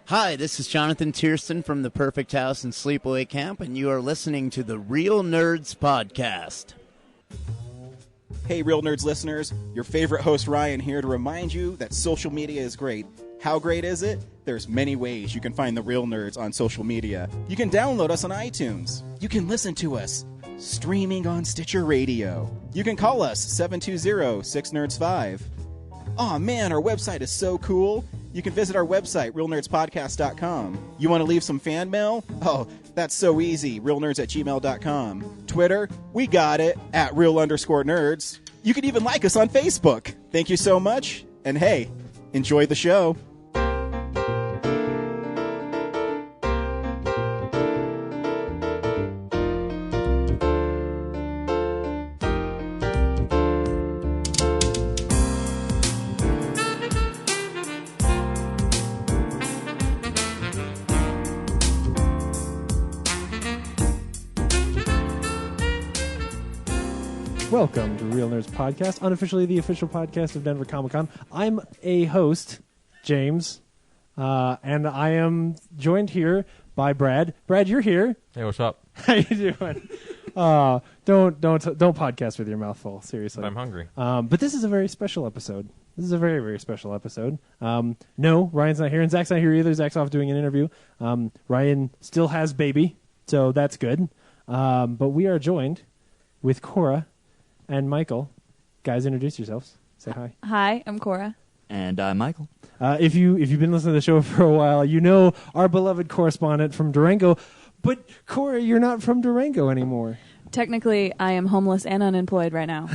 Hi, this is Jonathan Tiersten from the Perfect House and Sleepaway Camp, and you are listening to the Real Nerds Podcast. Hey, Real Nerds listeners, your favorite host Ryan here to remind you that social media is great. How great is it? There's many ways you can find the Real Nerds on social media. You can download us on iTunes. You can listen to us streaming on Stitcher Radio. You can call us 720-6nerds5. Aw man, our website is so cool. You can visit our website, realnerdspodcast.com. You want to leave some fan mail? Oh, that's so easy, realnerds@gmail.com. Twitter? We got it, @real_nerds. You can even like us on Facebook. Thank you so much, and hey, enjoy the show. Welcome to Real Nerds Podcast, unofficially the official podcast of Denver Comic Con. I'm a host, James, and I am joined here by Brad. Brad, you're here. Hey, what's up? How you doing? Don't podcast with your mouth full. Seriously, I'm hungry. But this is a very special episode. This is a very, very special episode. No, Ryan's not here, and Zach's not here either. Zach's off doing an interview. Ryan still has baby, so that's good. But we are joined with Cora and Michael. Guys, introduce yourselves. Say hi. Hi, I'm Cora. And I'm Michael. If you've been listening to the show for a while, you know our beloved correspondent from Durango. But Cora, you're not from Durango anymore. Technically, I am homeless and unemployed right now.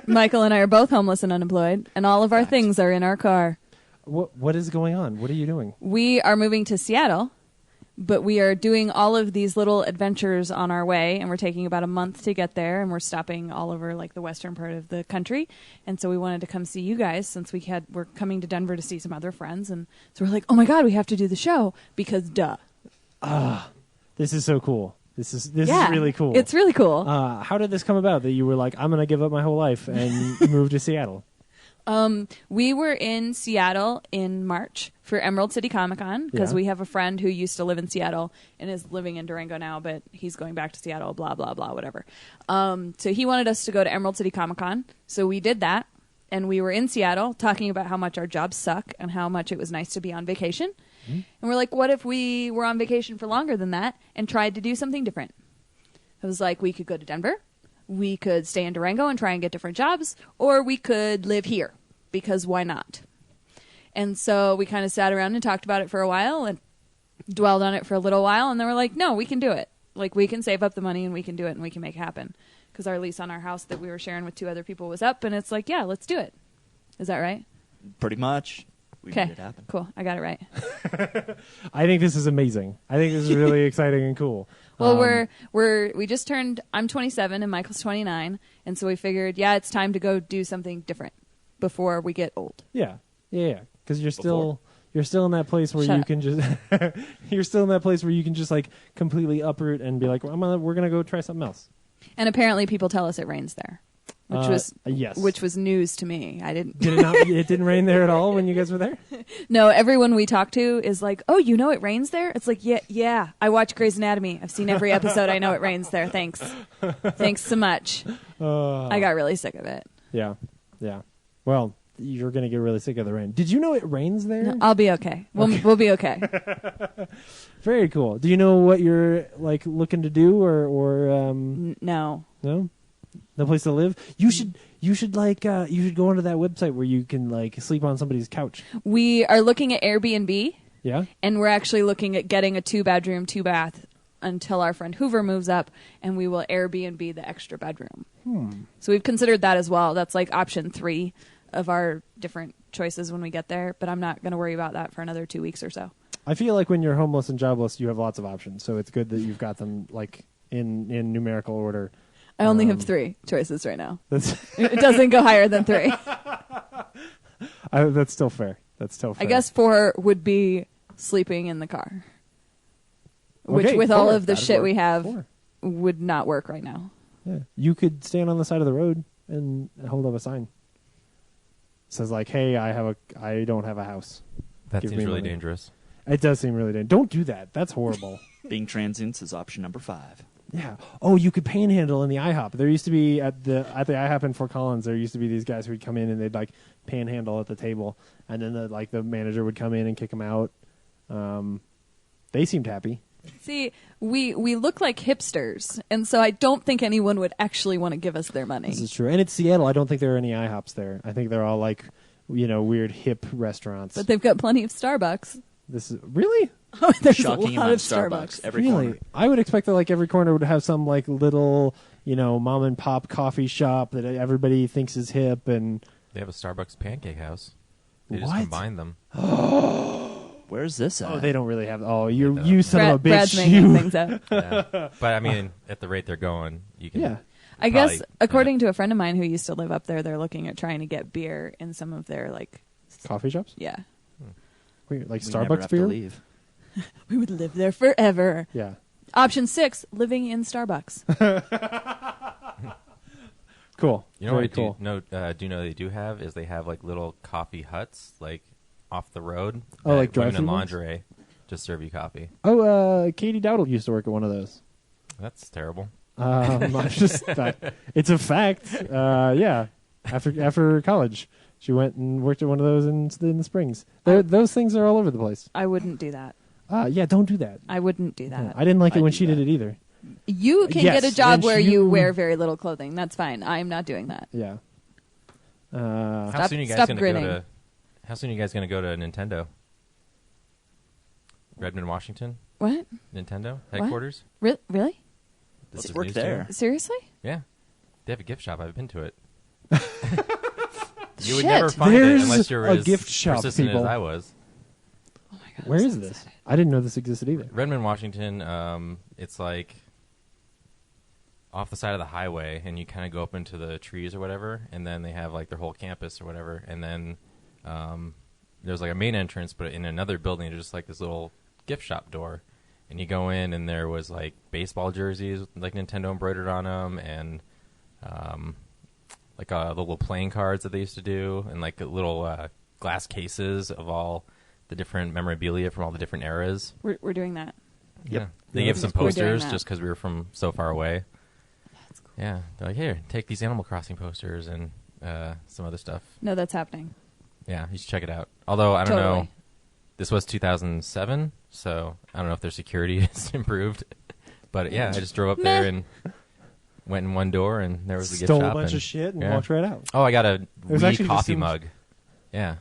Michael and I are both homeless and unemployed, and all of our things are in our car. What is going on? What are you doing? We are moving to Seattle, but we are doing all of these little adventures on our way, and we're taking about a month to get there, and we're stopping all over like the western part of the country. And so we wanted to come see you guys since we're coming to Denver to see some other friends, and so we're like, oh my god, we have to do the show because duh. This is so cool. This is really cool. It's really cool. How did this come about that you were like, I'm going to give up my whole life and move to Seattle? We were in Seattle in March for Emerald City Comic Con because we have a friend who used to live in Seattle and is living in Durango now, but he's going back to Seattle, blah, blah, blah, whatever. So he wanted us to go to Emerald City Comic Con. So we did that, and we were in Seattle talking about how much our jobs suck and how much it was nice to be on vacation. Mm-hmm. And we're like, what if we were on vacation for longer than that and tried to do something different? I was like, we could go to Denver. We could stay in Durango and try and get different jobs, or we could live here, because why not? And so we kind of sat around and talked about it for a while and dwelled on it for a little while, and then we're like, no, we can do it. Like, we can save up the money and we can do it and we can make it happen. Because our lease on our house that we were sharing with 2 other people was up, and it's like, yeah, let's do it. Is that right? Pretty much. We made it happen. Cool. I got it right. I think this is amazing. I think this is really exciting and cool. Well, we just turned, I'm 27 and Michael's 29, and so we figured, yeah, it's time to go do something different before we get old. Yeah. Because you're still in that place where you can just you're still in that place where you can just like completely uproot and be like, well, we're gonna go try something else. And apparently, people tell us it rains there, which was news to me. I didn't. Did it not? It didn't rain there at all when you guys were there? No, everyone we talk to is like, oh, you know it rains there? It's like, yeah. I watch Grey's Anatomy. I've seen every episode. I know it rains there. Thanks so much. I got really sick of it. Yeah. Well, you're going to get really sick of the rain. Did you know it rains there? No, I'll be okay. We'll be okay. Very cool. Do you know what you're like looking to do or No. No? No place to live? You should go onto that website where you can like sleep on somebody's couch. We are looking at Airbnb. Yeah. And we're actually looking at getting a 2-bedroom, 2-bath until our friend Hoover moves up, and we will Airbnb the extra bedroom. So we've considered that as well. That's like option 3 of our different choices when we get there, but I'm not going to worry about that for another 2 weeks or so. I feel like when you're homeless and jobless, you have lots of options, so it's good that you've got them like in numerical order. I only have 3 choices right now. It doesn't go higher than 3. That's still fair. I guess 4 would be sleeping in the car, which with 4, all of the shit we have 4. Would not work right now. Yeah, you could stand on the side of the road and hold up a sign. It says like, "Hey, I don't have a house." That seems really dangerous. It does seem really dangerous. Don't do that. That's horrible. Being transients is option number 5. Yeah. Oh, you could panhandle in the IHOP. There used to be at the IHOP in Fort Collins. There used to be these guys who'd come in and they'd like panhandle at the table, and then the manager would come in and kick them out. They seemed happy. See, we look like hipsters, and so I don't think anyone would actually want to give us their money. This is true. And it's Seattle. I don't think there are any IHOPs there. I think they're all like, weird hip restaurants. But they've got plenty of Starbucks. This is really. Oh, there's Shocking a lot amount of of Starbucks every Really? corner. I would expect that like every corner would have some like little, mom and pop coffee shop that everybody thinks is hip and They have a Starbucks pancake house. They What? just combine them. Where's this at? oh, they don't really have. Oh, you son of a bitch. Brad's making things up. Yeah. But I mean, at the rate they're going, you can. Yeah. I guess, Probably, according to a friend of mine who used to live up there, they're looking at trying to get beer in some of their Coffee shops? yeah. Weird. Like we never Starbucks have beer? to leave. We would live there forever. Yeah. Option 6, living in Starbucks. Cool. You know what Very I cool. do know they do have is they have like little coffee huts like off the road. Oh, that like women in drive-thru ones? lingerie just serve you coffee. Oh, Katie Dowdle used to work at one of those. That's terrible. It's a fact. Yeah. After college, she went and worked at one of those in the Springs. Those things are all over the place. I wouldn't do that. Yeah, don't do that. I wouldn't do that. Yeah, I didn't like it I'd when do she did that. it either. You can Yes, get a job when where you you- wear very little clothing. That's fine. I'm not doing that. Yeah. How Stop- soon are you guys stop gonna grinning. go to? How soon are you guys gonna go to Nintendo? Redmond, Washington, What? Nintendo headquarters. Really? Let's This work news there. Seriously? Yeah, they have a gift shop. I've been to it. You Shit. would never find There's it unless you're a as gift shop, persistent people. as I was. Oh my god. Where I'm is so this? excited. I didn't know this existed either. Redmond, Washington. It's like off the side of the highway, and you kind of go up into the trees or whatever, and then they have like their whole campus or whatever, and then there's like a main entrance, but in another building, there's just like this little gift shop door, and you go in, and there was like baseball jerseys, with, like Nintendo embroidered on them, and like the little playing cards that they used to do, and like little glass cases of all the different memorabilia from all the different eras. We're doing that. Yeah, they Yeah, gave some we're doing posters that. just because we were from so far away. That's cool. Yeah, they're like, here, take these Animal Crossing posters and some other stuff. No, that's happening. Yeah, you should check it out. Although I don't know, Totally. this was 2007, so I don't know if their security is improved. But yeah, I just drove up there and went in one door, and there was the gift Stole shop. a bunch and, of shit and yeah. walked right out. Oh, I got a was Wii actually just coffee some- mug. Yeah,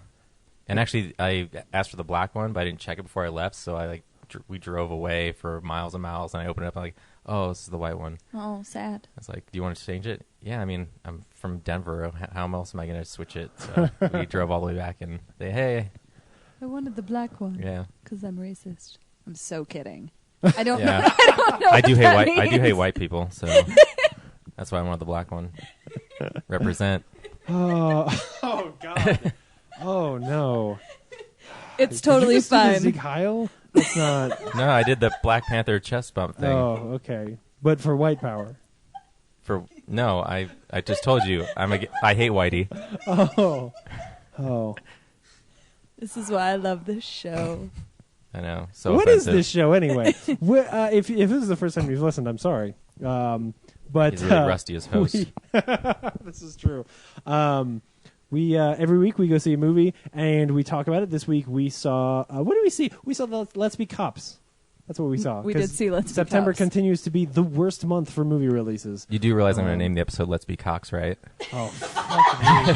and actually, I asked for the black one, but I didn't check it before I left, so I we drove away for miles and miles, and I opened it up, and I'm like, oh, this is the white one. Oh, sad. I was like, do you want to change it? Yeah, I mean, I'm from Denver. How else am I going to switch it? So we drove all the way back and say, hey, I wanted the black one. yeah. Because I'm racist. I'm so kidding. I don't know. Yeah. I don't know. I do what hate that white. I do means. hate white people, so that's why I wanted the black one. Represent. Oh God. Oh no. It's Did you totally just do the fine. Zeke Heil? That's not. No, I did the Black Panther chest bump thing. Oh, okay. But for white power. No, I just told you I hate whitey. Oh. This is why I love this show. I know. So What is offensive. this show anyway? If this is the first time you've listened, I'm sorry. But He's really rusty as host. This is true. We every week we go see a movie and we talk about it. This week we saw what did we see? We saw the Let's Be Cops. That's what we saw. We did 'Cause see Let's Be September Cops. continues to be the worst month for movie releases. You do realize I'm going to name the episode "Let's Be Cox," right? Oh, fuck me.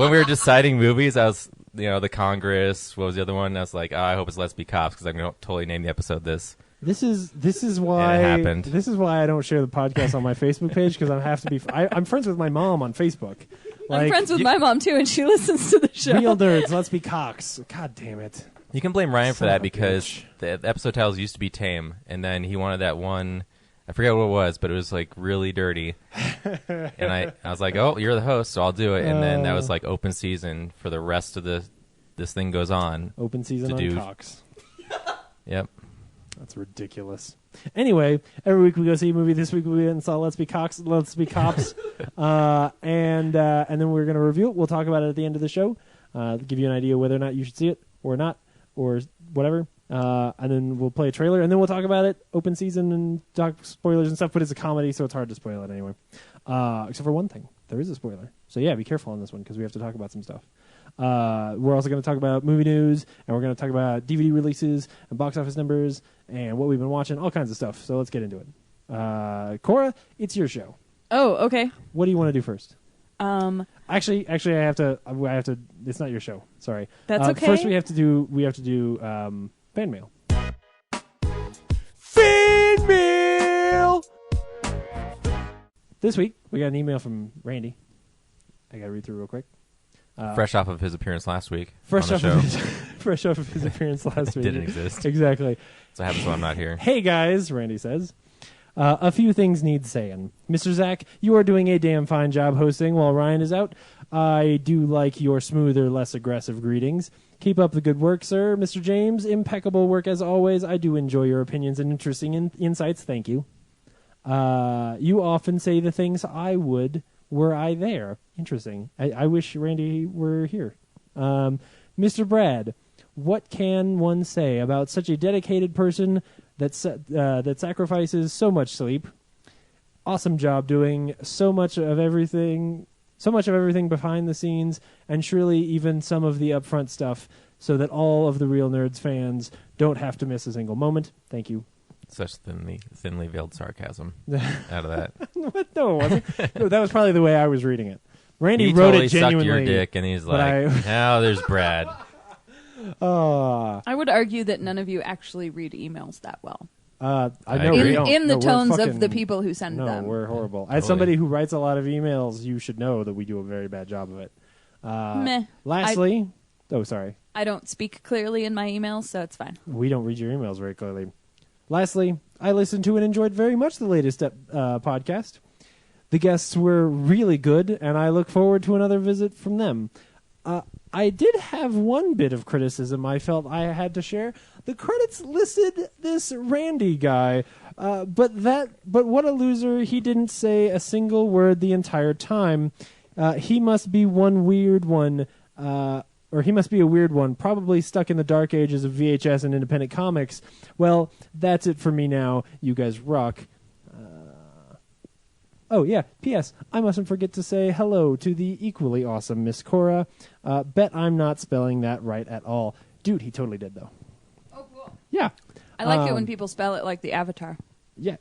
When we were deciding movies, I was, the Congress. What was the other one? I was like, I hope it's Let's Be Cops because I'm going to totally name the episode this. This is why happened. This is why I don't share the podcast on my Facebook page because I have to be. I'm friends with my mom on Facebook. I'm friends with my mom too, and she listens to the show. Real nerds. Let's be Cox. God damn it. You can blame Ryan for Son that of a because bitch. the episode titles used to be tame, and then he wanted that one. I forget what it was, but it was like really dirty. And I was like, "Oh, you're the host, so I'll do it." And then that was like open season for the rest of this thing goes on. Open season To on do- Cox. Yep. That's ridiculous. Anyway, every week we go see a movie. This week we went and saw Let's Be Cops. And then we're going to review it. We'll talk about it at the end of the show. Give you an idea whether or not you should see it or not. or whatever. And then we'll play a trailer, and then we'll talk about it, open season, and talk spoilers and stuff, but it's a comedy, so it's hard to spoil it anyway. Except for one thing. There is a spoiler. So yeah, be careful on this one, because we have to talk about some stuff. We're also going to talk about movie news, and we're going to talk about DVD releases, and box office numbers, and what we've been watching, all kinds of stuff. So let's get into it. Cora, it's your show. Oh, okay. What do you want to do first? Actually, I have to. It's not your show. Sorry. That's okay. First, we have to do fan mail. Fan mail. This week we got an email from Randy. I got to read through real quick. Fresh off of his appearance last week. Fresh on off the of show. fresh off of his appearance last week. Didn't exist. Exactly. So it happens when I'm not here. Hey guys, Randy says. A few things need saying. Mr. Zach, you are doing a damn fine job hosting while Ryan is out. I do like your smoother, less aggressive greetings. Keep up the good work, sir. Mr. James, impeccable work as always. I do enjoy your opinions and interesting insights. Thank you. You often say the things I would were I there. Interesting. I wish Randy were here. Mr. Brad, what can one say about such a dedicated person that sacrifices so much sleep? Awesome job doing so much of everything behind the scenes, and surely even some of the upfront stuff, so that all of the Real Nerds fans don't have to miss a single moment. Thank you. Such thinly veiled sarcasm out of that. What? No, it wasn't. No, that was probably the way I was reading it. Randy He wrote totally it genuinely. sucked your dick, and he's but like, "Now there's Brad." I would argue that none of you actually read emails that well. I I know agree. we don't. In the No, we're tones fucking- of the people who send No, them. we're horrible. As Totally. somebody who writes a lot of emails, you should know that we do a very bad job of it. Meh. Lastly, sorry. I don't speak clearly in my emails, so it's fine. We don't read your emails very clearly. Lastly, I listened to and enjoyed very much the latest podcast. The guests were really good, and I look forward to another visit from them. I did have one bit of criticism I felt I had to share. The credits listed this Randy guy, but what a loser. He didn't say a single word the entire time. He must be one weird one, or he must be a weird one, probably stuck in the dark ages of VHS and independent comics. Well, that's it for me now. You guys rock. Oh, yeah. P.S. I mustn't forget to say hello to the equally awesome Miss Cora. Bet I'm not spelling that right at all. Dude, he totally did, though. Oh, cool. Yeah. I like it when people spell it like the Avatar. Yeah.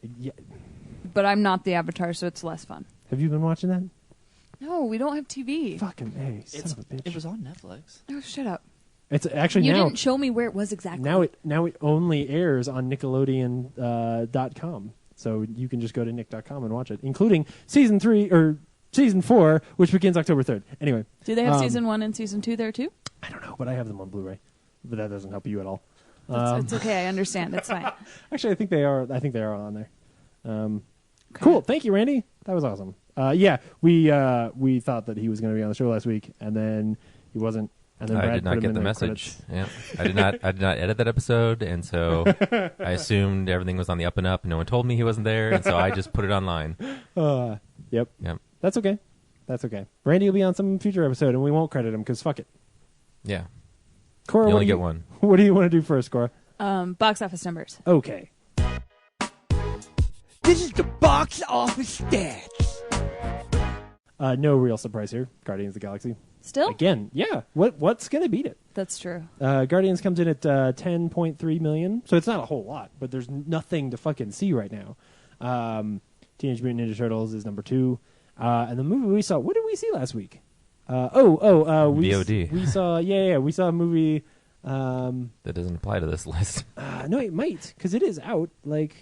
But I'm not the Avatar, so it's less fun. Have you been watching that? No, we don't have TV. Fucking A, son of a bitch. It was on Netflix. Oh, shut up. It's actually You now. didn't show me where it was exactly. Now it only airs on Nickelodeon.com. So you can just go to nick.com and watch it, including season 4, which begins October 3rd. Anyway. Do they have season 1 and season 2 there too? I don't know, but I have them on Blu-ray. But that doesn't help you at all. It's okay. I understand. It's fine. Actually, I think they are on there. Cool. Thank you, Randy. That was awesome. Yeah, we thought that he was going to be on the show last week, and then he wasn't. And then I Brad did put not him get in the the message. credits. Yeah, I did not edit that episode, and so I assumed everything was on the up and up. No one told me he wasn't there, and so I just put it online. Yep. Yep. That's okay. Randy will be on some future episode, and we won't credit him because fuck it. Yeah. Cora, You what only do get one. What do you want to do first, Cora? Box office numbers. Okay. This is the box office stats. No real surprise here. Guardians of the Galaxy. Still? Again, yeah. What's going to beat it? That's true. Guardians comes in at 10.3 million, so it's not a whole lot, but there's nothing to fucking see right now. Teenage Mutant Ninja Turtles is number 2. And the movie we saw, what did we see last week? VOD. We saw, we saw a movie. That doesn't apply to this list. No, it might, because it is out. Like,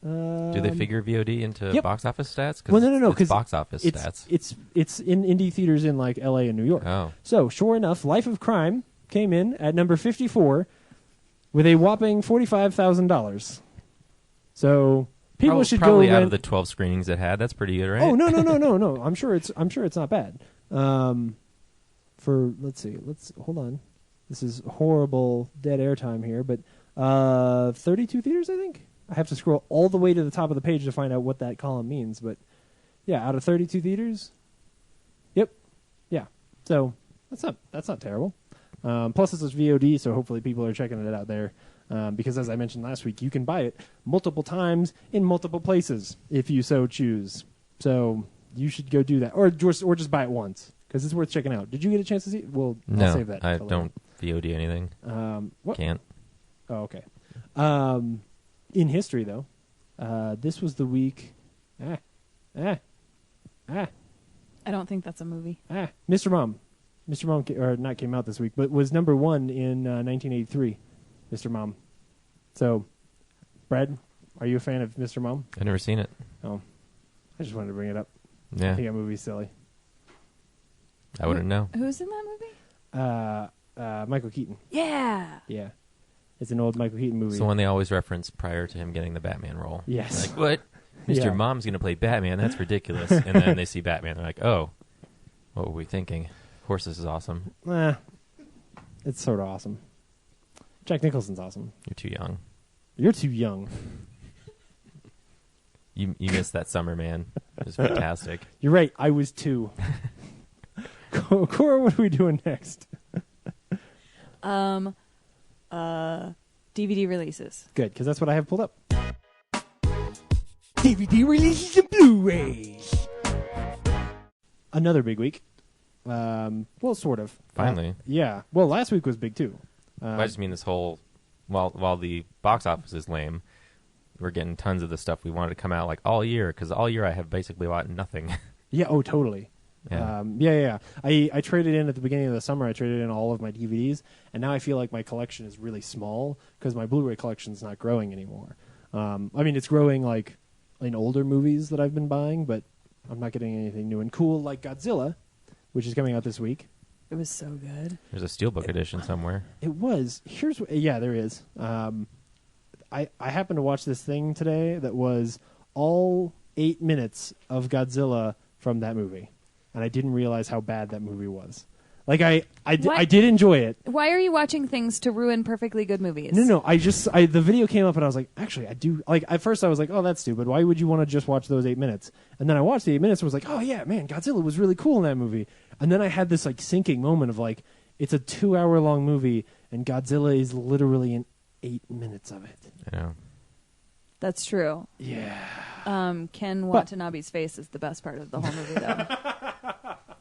Do they figure VOD into yep. box office stats? Well, no, It's because box office stats. It's in indie theaters in like L.A. and New York. Oh. So, sure enough, Life of Crime came in at number 54 with a whopping $45,000. So people should probably go out rent. of the 12 screenings it had. That's pretty good, right? Oh no! I'm sure it's not bad. Let's hold on. This is horrible dead air time here, but 32 theaters, I think. I have to scroll all the way to the top of the page to find out what that column means, but yeah, out of 32 theaters. Yep. Yeah. So that's not terrible. Plus, it's VOD, so hopefully people are checking it out there. Because as I mentioned last week, you can buy it multiple times in multiple places if you so choose. So you should go do that, or just buy it once because it's worth checking out. Did you get a chance to see it? Well, No, I'll save that. I till don't VOD anything. later. What? Can't. Oh, okay. In history, though, this was the week. I don't think that's a movie. Mr. Mom. Mr. Mom, came out this week, but was number one in 1983. Mr. Mom. So, Brad, are you a fan of Mr. Mom? I've never seen it. Oh, I just wanted to bring it up. Yeah, I think that movie's silly. I wouldn't know. Who's in that movie? Michael Keaton. Yeah. Yeah. It's an old Michael Keaton movie. It's the one they always reference prior to him getting the Batman role. Yes. Like, what? Mr. Yeah. Mom's going to play Batman? That's ridiculous. And then they see Batman. They're like, oh, what were we thinking? Of course this is awesome. It's sort of awesome. Jack Nicholson's awesome. You're too young. You're too young. You missed that summer, man. It was fantastic. You're right. I was 2. Cora, what are we doing next? DVD releases. Good, because that's what I have pulled up. DVD releases and Blu-rays. Another big week. Well, sort of. Finally. Yeah. Well, last week was big too. I just mean this whole, while the box office is lame, we're getting tons of the stuff we wanted to come out like all year, because all year I have basically bought nothing. Yeah. Oh, totally. Yeah. Yeah. I traded in at the beginning of the summer. I traded in all of my DVDs, and now I feel like my collection is really small because my Blu-ray collection is not growing anymore. I mean, it's growing like in older movies that I've been buying, but I'm not getting anything new and cool like Godzilla, which is coming out this week. It was so good. There's a Steelbook edition somewhere. It was. Yeah, there is. I happened to watch this thing today that was all 8 minutes of Godzilla from that movie, and I didn't realize how bad that movie was. Like I did enjoy it. Why are you watching things to ruin perfectly good movies? No. The video came up and I was like, actually, I do. Like at first I was like, oh, that's stupid. Why would you want to just watch those 8 minutes? And then I watched the 8 minutes and was like, oh yeah, man, Godzilla was really cool in that movie. And then I had this like sinking moment of like, it's a 2-hour long movie and Godzilla is literally in 8 minutes of it. I know. That's true. Yeah. Ken Watanabe's face is the best part of the whole movie, though.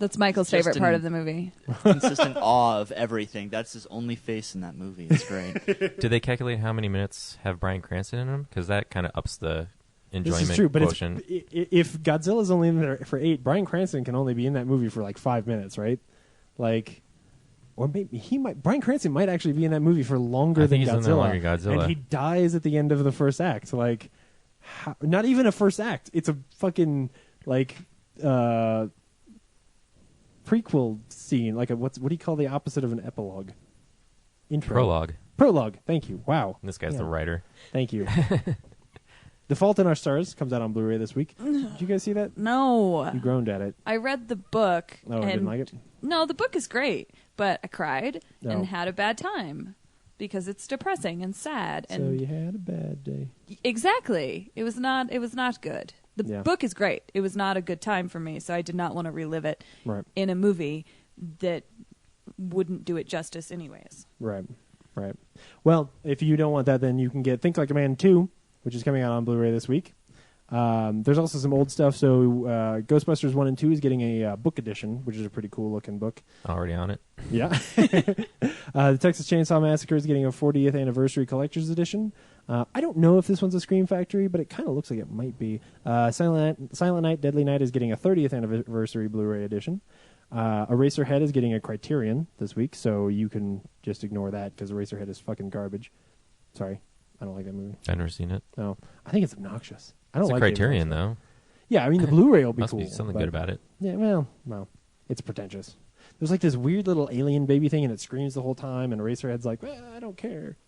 That's Michael's Just favorite part in- of the movie. Consistent awe of everything. That's his only face in that movie. It's great. Did they calculate how many minutes have Bryan Cranston in them? Because that kind of ups the enjoyment This is true, but quotient. if Godzilla's only in there for 8, Bryan Cranston can only be in that movie for like 5 minutes, right? Like, or maybe Bryan Cranston might actually be in that movie for longer I than think he's Godzilla. in there longer than Godzilla. And he dies at the end of the first act. Like, not even a first act. It's a fucking like prequel scene. Like what do you call the opposite of an epilogue? Intro. Prologue. Thank you. Wow. This guy's Yeah. the writer. Thank you. The Fault in Our Stars comes out on Blu-ray this week. Did you guys see that? No. You groaned at it. I read the book. Oh, I didn't like it? No, the book is great, but I cried No. and had a bad time because it's depressing and sad. So And you had a bad day. exactly, it was not good. The Yeah. book is great. It was not a good time for me, so I did not want to relive it Right. in a movie that wouldn't do it justice anyways. Right. Well, if you don't want that, then you can get Think Like a Man 2, which is coming out on Blu-ray this week. There's also some old stuff. So Ghostbusters 1 and 2 is getting a book edition, which is a pretty cool looking book. Already on it. Yeah. The Texas Chainsaw Massacre is getting a 40th anniversary collector's edition. I don't know if this one's a Scream Factory, but it kind of looks like it might be. Silent Night, Deadly Night is getting a 30th anniversary Blu-ray edition. Eraserhead is getting a Criterion this week, so you can just ignore that because Eraserhead is fucking garbage. Sorry, I don't like that movie. I've never seen it. No, I think it's obnoxious. I don't It's a like Criterion, the though. Yeah, I mean the Blu-ray will be Must cool. be something but- good about it. Yeah, well, it's pretentious. There's like this weird little alien baby thing, and it screams the whole time. And Eraserhead's like, I don't care.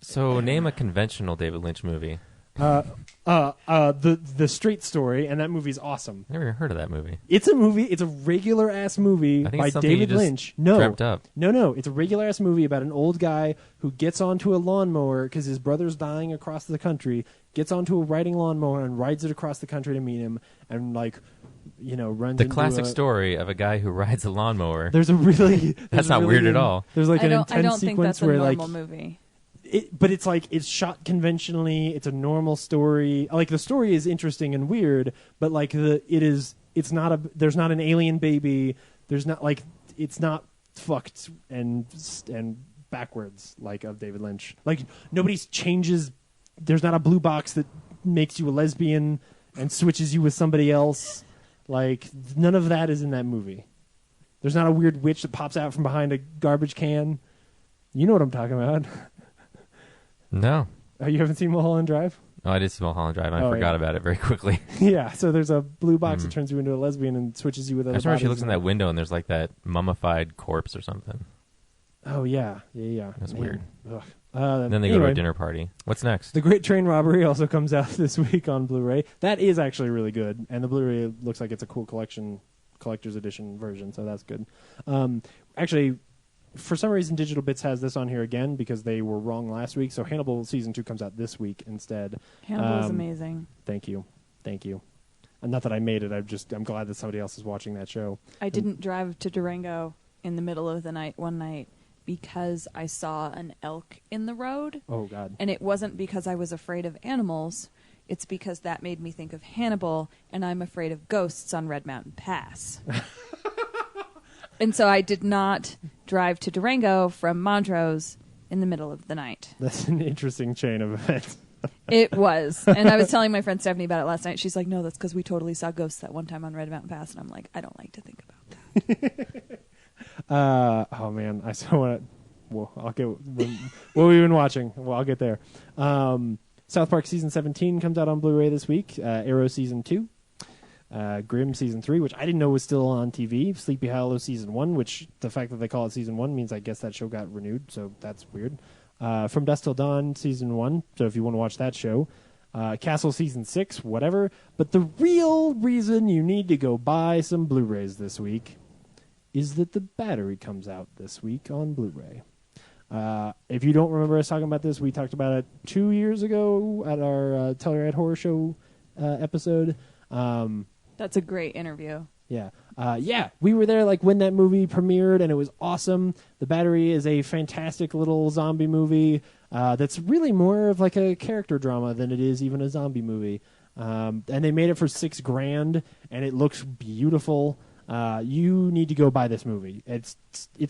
So name a conventional David Lynch movie. The Straight Story, and that movie's awesome. Never even heard of that movie. It's a movie. It's a regular ass movie I think by it's something you David just Lynch. No, dreamt up. no. It's a regular ass movie about an old guy who gets onto a lawnmower because his brother's dying across the country. Gets onto a riding lawnmower and rides it across the country to meet him, and like runs The into classic story of a guy who rides a lawnmower. There's a really That's not weird at all. There's like I an don't intense think sequence that's a where normal movie. But it's like it's shot conventionally. It's a normal story. Like the story is interesting and weird, but like it's not there's not an alien baby. There's not like it's not fucked and backwards like of David Lynch. Like nobody changes. There's not a blue box that makes you a lesbian and switches you with somebody else. Like none of that is in that movie. There's not a weird witch that pops out from behind a garbage can. You know what I'm talking about. No. You haven't seen Mulholland Drive? Oh, I did see Mulholland Drive. I Oh, forgot yeah. about it very quickly. Yeah, so there's a blue box that turns you into a lesbian and switches you with I other just remember she bodies looks in that window and there's like that mummified corpse or something. Oh, yeah. That's Man. weird. Ugh. And then they go to a dinner party. What's next? The Great Train Robbery also comes out this week on Blu-ray. That is actually really good, and the Blu-ray looks like it's a cool collector's edition version, so that's good. Actually, for some reason, Digital Bits has this on here again because they were wrong last week, so Hannibal Season 2 comes out this week instead. Hannibal is amazing. Thank you. And not that I made it, I'm glad that somebody else is watching that show. I didn't drive to Durango in the middle of the night one night because I saw an elk in the road. Oh, God. And it wasn't because I was afraid of animals. It's because that made me think of Hannibal, and I'm afraid of ghosts on Red Mountain Pass. And so I did not drive to Durango from Montrose in the middle of the night. That's an interesting chain of events. It was. And I was telling my friend Stephanie about it last night. She's like, no, that's because we totally saw ghosts that one time on Red Mountain Pass. And I'm like, I don't like to think about that. Oh man, I still want to. Well, I'll get. What have we been watching? Well, I'll get there. South Park season 17 comes out on Blu-ray this week. Arrow season 2, Grimm season 3, which I didn't know was still on TV. Sleepy Hollow season 1, which the fact that they call it season 1 means I guess that show got renewed, so that's weird. From Dusk Till Dawn season 1, so if you want to watch that show. Castle season 6, whatever. But the real reason you need to go buy some Blu-rays this week is that The Battery comes out this week on Blu-ray. If you don't remember us talking about this, we talked about it 2 years ago at our Telluride Horror Show episode. That's a great interview. Yeah, we were there like when that movie premiered, and it was awesome. The Battery is a fantastic little zombie movie that's really more of like a character drama than it is even a zombie movie. And they made it for $6,000, and it looks beautiful. You need to go buy this movie. It's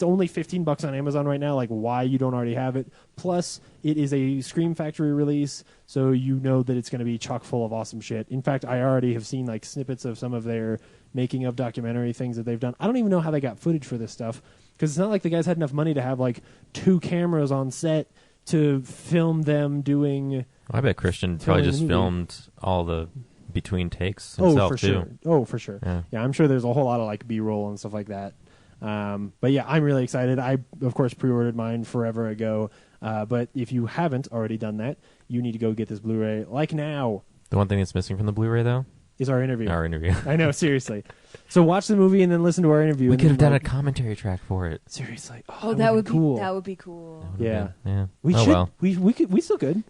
only $15 on Amazon right now. Like, why you don't already have it? Plus, it is a Scream Factory release, so you know that it's going to be chock full of awesome shit. In fact, I already have seen like snippets of some of their making of documentary things that they've done. I don't even know how they got footage for this stuff because it's not like the guys had enough money to have like 2 cameras on set to film them doing. Well, I bet Christian probably filming just the movie. filmed all the between takes himself for too. sure. Oh, for sure. Yeah, I'm sure there's a whole lot of like B-roll and stuff like that. But yeah, I'm really excited. I, of course, pre-ordered mine forever ago. But if you haven't already done that, you need to go get this Blu-ray like now. The one thing that's missing from the Blu-ray though Is our interview. our interview. I know, seriously. So watch the movie and then listen to our interview. We and could have then, done a like, commentary track for it. seriously. Oh, that would be cool. That would be cool. That would've Yeah. been- yeah. We oh should. well. We still could.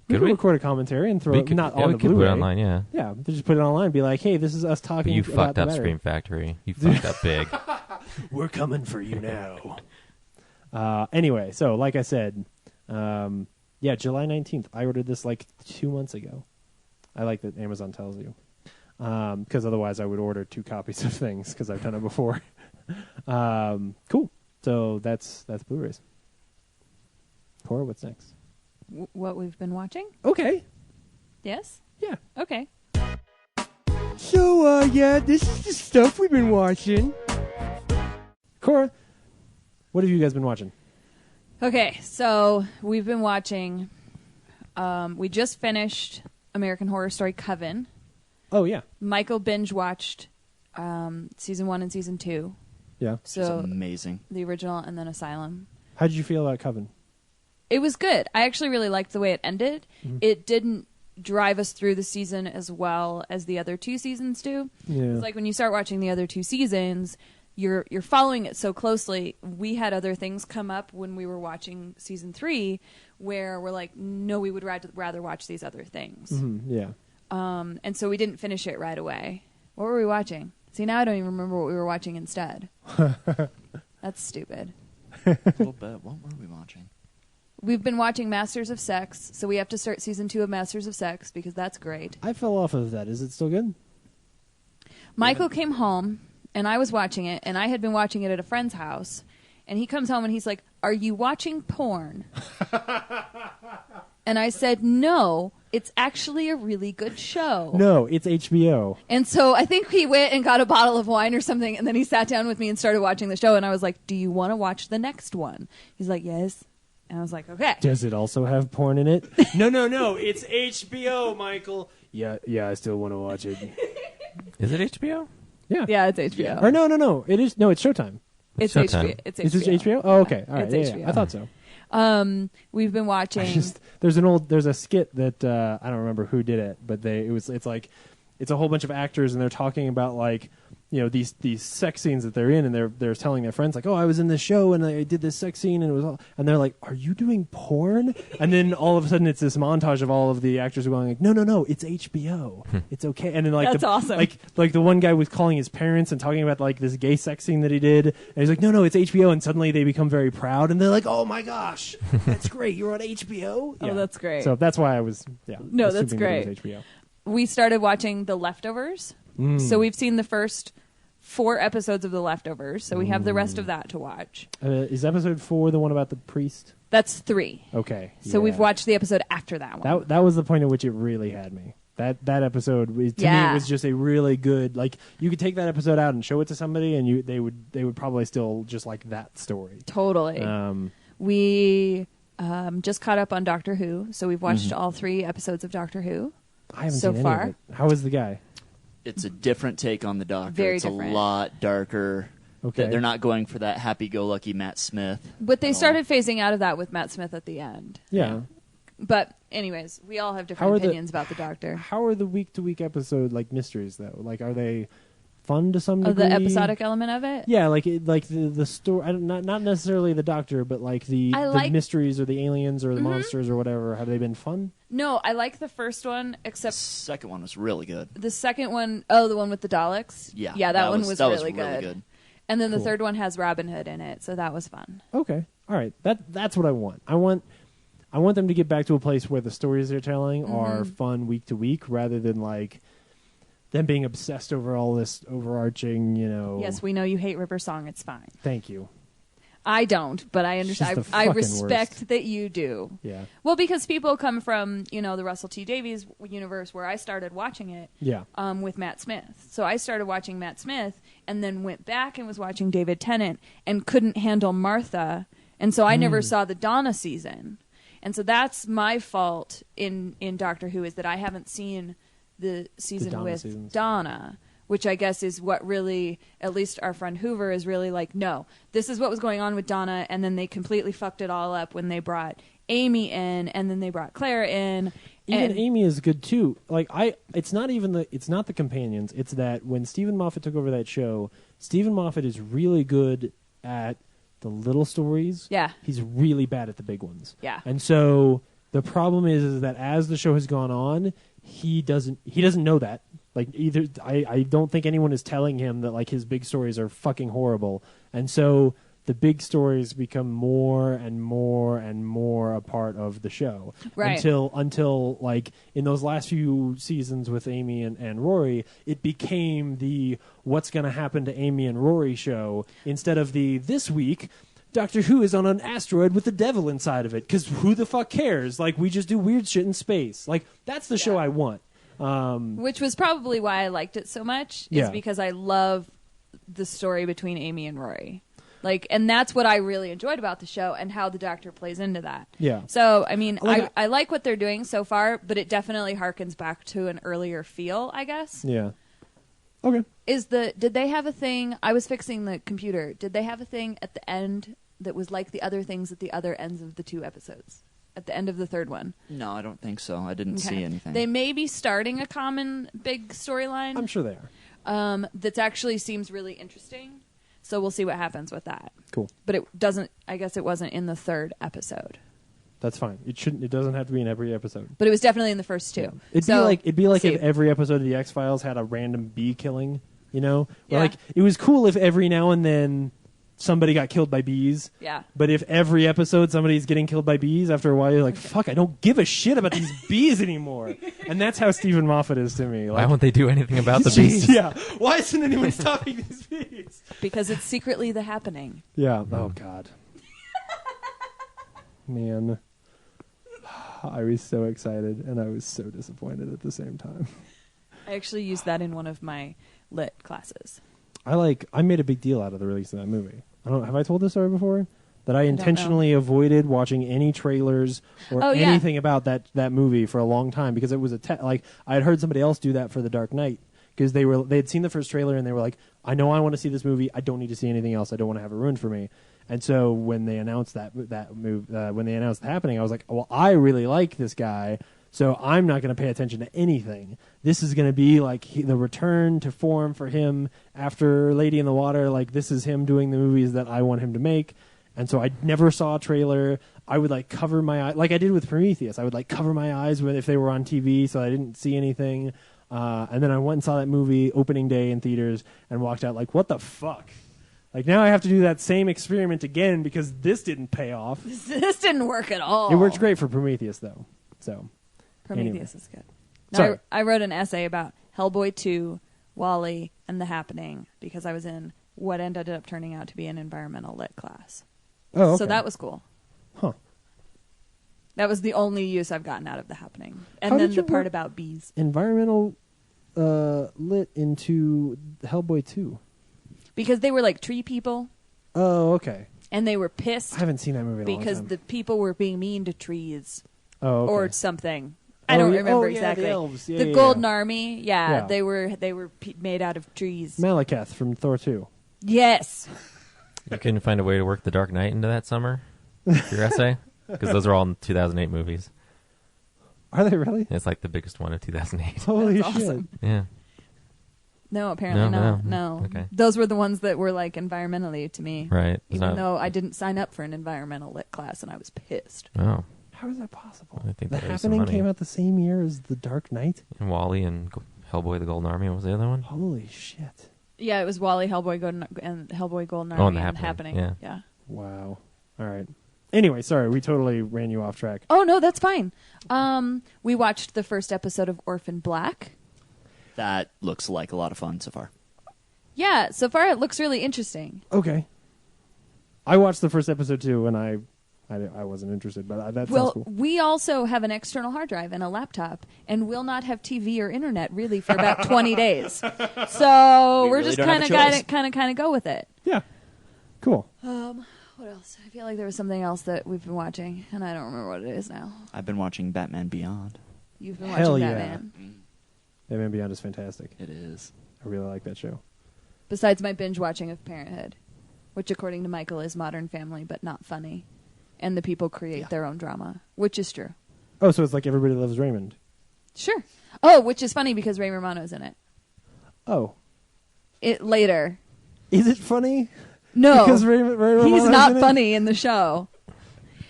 We Could could we? record a commentary and throw We it could, not yeah, on we the could Blu-ray. put it online. Yeah. Yeah, just put it online and be like, hey, this is us But talking you about fucked the up, Battery. Scream Factory. You fucked up big. We're coming for you now. Anyway, so like I said, yeah, July 19th. I ordered this like 2 months ago. I like that Amazon tells you. Because otherwise I would order 2 copies of things because I've done it before. Cool. So that's Blu-rays. Cora, what's next? What we've been watching? Okay. Yes? Yeah. Okay. So, yeah, this is the stuff we've been watching. Cora, what have you guys been watching? Okay, so we've been watching. We just finished American Horror Story Coven. Oh, yeah. Michael binge watched season 1 and season 2. Yeah. It's So amazing. the original and then Asylum. How did you feel about Coven? It was good. I actually really liked the way it ended. Mm-hmm. It didn't drive us through the season as well as the other 2 seasons do. Yeah. It's like when you start watching the other 2 seasons, you're following it so closely. We had other things come up when we were watching season 3 where we're like, no, we would rather watch these other things. Yeah. And so we didn't finish it right away. What were we watching? See, now I don't even remember what we were watching instead. That's stupid. A little bit. What were we watching? We've been watching Masters of Sex, so we have to start season 2 of Masters of Sex because that's great. I fell off of that. Is it still good? Michael came home, and I was watching it, and I had been watching it at a friend's house, and he comes home and he's like, "Are you watching porn?" And I said, "No, it's actually a really good show." No, it's HBO. And so I think he went and got a bottle of wine or something, and then he sat down with me and started watching the show, and I was like, "Do you want to watch the next one?" He's like, "Yes." And I was like, "Okay." Does it also have porn in it? No. It's HBO, Michael. Yeah, I still want to watch it. Is it HBO? Yeah. Yeah, it's HBO. Or no. It is. No, it's Showtime. It's Showtime. HBO. It's Is HBO. it HBO? Oh, okay. All right. It's Yeah, HBO. I thought so. We've been watching. There's a skit that I don't remember who did it, but it's a whole bunch of actors and they're talking about like, you know, these sex scenes that they're in, and they're telling their friends like, "Oh, I was in this show and I did this sex scene and it was all," and they're like, "Are you doing porn?" And then all of a sudden it's this montage of all of the actors going like, "No, it's HBO. It's okay." And then like That's awesome. Like the one guy was calling his parents and talking about like this gay sex scene that he did, and he's like, "No, it's HBO." And suddenly they become very proud and they're like, "Oh my gosh, that's great! You're on HBO." Oh, that's great. So that's why I was No, that's assuming that it great. was HBO. We started watching The Leftovers. So we've seen the first 4 episodes of The Leftovers, so we have the rest of that to watch. Is episode 4 the one about the priest? That's 3. Okay. So yeah. we've watched the episode after that one. That was the point at which it really had me. That episode to me Yeah. was just a really good, like, you could take that episode out and show it to somebody and they would probably still just like that story. Totally. We just caught up on Doctor Who, so we've watched all 3 episodes of Doctor Who. I haven't So seen far. any of it. How is the guy? It's a different take on the Doctor. Very it's different. a lot darker. Okay. They're not going for that happy-go-lucky Matt Smith. But they at all. started phasing out of that with Matt Smith at the end. Yeah. But anyways, we all have How different are the- opinions about the Doctor. How are the week-to-week episode like mysteries though? Like, are they fun to some Of degree? the episodic element of it? Yeah, like the story. Not necessarily the Doctor, but like the mysteries or the aliens or the monsters or whatever. Have they been fun? No, I like the first one, The except second one was really good. the second one, the one with the Daleks. Yeah, Yeah, that one was that really was really good. And then the Cool. third one has Robin Hood in it, so that was fun. Okay, all right. That's what I want. I want them to get back to a place where the stories they're telling are fun week to week, rather than like them being obsessed over all this overarching. You know. Yes, we know you hate River Song. It's fine. Thank you. I don't, but I She's understand. the I fucking respect worst. that you do. Yeah. Well, because people come from, the Russell T Davies universe where I started watching it Yeah. with Matt Smith. So I started watching Matt Smith and then went back and was watching David Tennant and couldn't handle Martha. And so I never saw the Donna season. And so that's my fault in Doctor Who, is that I haven't seen the season Donna with seasons. Donna, which I guess is what really, at least our friend Hoover is really like, no, this is what was going on with Donna, and then they completely fucked it all up when they brought Amy in, and then they brought Claire in. Even and, Amy is good too. Like it's not the companions. It's that when Stephen Moffat took over that show, Stephen Moffat is really good at the little stories. Yeah. He's really bad at the big ones. Yeah. And so the problem is that as the show has gone on, he doesn't know that. Like either I don't think anyone is telling him that like his big stories are fucking horrible. And so the big stories become more and more and more a part of the show. Right. Until like in those last few seasons with Amy and Rory, it became the what's going to happen to Amy and Rory show instead of the this week Doctor Who is on an asteroid with the devil inside of it, because who the fuck cares? Like, we just do weird shit in space. Like, that's the show I want. which was probably why I liked it so much, is Yeah. because I love the story between Amy and Rory. Like, and that's what I really enjoyed about the show, and how the Doctor plays into that. Yeah. So, I mean, Like, I like what they're doing so far, but it definitely harkens back to an earlier feel, I guess. Yeah. Okay. Did they have a thing? I was fixing the computer. Did they have a thing at the end that was like the other things at the other ends of the 2 episodes? At the end of the 3rd one? No, I don't think so. I didn't see anything. They may be starting a common big storyline. I'm sure they are. That actually seems really interesting. So we'll see what happens with that. Cool. But it doesn't. I guess it wasn't in the 3rd episode. That's fine. It doesn't have to be in every episode. But it was definitely in the first 2. It'd be like see. if every episode of the X-Files had a random bee killing You know, Yeah. like it was cool if every now and then somebody got killed by bees. Yeah. But if every episode somebody's getting killed by bees, after a while you're like, fuck, I don't give a shit about these bees anymore. And that's how Stephen Moffat is to me. Why Like, won't they do anything about the bees? yeah. Why isn't anyone stopping these bees? Because it's secretly the happening. Yeah. Oh God. Man. I was so excited and I was so disappointed at the same time. I actually used that in one of my lit classes. I made a big deal out of the release of that movie. Have I told this story before? That I don't intentionally avoided watching any trailers or Oh, yeah. anything about that movie for a long time because it was like I had heard somebody else do that for The Dark Knight because they had seen the first trailer and they were like, I know I want to see this movie. I don't need to see anything else. I don't want to have it ruined for me. And so when they announced that move, when they announced it happening, I was like, well, I really like this guy. So I'm not going to pay attention to anything. This is going to be like the return to form for him after Lady in the Water. Like this is him doing the movies that I want him to make. And so I never saw a trailer. I would like cover my eyes, like I did with Prometheus. I would like cover my eyes if they were on TV, so I didn't see anything. And then I went and saw that movie opening day in theaters and walked out like, what the fuck? Like now I have to do that same experiment again because this didn't pay off. This didn't work at all. It worked great for Prometheus though. So. Prometheus is good. Sorry. No, I wrote an essay about Hellboy 2, Wall-E, and The Happening because I was in what ended up turning out to be an environmental lit class. Oh, okay. So that was cool. Huh. That was the only use I've gotten out of The Happening. And How then did the you part work- about bees. Environmental lit into Hellboy 2. Because they were like tree people, Oh, okay. and they were pissed I haven't seen that movie in a long because time. the people were being mean to trees oh, okay. or something. I Oh, don't yeah. remember Oh, yeah, exactly. the elves. Yeah, the yeah, Golden yeah. Army, Yeah. they were made out of trees. Malekith from Thor 2. Yes. You couldn't find a way to work The Dark Knight into that summer for your essay? Because those are all 2008 movies. Are they really? It's like the biggest one of 2008. Holy That's shit. awesome. Yeah. No, apparently No. no. Okay. Those were the ones that were like environmentally to me. Right. It's Even not- though I didn't sign up for an environmental lit class and I was pissed. Oh. How is that possible? I think The they owe some Happening money. came out the same year as The Dark Knight? And Wall-E and Hellboy, the Golden Army. What was the other one? Holy shit. Yeah, it was Wall-E, Hellboy, Golden Army, Oh, and The and Happening, Happening. yeah. Wow. All right. Anyway, sorry, we totally ran you off track. Oh no, that's fine. We watched the first episode of Orphan Black. That looks like a lot of fun so far. Yeah, so far it looks really interesting. Okay. I watched the first episode too, and I wasn't interested, but that Well, sounds cool. we also have an external hard drive and a laptop, and will not have TV or internet really for about 20 days. So We we're really just don't have kind a of choice. kind of go with it. Yeah. Cool. What else? I feel like there was something else that we've been watching, and I don't remember what it is now. I've been watching Batman Beyond. You've been Hell watching yeah. Batman. Batman Beyond is fantastic. It is. I really like that show. Besides my binge watching of Parenthood, which according to Michael is Modern Family but not funny, and the people create their own drama, which is true. Oh, so it's like Everybody Loves Raymond. Sure. Oh, which is funny because Ray Romano's in it. Oh. It later. Is it funny? No, Because Ray Romano's he's not in it? funny in the show.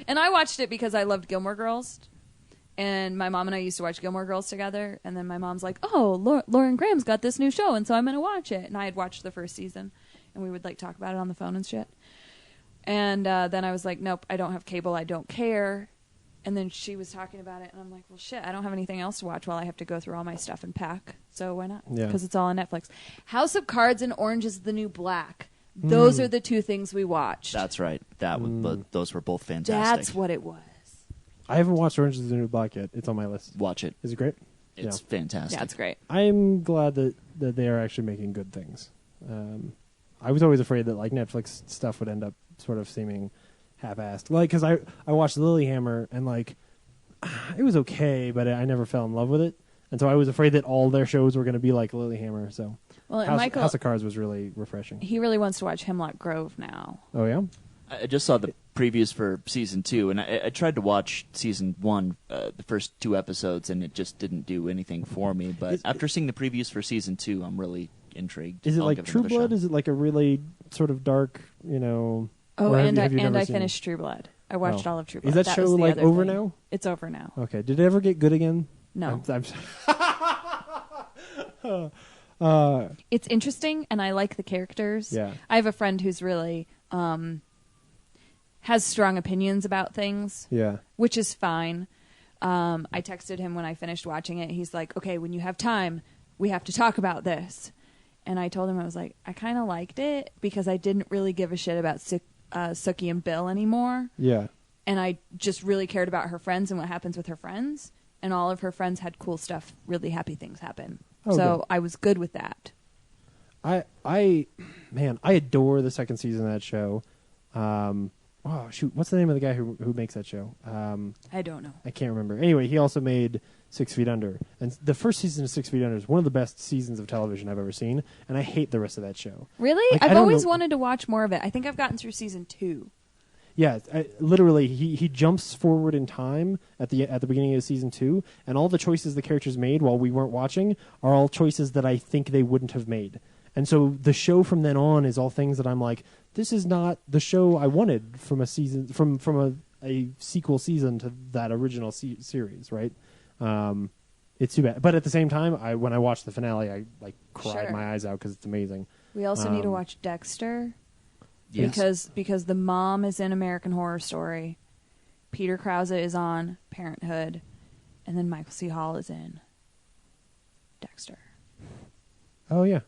And I watched it because I loved Gilmore Girls. And my mom and I used to watch Gilmore Girls together. And then my mom's like, oh, Lauren Graham's got this new show, and so I'm going to watch it. And I had watched the first season. And we would like talk about it on the phone and shit. And then I was like, nope, I don't have cable. I don't care. And then she was talking about it. And I'm like, well, shit, I don't have anything else to watch while I have to go through all my stuff and pack. So why not? Yeah. Because it's all on Netflix. House of Cards and Orange is the New Black. Those are the two things we watched. That's right. Those were both fantastic. That's what it was. I haven't watched Orange is the New Black yet. It's on my list. Watch it. Is it great? It's Yeah. fantastic. Yeah, it's great. I'm glad that they are actually making good things. I was always afraid that like Netflix stuff would end up sort of seeming half-assed. Like, because I watched Lilyhammer and like it was okay, but I never fell in love with it, and so I was afraid that all their shows were going to be like Lilyhammer. So Well, and Michael, House of Cards was really refreshing. he really wants to watch Hemlock Grove now. Oh yeah. I just saw the previews for season 2, and I tried to watch season 1, the first 2 episodes, and it just didn't do anything for me. But after seeing the previews for season 2, I'm really intrigued. Is it I'll like give True another Blood? shot. Is it like a really sort of dark, you know? Oh, or and have you never I seen finished True Blood. I watched Oh. all of True Blood. Is that show was the like other over thing. now? It's over now. Okay. Did it ever get good again? No. It's interesting, and I like the characters. Yeah. I have a friend who's really has strong opinions about things, Yeah. which is fine. I texted him when I finished watching it. He's like, okay, when you have time, we have to talk about this. And I told him, I was like, I kind of liked it because I didn't really give a shit about Sookie and Bill anymore. Yeah. And I just really cared about her friends and what happens with her friends. And all of her friends had cool stuff, really happy things happen. Oh, so good. I was good with that. I adore the second season of that show. Oh shoot, what's the name of the guy who makes that show? I don't know. I can't remember. Anyway, he also made 6 Feet Under, and the first season of 6 Feet Under is one of the best seasons of television I've ever seen, and I hate the rest of that show. Really? Like, I I've don't always know- wanted to watch more of it. I think I've gotten through season 2. Yeah, literally, he jumps forward in time at the beginning of season 2, and all the choices the characters made while we weren't watching are all choices that I think they wouldn't have made. And so the show from then on is all things that I'm like, this is not the show I wanted from a season from a sequel season to that original series, right? It's too bad, but at the same time, when I watched the finale, I like cried Sure. my eyes out because it's amazing. We also need to watch Dexter. Yes. Because the mom is in American Horror Story, Peter Krause is on Parenthood, and then Michael C. Hall is in Dexter. Oh yeah,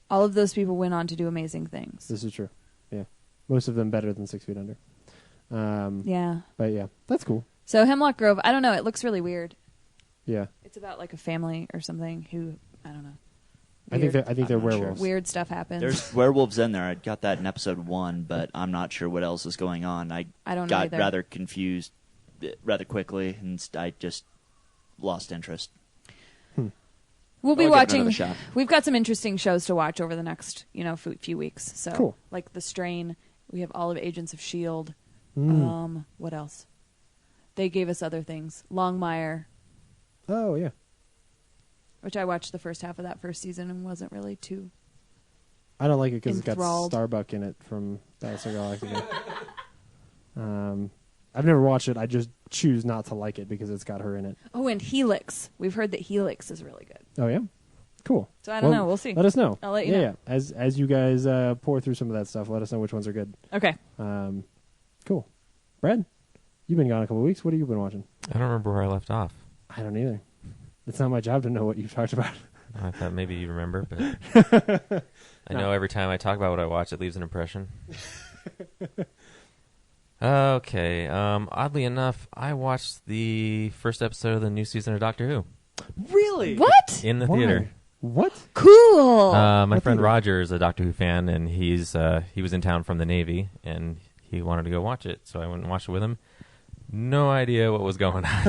All of those people went on to do amazing things. this is true. Yeah, most of them better than 6 Feet Under. Yeah. But yeah, that's cool. So Hemlock Grove, I don't know, it looks really weird. Yeah, It's about like a family or something who, I don't know. I think Weird- they're I'm not sure. werewolves. weird stuff happens. There's werewolves in there. I got that in episode 1, but I'm not sure what else is going on. I I don't know got either. rather confused rather quickly, and I just lost interest. We'll be I'll give it watching. another shot. We've got some interesting shows to watch over the next, few weeks. So, Cool. like The Strain, we have all of Agents of Shield. What else? They gave us other things. Longmire, Oh yeah, which I watched the first half of that first season and wasn't really too. I don't like it because it's got Enthralled. Starbuck in it from Battlestar Galactica. I've never watched it. I just choose not to like it because it's got her in it. Oh, and Helix. We've heard that Helix is really good. Oh yeah, cool. So I don't know. We'll see. Let us know. I'll let you yeah, know. Yeah. As you guys pour through some of that stuff, let us know which ones are good. Okay. Cool. Brad, you've been gone a couple of weeks. What have you been watching? I don't remember where I left off. I don't either. It's not my job to know what you've talked about. I thought maybe you remember, but I know every time I talk about what I watch, it leaves an impression. Okay. Oddly enough, I watched the first episode of the new season of Doctor Who Really? What? in the Why? theater. What? Cool. My What friend theater? Roger is a Doctor Who fan, and he was in town from the Navy, and he wanted to go watch it, so I went and watched it with him. No idea what was going on.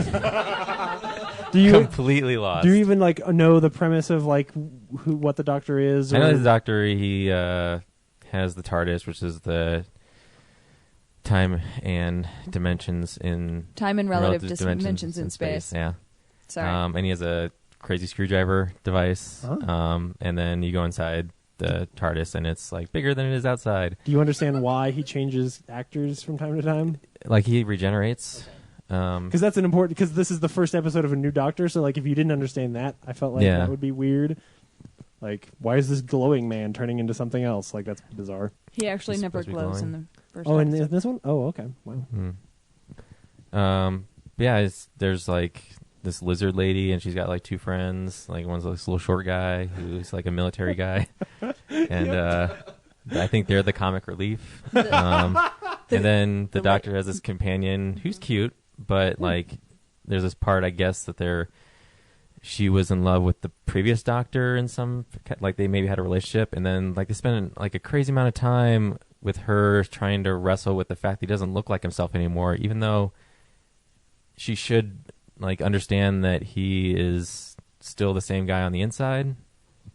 Do you Completely lost. do you even know the premise of what the Doctor is? I know or- the Doctor. He has the TARDIS, which is the time and dimensions in Time and relative dimensions dimensions in space. Yeah. Sorry. And he has a crazy screwdriver device. Oh. And then you go inside the TARDIS, and it's bigger than it is outside. Do you understand why he changes actors from time to time? He regenerates. Because that's an important. Because this is the first episode of a new Doctor, so if you didn't understand that, I felt like Yeah. that would be weird. Why is this glowing man turning into something else? That's bizarre. He actually He's never supposed to be glows glowing. in the first Oh, and episode. in this one? Oh, okay. Wow. Yeah, there's this lizard lady, and she's got 2 friends. One's this little short guy who's a military guy, and I think they're the comic relief. And then the Doctor has this companion who's cute, but there's this part, I guess, that she was in love with the previous Doctor in some, they maybe had a relationship, and then they spend a crazy amount of time with her trying to wrestle with the fact that he doesn't look like himself anymore, even though she should understand that he is still the same guy on the inside.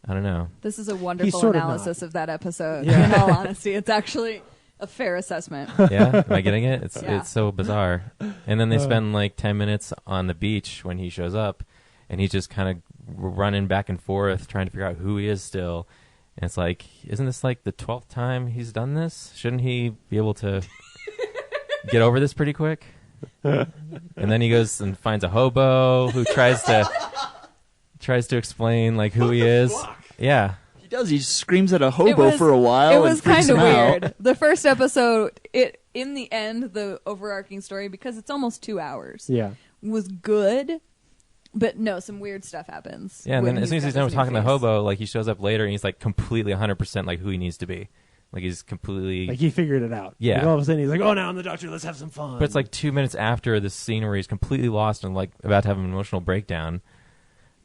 I don't know. This is a wonderful sort of analysis of that episode. Yeah. In all honesty, it's actually a fair assessment. Yeah, am I getting it? Yeah. It's so bizarre. And then they spend 10 minutes on the beach when he shows up, and he's just kind of running back and forth trying to figure out who he is still. And it's isn't this the 12th time he's done this? Shouldn't he be able to get over this pretty quick? And then he goes and finds a hobo who tries to explain who he is. Yeah. He does. He screams at a hobo for a while. It was kind of weird. The first episode, in the end, the overarching story, because it's almost 2 hours, was good. But no, some weird stuff happens. Yeah, and when then as soon as he's done got his talking new to face. Hobo, like he shows up later and he's like completely 100% like who he needs to be. Like he's completely. Like he figured it out. Yeah. Like all of a sudden he's like, "Oh, now I'm the doctor. Let's have some fun." But it's like 2 minutes after this scene where he's completely lost and like about to have an emotional breakdown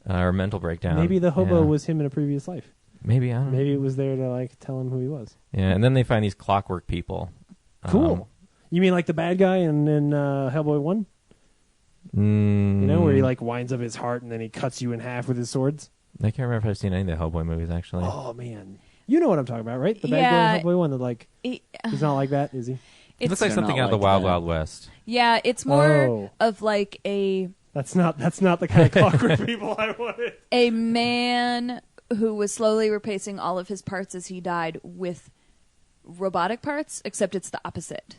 or mental breakdown. maybe the hobo Yeah. was him in a previous life. Maybe I don't know. Maybe it was there to like tell him who he was. Yeah, and then they find these clockwork people. Cool. You mean like the bad guy in Hellboy 1? You know, where he like winds up his heart and then he cuts you in half with his swords? I can't remember if I've seen any of the Hellboy movies actually. Oh, man. You know what I'm talking about, right? The bad Yeah. guy in Hellboy 1 that like, he's not like that, is he? It looks like They're something not out of the like Wild that. Wild West. Yeah, it's more Oh. of like That's not the kind of clockwork people I wanted. a man who was slowly replacing all of his parts as he died with robotic parts, except it's the opposite.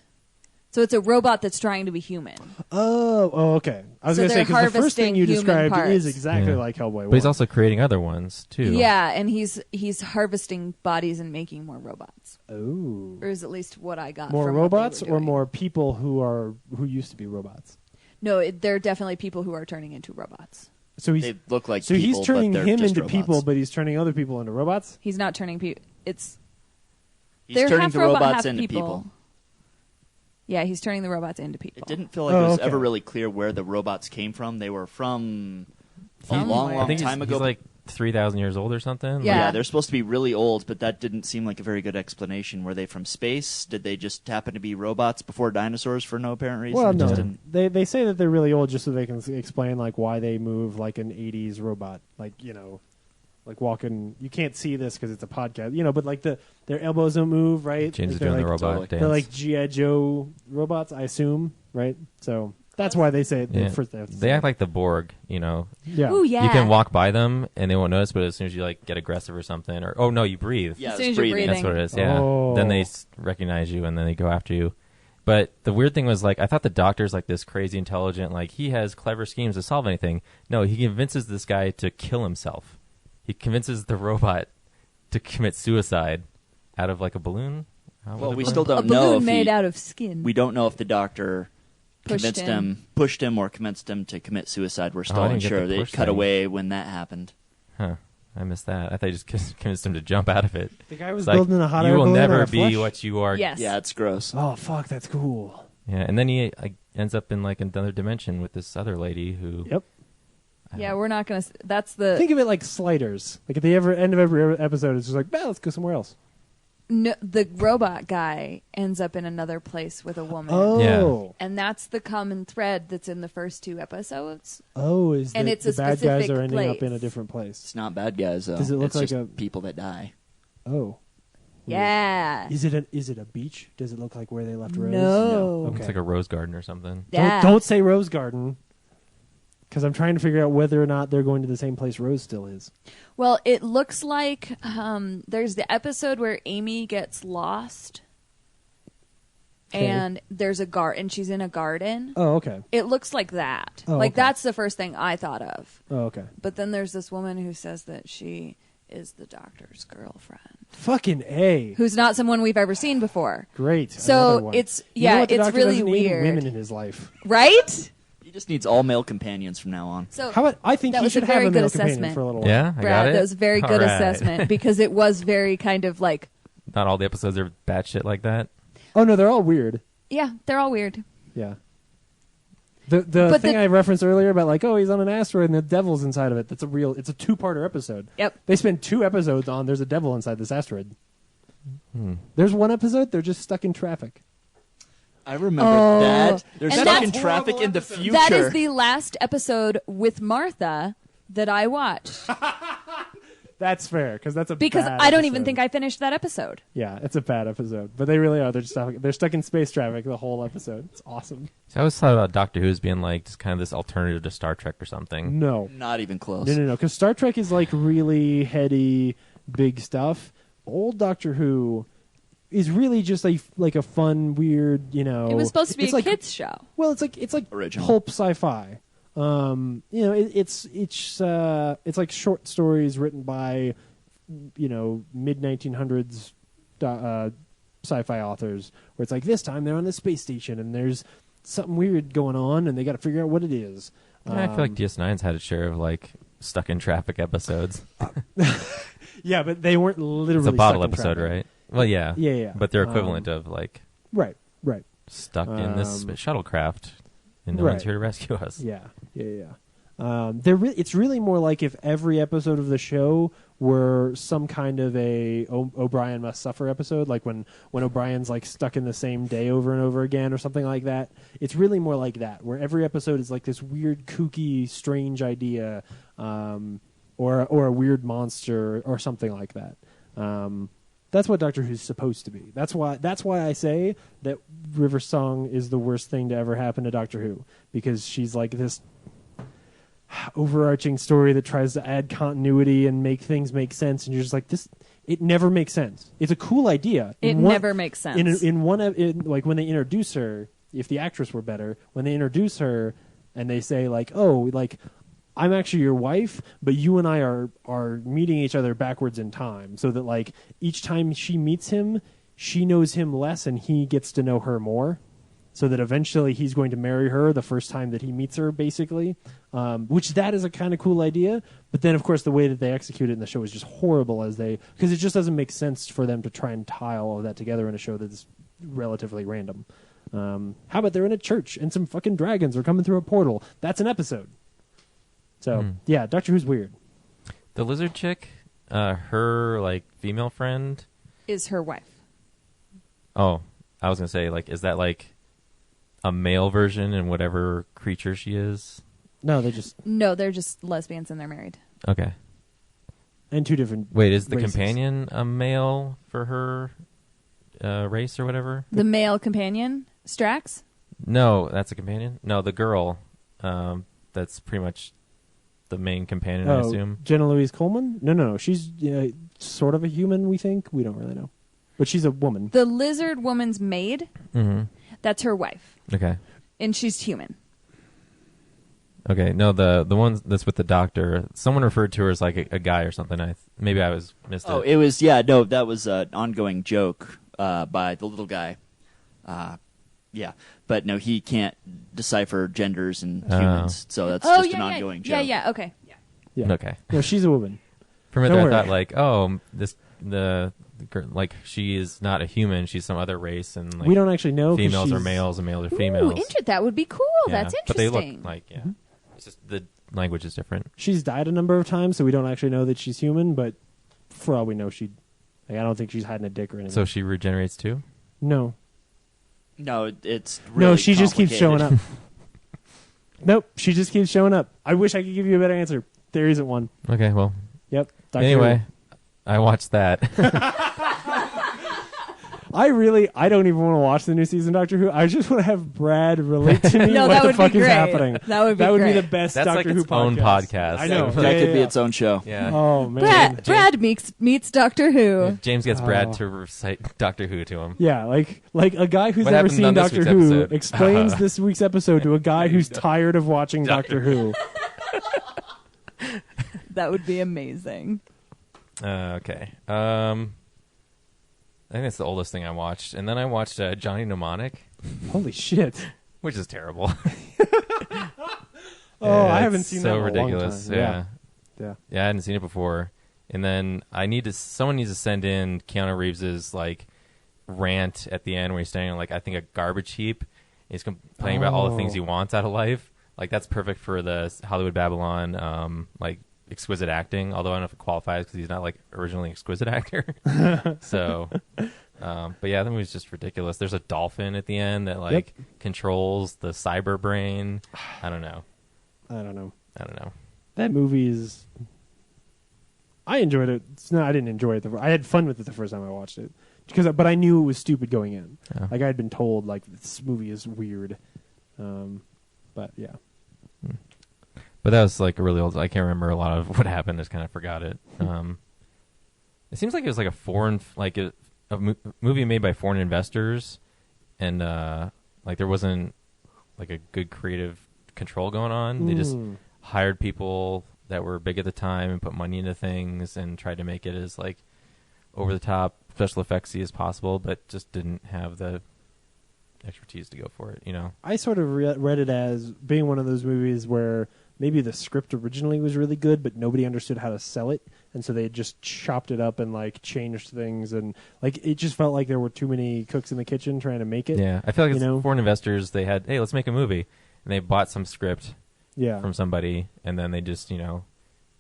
So it's a robot that's trying to be human. Oh, okay. I was So going to say, they're because the first thing harvesting you human described parts. is exactly Yeah. like Hellboy 1. But he's also creating other ones too. Yeah, and he's harvesting bodies and making more robots. Oh. Or is at least what I got More from what they robots were or doing. more people who used to be robots? No, there are definitely people who are turning into robots. So he's They look like so people, he's turning but they're him just into robots. people, but he's turning other people into robots? He's not turning people. It's He's they're turning half the robot, robots half into people. Yeah, he's turning the robots into people. It didn't feel like it was okay. ever really clear where the robots came from. They were from a Somewhere. long, I long think time he's ago. like 3,000 years old or something. Yeah. Yeah, they're supposed to be really old, but that didn't seem like a very good explanation. Were they from space? Did they just happen to be robots before dinosaurs for no apparent reason? Well, It no. just didn't- They say that they're really old just so they can explain like why they move like an 80s robot. Like, you know, like walking. You can't see this because it's a podcast, you know, but like their elbows don't move, right? James Like is they're doing the like, robot dance. They're like G.I. Joe robots, I assume, right? So that's why they say Yeah. first they have to They say act it. like the Borg, you know. Yeah. Ooh, yeah. You can walk by them and they won't notice, but as soon as you like get aggressive or something, or oh no, you breathe. Yeah, As it's soon as you're breathing. That's what it is. Yeah. Oh. Then they recognize you and then they go after you. But the weird thing was like I thought the doctor's like this crazy intelligent, like he has clever schemes to solve anything. No, he convinces this guy to kill himself. He convinces the robot to commit suicide out of like a balloon. Well, we still a don't know balloon if made he, out of skin. we don't know if the doctor Pushed pushed him, or convinced him to commit suicide. We're still I didn't get unsure. the They push cut thing. away when that happened. Huh. I missed that. I thought you just convinced him to jump out of it. The guy was It's like, building a hot you air will balloon out never of be flesh? what you are. Yes. Yeah, it's gross. Oh, fuck, that's cool. Yeah, and then he ends up in like another dimension with this other lady who. Yep. Yeah, we're not gonna. That's the Think of it like Sliders. Like at the end of every episode, it's just like, let's go somewhere else. no, the robot guy ends up in another place with a woman. Oh. And that's the common thread that's in the first 2 episodes. Oh, is And that it's the a bad guys specific are ending up place. in a different place? It's not bad guys, though. Does it look it's like just a- people that die? Oh. Yeah. Is it a beach? Does it look like where they left Rose? No. Okay. It's like a rose garden or something. Yeah. Don't say Rose Garden. Because I'm trying to figure out whether or not they're going to the same place Rose still is. Well, it looks like there's the episode where Amy gets lost. Okay. And there's a and she's in a garden. Oh, okay. It looks like that. Oh, like okay. that's the first thing I thought of. Oh, okay. But then there's this woman who says that she is the doctor's girlfriend, Fucking A. who's not someone we've ever seen before. Great. So Another one. it's- You know yeah, what? The it's doctor really doesn't need weird. women in his life. Right? He just needs all male companions from now on. So How about, I think That he was a should have very a good male companion assessment. for a little while. Yeah, I got Brad, it. that was a very good All right. assessment because it was very kind of like, Not all the episodes are batshit like that. Oh no, they're all weird. yeah, they're all weird. Yeah. The But thing the- I referenced earlier about like, oh, he's on an asteroid and the devil's inside of it. It's a 2-parter episode. Yep. They spend 2 episodes on there's a devil inside this asteroid. Hmm. There's one episode they're just stuck in traffic. I remember Oh. that. They're And stuck in that's- traffic in the future. That is the last episode with Martha that I watched That's fair because that's a because bad I don't even episode. think I finished that episode. Yeah, it's a bad episode, but they really are. They're stuck in space traffic the whole episode. It's awesome. So I always thought about Doctor Who as being like just kind of this alternative to Star Trek or something. No, Not even close. no, because Star Trek is like really heady, big stuff. Old Doctor Who is really just like a fun, weird, you know. It was supposed to be it's a like, kids show. Well, it's like Original. pulp sci-fi. You know, it's like short stories written by mid 1900s sci-fi authors, where it's like this time they're on the space station and there's something weird going on and they got to figure out what it is. I feel like DS9's had its share of like stuck in traffic episodes. Yeah, but they weren't literally. It's a bottle stuck in episode, traffic. right? Well, yeah, Yeah. But they're equivalent of like Right. stuck in this shuttlecraft, and no right. one's here to rescue us. Yeah. It's really more like if every episode of the show were some kind of a O'Brien Must Suffer episode, like when O'Brien's like stuck in the same day over and over again or something like that. It's really more like that, where every episode is like this weird, kooky, strange idea, or a weird monster or something like that. That's what Doctor Who's supposed to be. That's why I say that River Song is the worst thing to ever happen to Doctor Who, because she's like this overarching story that tries to add continuity and make things make sense, and you're just like, this. It never makes sense. It's a cool idea. It never makes sense. Like when they introduce her, if the actress were better, when they introduce her and they say like, oh, like, I'm actually your wife, but you and I are meeting each other backwards in time, so that like each time she meets him, she knows him less and he gets to know her more, so that eventually he's going to marry her the first time that he meets her, basically. Which that is a kind of cool idea, but then of course the way that they execute it in the show is just horrible, because it just doesn't make sense for them to try and tie all of that together in a show that's relatively random. How about they're in a church and some fucking dragons are coming through a portal? That's an episode. So, yeah, Doctor Who's weird. The lizard chick, her like female friend Is her wife. Oh, I was gonna say, like, is that like a male version in whatever creature she is? No, they're just lesbians and they're married. Okay. And two different. Wait, is the races. companion a male for her race or whatever? The male companion, Strax? No, that's a companion. No, the girl. That's pretty much the main companion, I assume. Jenna Louise Coleman? No. She's sort of a human, we think. We don't really know. But she's a woman. The lizard woman's maid, that's her wife. Okay. And she's human. Okay, no, the one that's with the doctor, someone referred to her as like a guy or something. Maybe I missed it. Oh, it was, that was an ongoing joke by the little guy. Yeah, but no, he can't decipher genders and humans, so that's just an ongoing joke. Yeah, okay. Yeah. Okay. No, she's a woman. For a Don't minute, I worry. thought the girl, like, she is not a human; she's some other race, and like We don't actually know. 'cause females are she's- males and males are females. Ooh, that would be cool. Yeah, That's but they interesting. look like it's just the language is different. She's died a number of times, so we don't actually know that she's human, but for all we know, I don't think she's hiding a dick or anything. So she regenerates too. No. No, it's really No, she just keeps showing up. complicated. Nope, she just keeps showing up. I wish I could give you a better answer. There isn't one. Okay, well, Yep. Dr. anyway, I watched that. I don't even want to watch the new season of Doctor Who. I just want to have Brad relate to me No, what that the would be fuck is great. happening. That would be be great. the best That's Doctor like Who its own podcast. I know. That could be Yeah. its own show. Yeah. Oh man. Brad meets Doctor Who. James gets Brad Oh. to recite Doctor Who to him. Yeah, like a guy who's What never happened seen on this Doctor week's Who episode? explains this week's episode to a guy who's tired of watching Doctor Who. That would be amazing. Okay. I think it's the oldest thing I watched, and then I watched Johnny Mnemonic, Holy shit! which is terrible. Oh, I haven't it's seen so that in a ridiculous. long time. Yeah. Yeah. I hadn't seen it before. And then someone needs to send in Keanu Reeves's like rant at the end where he's standing on, like, I think a garbage heap. He's complaining about all the things he wants out of life. Like, that's perfect for the Hollywood Babylon, like, exquisite acting. Although I don't know if it qualifies because he's not like originally an exquisite actor. So, but yeah, that movie's just ridiculous. There's a dolphin at the end that like controls the cyber brain. I don't know. I don't know. That movie is. I enjoyed it. I didn't enjoy it. I had fun with it the first time I watched it, but I knew it was stupid going in. Oh. Like I had been told, like this movie is weird. But yeah. But that was like a really old. I can't remember a lot of what happened. Just kind of forgot it. It seems like it was like a foreign, like a movie made by foreign investors, and like there wasn't like a good creative control going on. They just hired people that were big at the time and put money into things and tried to make it as like over the top special effectsy as possible, but just didn't have the expertise to go for it, you know. I sort of read it as being one of those movies where maybe the script originally was really good, but nobody understood how to sell it, and so they just chopped it up and like changed things, and like it just felt like there were too many cooks in the kitchen trying to make it. Yeah, I feel like you it's know? foreign investors. They had, hey, let's make a movie, and they bought some script Yeah. from somebody, and then they just, you know,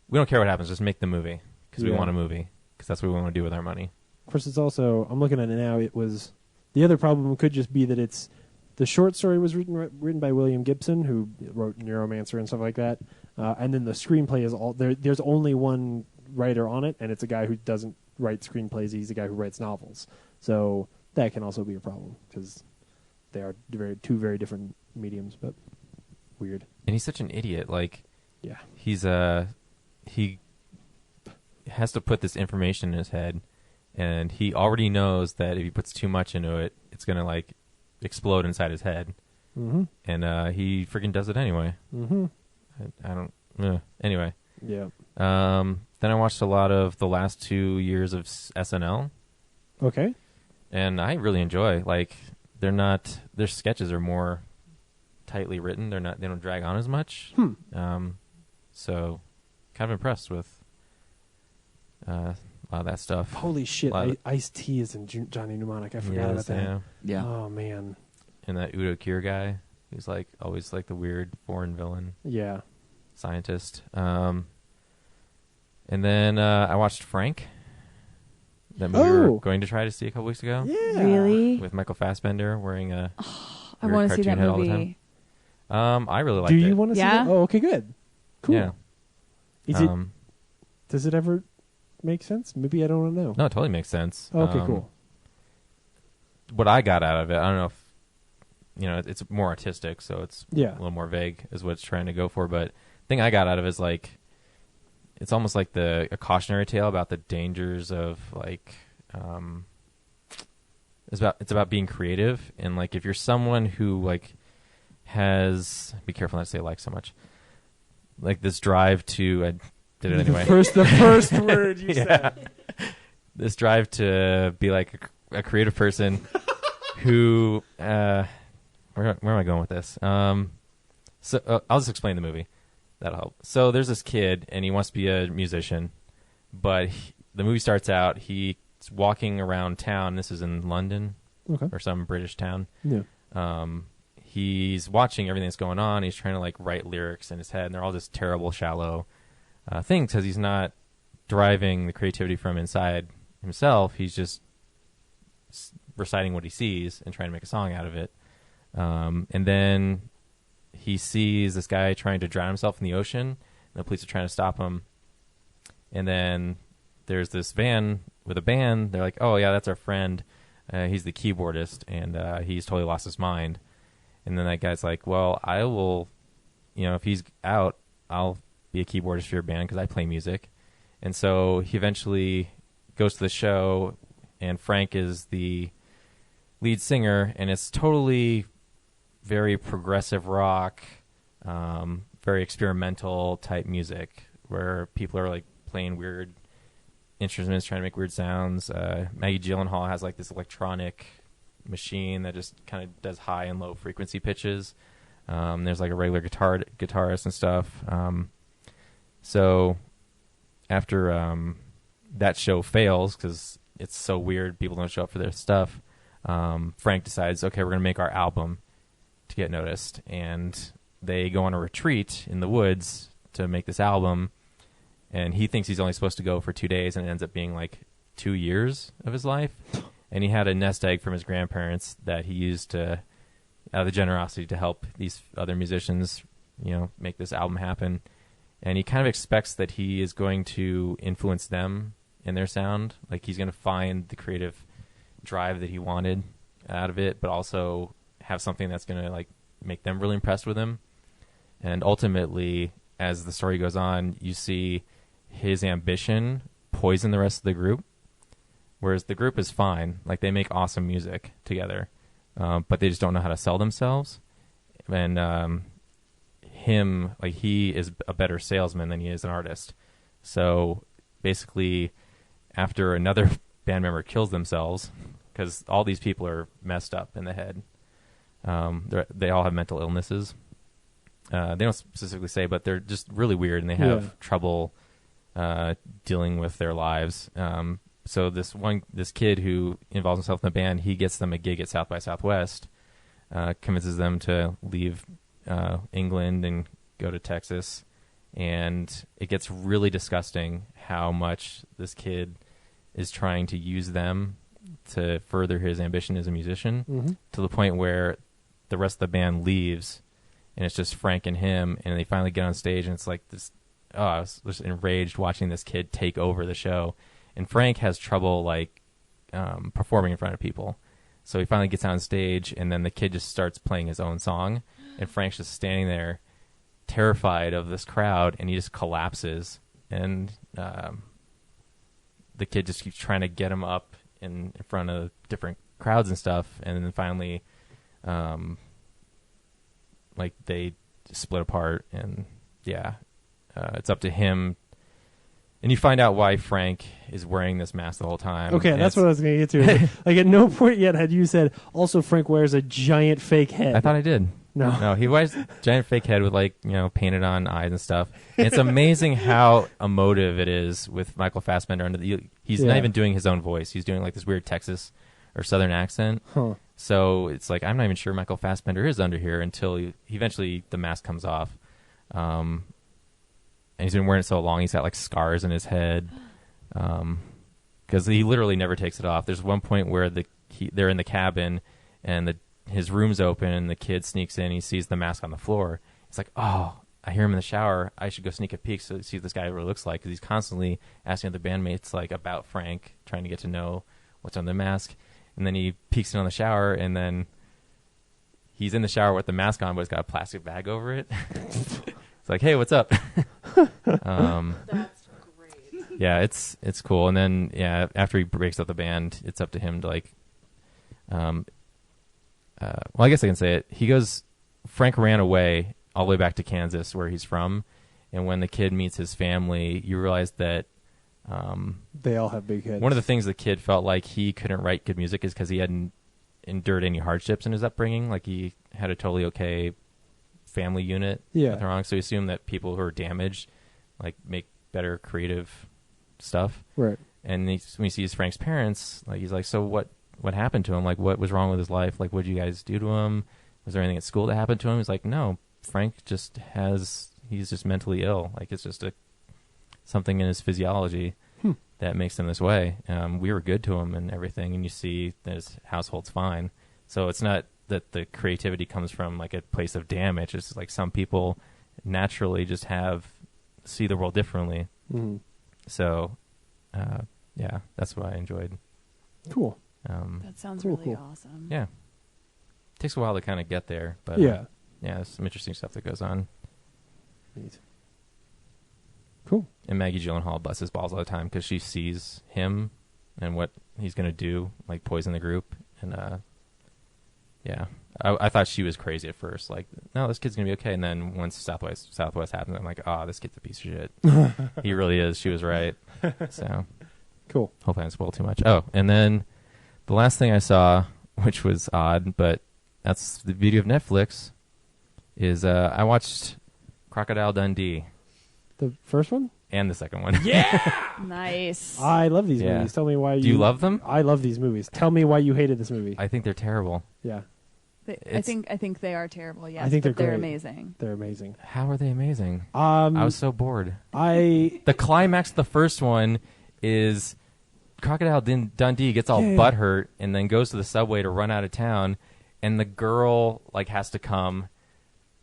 we don't care what happens, just make the movie because we Yeah. want a movie because that's what we want to do with our money. Of course, it's also, I'm looking at it now, it was, the other problem could just be that it's, the short story was written by William Gibson, who wrote Neuromancer and stuff like that, and then the screenplay is all, there's only one writer on it, and it's a guy who doesn't write screenplays, he's a guy who writes novels. So that can also be a problem, because they are two very different mediums, but weird. And he's such an idiot. Like, Yeah. he has to put this information in his head, and he already knows that if he puts too much into it, it's gonna like explode inside his head. Mm-hmm. And he freaking does it anyway. Mm-hmm. I don't. Anyway, Yeah. then I watched a lot of the last 2 years of SNL, Okay. and I really enjoy. Like, they're not. Their sketches are more tightly written. They don't drag on as much. So kind of impressed with a lot of that stuff. Holy shit, Lot of- Ice-T is in Johnny Mnemonic. I forgot about that. Yeah. Yeah. Oh, man. And that Udo Kier guy, who's like always like the weird foreign villain Yeah. scientist. And then I watched Frank, that movie we Oh. were going to try to see a couple weeks ago, Yeah. Really? with Michael Fassbender wearing a I weird want to see that cartoon head all the movie. I really liked Do it. you want to see Yeah? that? Oh, okay, good. Cool. Yeah. Is it? Does it ever make sense? Maybe I don't know. No, it totally makes sense. Okay, cool. What I got out of it, I don't know if, you know, it's more artistic, so it's Yeah. a little more vague is what it's trying to go for. But the thing I got out of it is like, it's almost like a cautionary tale about the dangers of like, it's about being creative, and like if you're someone who like has, be careful not to say like so much, like this drive to, I did it anyway. The first word you Yeah. said. This drive to be like a creative person who where am I going with this? So I'll just explain the movie. That'll help. So there's this kid, and he wants to be a musician, but the movie starts out, he's walking around town. This is in London Okay. or some British town. Yeah. He's watching everything that's going on. He's trying to like write lyrics in his head, and they're all just terrible, shallow things because he's not deriving the creativity from inside himself. He's just reciting what he sees and trying to make a song out of it. And then he sees this guy trying to drown himself in the ocean, and the police are trying to stop him. And then there's this van with a band. They're like, oh, yeah, that's our friend. He's the keyboardist, and he's totally lost his mind. And then that guy's like, well, I will, you know, if he's out, I'll be a keyboardist for your band because I play music. And so he eventually goes to the show, and Frank is the lead singer, and it's totally very progressive rock, very experimental type music where people are like playing weird instruments, trying to make weird sounds. Maggie Gyllenhaal has like this electronic machine that just kind of does high and low frequency pitches. There's like a regular guitarist and stuff. So after that show fails because it's so weird, people don't show up for their stuff, Frank decides, okay, we're going to make our album to get noticed. And they go on a retreat in the woods to make this album. And he thinks he's only supposed to go for 2 days, and it ends up being like 2 years of his life. And he had a nest egg from his grandparents that he used to, out of the generosity, to help these other musicians, you know, make this album happen. And he kind of expects that he is going to influence them in their sound. Like he's going to find the creative drive that he wanted out of it, but also have something that's going to like make them really impressed with him. And ultimately, as the story goes on, you see his ambition poison the rest of the group. Whereas the group is fine. Like, they make awesome music together, but they just don't know how to sell themselves. And him, like, he is a better salesman than he is an artist. So basically, after another band member kills themselves, because all these people are messed up in the head, they all have mental illnesses. They don't specifically say, but they're just really weird, and they have trouble dealing with their lives. So this kid who involves himself in the band, he gets them a gig at South by Southwest, convinces them to leave England and go to Texas, and it gets really disgusting how much this kid is trying to use them to further his ambition as a musician, to the point where the rest of the band leaves, and it's just Frank and him, and they finally get on stage, and it's like this. Oh, I was just enraged watching this kid take over the show. And Frank has trouble, like, performing in front of people. So he finally gets on stage, and then the kid just starts playing his own song. And Frank's just standing there, terrified of this crowd, and he just collapses. And the kid just keeps trying to get him up in front of different crowds and stuff. And then finally, like, they split apart, and, yeah. It's up to him, and you find out why Frank is wearing this mask the whole time. Okay, that's what I was going to get to. Like, at no point yet had you said, also Frank wears a giant fake head. I thought I did. No, he wears a giant fake head with, like, painted on eyes and stuff. And it's amazing how emotive it is with Michael Fassbender. He's not even doing his own voice. He's doing, like, this weird Texas or Southern accent. Huh. So it's like, I'm not even sure Michael Fassbender is under here until eventually the mask comes off. And he's been wearing it so long, he's got, like, scars in his head, because he literally never takes it off. There's one point where they're in the cabin, and his room's open, and the kid sneaks in. He sees the mask on the floor. It's like, oh, I hear him in the shower. I should go sneak a peek to see what this guy really looks like, because he's constantly asking other bandmates, like, about Frank, trying to get to know what's on the mask. And then he peeks in on the shower, and then he's in the shower with the mask on, but he's got a plastic bag over it. It's like, hey, what's up? That's great. Yeah, it's cool. And then, yeah, after he breaks up the band, it's up to him to, like, well, I guess I can say it. Frank ran away all the way back to Kansas, where he's from. And when the kid meets his family, you realize that they all have big heads. One of the things the kid felt like he couldn't write good music is because he hadn't endured any hardships in his upbringing. Like, he had a totally okay family unit. Yeah. Nothing wrong. So he assumed that people who are damaged, like, make better creative stuff. Right. And when he sees Frank's parents, like, he's like, so what happened to him? Like, what was wrong with his life? Like, what did you guys do to him? Was there anything at school that happened to him? He's like, no, Frank he's just mentally ill. Like, it's just something in his physiology that makes him this way. We were good to him and everything, and you see that his household's fine. So it's not that the creativity comes from, like, a place of damage. It's like some people naturally just see the world differently. Mm-hmm. So, yeah, that's what I enjoyed. Cool. That sounds cool, really cool. awesome. Yeah. Takes a while to kind of get there, but yeah, there's some interesting stuff that goes on. Neat. Cool. And Maggie Gyllenhaal busts his balls all the time because she sees him and what he's going to do, like poison the group. And, yeah, I thought she was crazy at first. Like, no, this kid's going to be okay. And then once Southwest happens, I'm like, oh, this kid's a piece of shit. He really is. She was right. So, cool. Hopefully I didn't spoil too much. Oh, and then the last thing I saw, which was odd, but that's the beauty of Netflix, is I watched Crocodile Dundee. The first one? And the second one. Yeah! Nice. I love these Yeah. movies. Tell me why you... Do you love them? I love these movies. Tell me why you hated this movie. I think they're terrible. Yeah. I think they are terrible. Yes, I think but they're great. amazing. They're amazing. How are they amazing? I was so bored. The climax of the first one is Crocodile Dundee gets all butthurt and then goes to the subway to run out of town, and the girl, like, has to come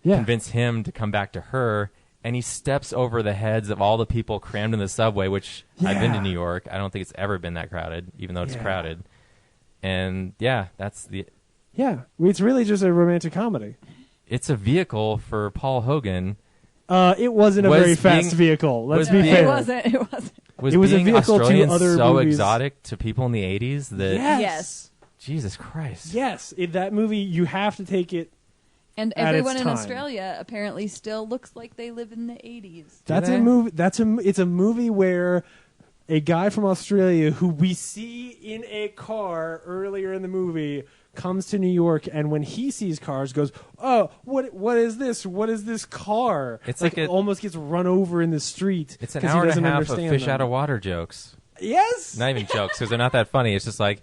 convince him to come back to her, and he steps over the heads of all the people crammed in the subway, which I've been to New York. I don't think it's ever been that crowded, even though it's crowded. And, that's the... Yeah. It's really just a romantic comedy. It's a vehicle for Paul Hogan. It wasn't a very fast vehicle. Let's be fair. It wasn't. It was a vehicle to other so movies. exotic to people in the 80s that... Yes. Jesus Christ. Yes. In that movie, you have to take it And at everyone its in time. Australia apparently still looks like they live in the 80s. That's they? a movie. It's a movie where a guy from Australia who we see in a car earlier in the movie comes to New York, and when he sees cars, goes, "Oh, what is this? What is this car?" It's like almost gets run over in the street. It's an 'cause he hour and a doesn't half of understand fish them. out of water jokes. Yes. Not even jokes, because they're not that funny. It's just like,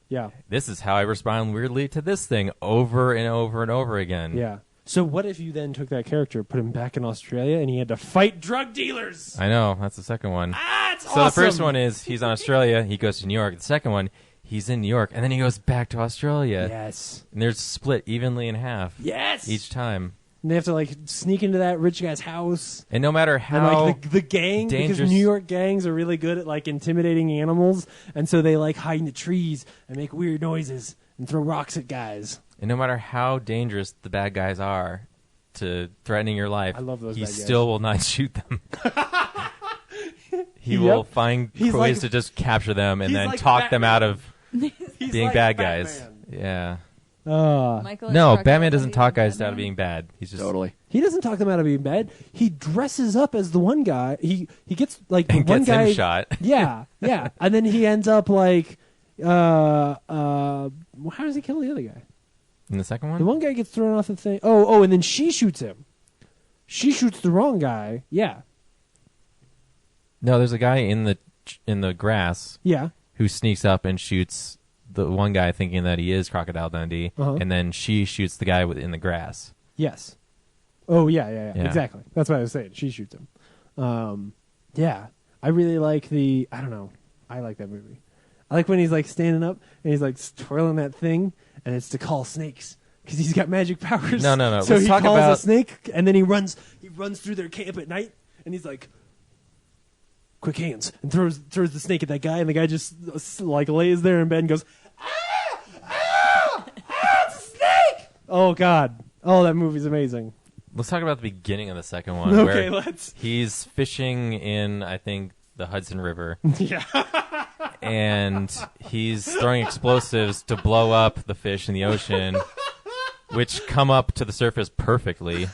Yeah. this is how I respond weirdly to this thing over and over and over again. Yeah. So what if you then took that character, put him back in Australia, and he had to fight drug dealers? I know. That's the second one. It's So awesome. the first one is he's on Australia. He goes to New York. The second one, he's in New York, and then he goes back to Australia. Yes. And they're split evenly in half Yes. each time. And they have to like sneak into that rich guy's house. And no matter And how like the gang, because dangerous- New York gangs are really good at like intimidating animals, and so they like hide in the trees and make weird noises and throw rocks at guys. and no matter how dangerous the bad guys are to threatening your life, I love those he bad guys. still will not shoot them. He Yep. will find He's ways like- to just capture them and he's then like talk them Batman. out of He's being like bad Batman. guys. Yeah. Michael No, instructed Batman that doesn't he's talk a guys out Batman. of being bad. He's just Totally. He doesn't talk them out of being bad. He dresses up as the one guy. He gets like and one gets guy him shot. Yeah, yeah, and then he ends up like, how does he kill the other guy? In the second one? The one guy gets thrown off the thing. Oh, and then she shoots him. She shoots the wrong guy. Yeah, No, there's a guy in the grass yeah. who sneaks up and shoots the one guy thinking that he is Crocodile Dundee, Uh-huh. and then she shoots the guy in the grass. Yes. Oh, yeah. Yeah. Exactly. That's what I was saying. She shoots him. Yeah. I really like I don't know. I like that movie. I like when he's like standing up and he's like twirling that thing, and it's to call snakes because he's got magic powers. No. So Let's he talk calls about a snake, and then he runs through their camp at night, and he's like, "Quick hands!" and throws the snake at that guy, and the guy just like lays there in bed and goes, "It's a snake!" Oh God! Oh, that movie's amazing. Let's talk about the beginning of the second one. Okay, where let's. he's fishing in, I think, the Hudson River, Yeah. and he's throwing explosives to blow up the fish in the ocean, which come up to the surface perfectly.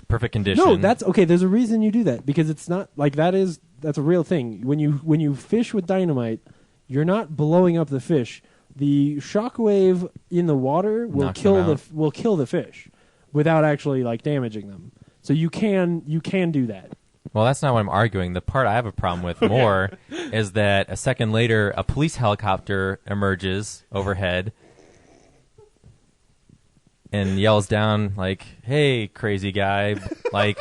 Perfect condition. No, that's okay. There's a reason you do that because it's not like that's a real thing. When you fish with dynamite, you're not blowing up the fish. The shockwave in the water will Knocks them out. will kill the fish without actually like damaging them. So you can do that. Well, that's not what I'm arguing. The part I have a problem with more is that a second later, a police helicopter emerges overhead and yells down, like, "Hey, crazy guy." Like,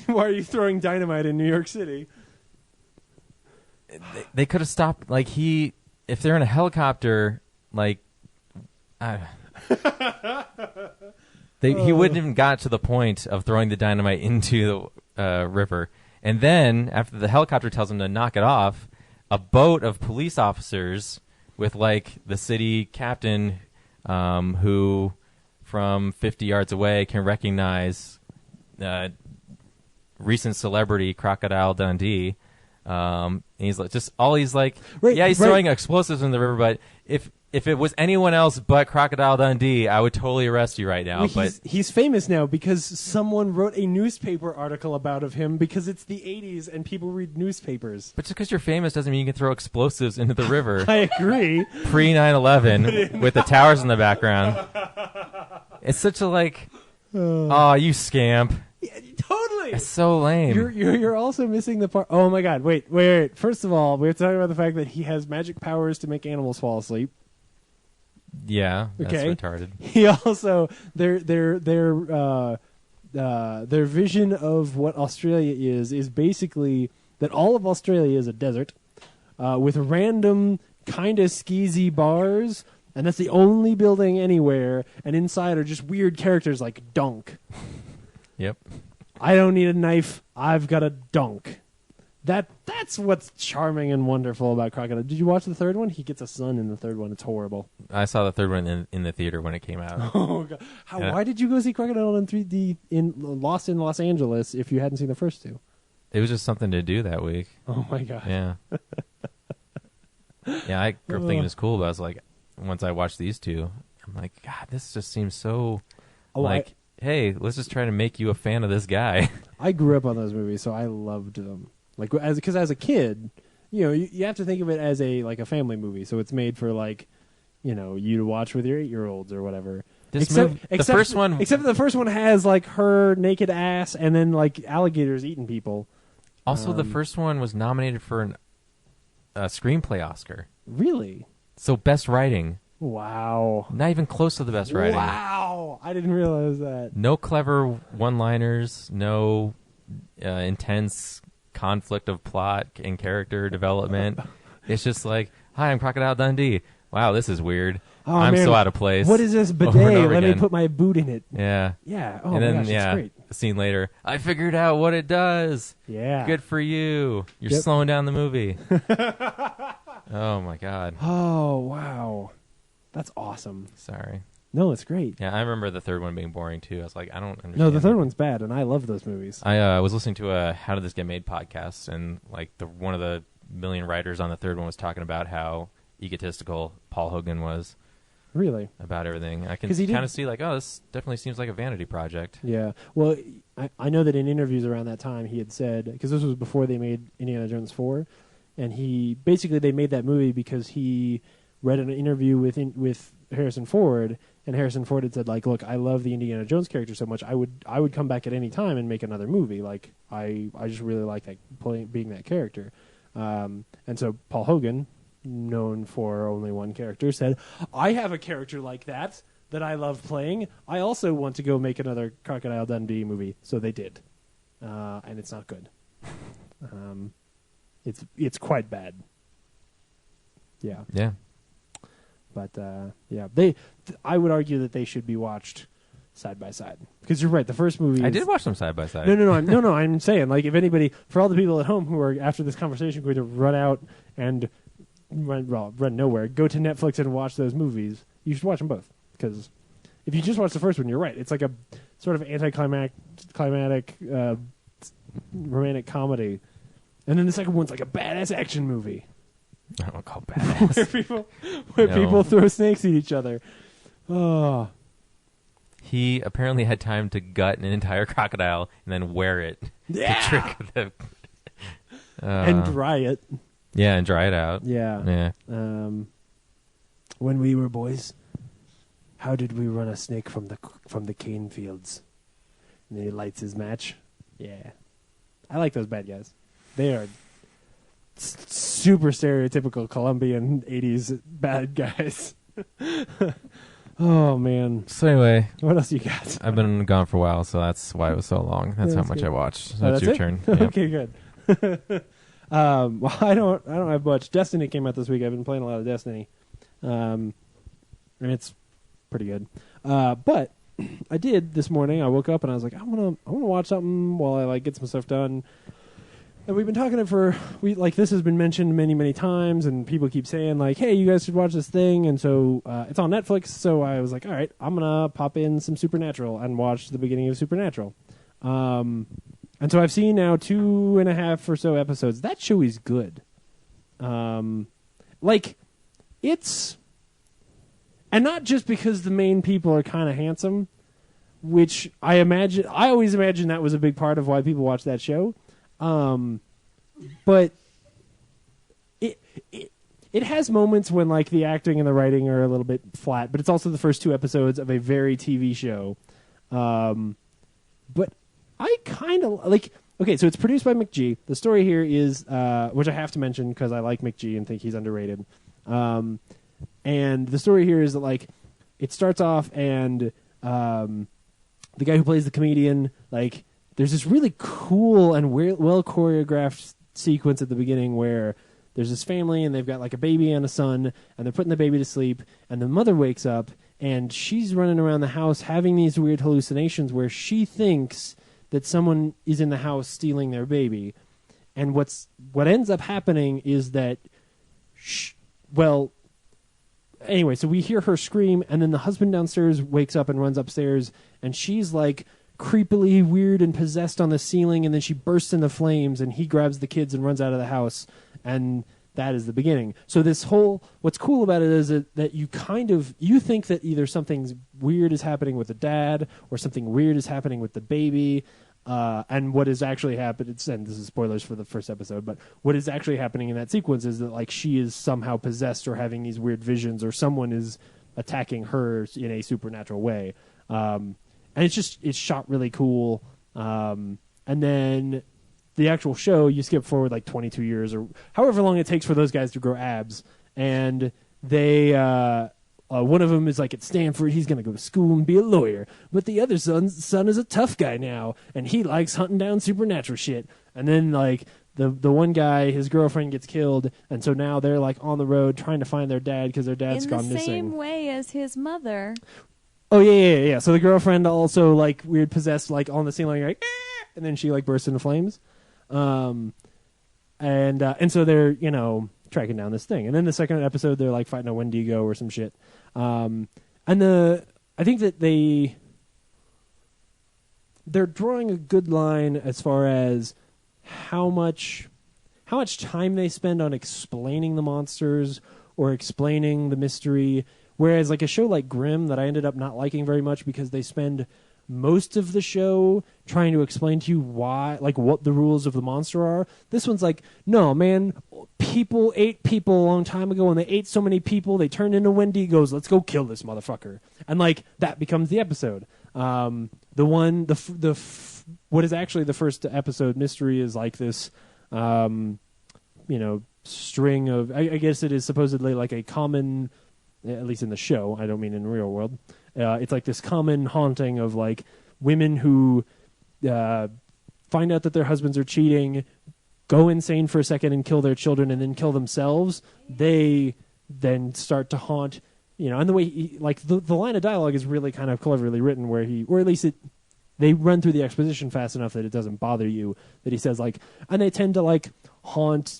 Why are you throwing dynamite in New York City? they could have stopped. Like, if they're in a helicopter, like, he wouldn't even got to the point of throwing the dynamite into the river. And then, after the helicopter tells him to knock it off, a boat of police officers with, like, the city captain who, from 50 yards away, can recognize recent celebrity Crocodile Dundee. And he's like, Right, he's right. throwing explosives in the river, but if it was anyone else but Crocodile Dundee, I would totally arrest you right now. Well, but he's famous now because someone wrote a newspaper article about him because it's the 80s and people read newspapers. just because you're famous doesn't mean you can throw explosives into the river. I agree. Pre 9/11 with the towers in the background. It's such a like, oh, you scamp. Yeah, totally. It's so lame. You're also missing the part. Oh my God! Wait. First of all, we're talking about the fact that he has magic powers to make animals fall asleep. Yeah, that's Okay. retarded. He also their vision of what Australia is basically that all of Australia is a desert with random kind of skeezy bars, and that's the only building anywhere. And inside are just weird characters like Dunk. Yep. I don't need a knife. I've got a dunk. That's what's charming and wonderful about Crocodile. Did you watch the third one? He gets a son in the third one. It's horrible. I saw the third one in the theater when it came out. Oh God! Yeah. Why did you go see Crocodile in 3D in Lost in Los Angeles if you hadn't seen the first two? It was just something to do that week. Oh my God! Yeah. Yeah, I grew up thinking it was cool, but I was like, once I watched these two, I'm like, God, this just seems so Oh, like, hey, let's just try to make you a fan of this guy. I grew up on those movies, so I loved them. Like, because as a kid, you have to think of it as a family movie. So it's made for you to watch with your 8-year-olds or whatever. The first one, except the first one has her naked ass and then alligators eating people. Also, the first one was nominated for a screenplay Oscar. Really? So best writing. Wow. Not even close to the best writing. Wow. I didn't realize that. No clever one-liners, no intense conflict of plot and character development. It's just like, hi, I'm Crocodile Dundee. Wow, this is weird. Oh, I'm man. so out of place. What is this bidet? Over and over Let me again. put my boot in it. Yeah. Yeah. Oh, And then, my gosh, that's great. a scene later, I figured out what it does. Yeah. Good for you. You're Yep. slowing down the movie. Oh, my God. Oh, wow. That's awesome. Sorry. No, it's great. Yeah, I remember the third one being boring, too. I was like, I don't understand. No, the third one's bad, and I love those movies. I was listening to a How Did This Get Made podcast, and one of the million writers on the third one was talking about how egotistical Paul Hogan was Really? about everything. I can 'Cause he did- kind of see this definitely seems like a vanity project. Yeah. Well, I know that in interviews around that time he had said, because this was before they made Indiana Jones 4, and they made that movie because he read an interview with Harrison Ford, and Harrison Ford had said, look, I love the Indiana Jones character so much, I would come back at any time and make another movie. I just really like being that character. And so Paul Hogan, known for only one character, said, I have a character like that I love playing. I also want to go make another Crocodile Dundee movie. So they did. And it's not good. It's quite bad. Yeah. Yeah. But yeah, I would argue that they should be watched side by side, because you're right. The first movie. I did watch them side by side. No. I'm saying, if anybody, for all the people at home who are after this conversation going to run out and run nowhere, go to Netflix and watch those movies. You should watch them both, because if you just watch the first one, you're right. It's like a sort of anticlimactic romantic comedy, and then the second one's like a badass action movie. I don't call badass. where No. people throw snakes at each other. Oh, He apparently had time to gut an entire crocodile and then wear it. yeah, To trick the and dry it. Yeah, and dry it out. Yeah. Yeah. When we were boys, how did we run a snake from the cane fields? And then he lights his match. Yeah, I like those bad guys. They are super stereotypical Colombian '80s bad guys. Oh man! So anyway, What else you got? I've been gone for a while, so that's why it was so long. That's how That's much good. I watched. So Oh, it's that's your it? turn. Yep. Okay, good. Well, I don't have much. Destiny came out this week. I've been playing a lot of Destiny, and it's pretty good. But I did this morning. I woke up and I was like, I want to watch something while I get some stuff done. And we've been talking this has been mentioned many times, and people keep saying hey, you guys should watch this thing. And so it's on Netflix. So I was like, all right, I'm gonna pop in some Supernatural and watch the beginning of Supernatural. And so I've seen now 2.5 or so episodes. That show is good. It's, and not just because the main people are kind of handsome, which I always imagine that was a big part of why people watch that show. But it has moments when the acting and the writing are a little bit flat, but it's also the first 2 episodes of a very TV show. But I kind of okay, so it's produced by McG. The story here is, which I have to mention because I like McG and think he's underrated. And the story here is that it starts off and the guy who plays the comedian, there's this really cool and well choreographed sequence at the beginning where there's this family and they've got a baby and a son, and they're putting the baby to sleep, and the mother wakes up and she's running around the house having these weird hallucinations where she thinks that someone is in the house stealing their baby. And what ends up happening is that anyway, so we hear her scream, and then the husband downstairs wakes up and runs upstairs, and she's creepily weird and possessed on the ceiling, and then she bursts into flames, and he grabs the kids and runs out of the house, and that is the beginning. So this whole, what's cool about it is that you think that either something weird is happening with the dad or something weird is happening with the baby. And what is actually happening, and this is spoilers for the first episode, but what is actually happening in that sequence is that like she is somehow possessed or having these weird visions, or someone is attacking her in a supernatural way. And it's shot really cool. And then the actual show, you skip forward like 22 years or however long it takes for those guys to grow abs, and they one of them is like at Stanford, he's going to go to school and be a lawyer, but the other son is a tough guy now, and he likes hunting down supernatural shit. And then like the one guy, his girlfriend gets killed, and so now they're like on the road trying to find their dad because their dad's gone missing. In the same way as his mother. Oh yeah. So the girlfriend also like weird possessed, like on the ceiling, like, and then she like bursts into flames. And so they're, tracking down this thing. And then the second episode, they're like fighting a Wendigo or some shit. I think that they're drawing a good line as far as how much time they spend on explaining the monsters or explaining the mystery. Whereas like a show like Grimm that I ended up not liking very much because they spend most of the show trying to explain to you why, like what the rules of the monster are. This one's like, no, man, people ate people a long time ago, and they ate so many people, they turned into Wendigos. Let's go kill this motherfucker. And like that becomes the episode. What is actually the first episode mystery is like this, string of, I guess it is supposedly like a common, at least in the show, I don't mean in the real world. It's like this common haunting of like women who find out that their husbands are cheating, go insane for a second and kill their children, and then kill themselves. They then start to haunt, and the way the line of dialogue is really kind of cleverly written, where or at least they run through the exposition fast enough that it doesn't bother you. That he says like, and they tend to like haunt,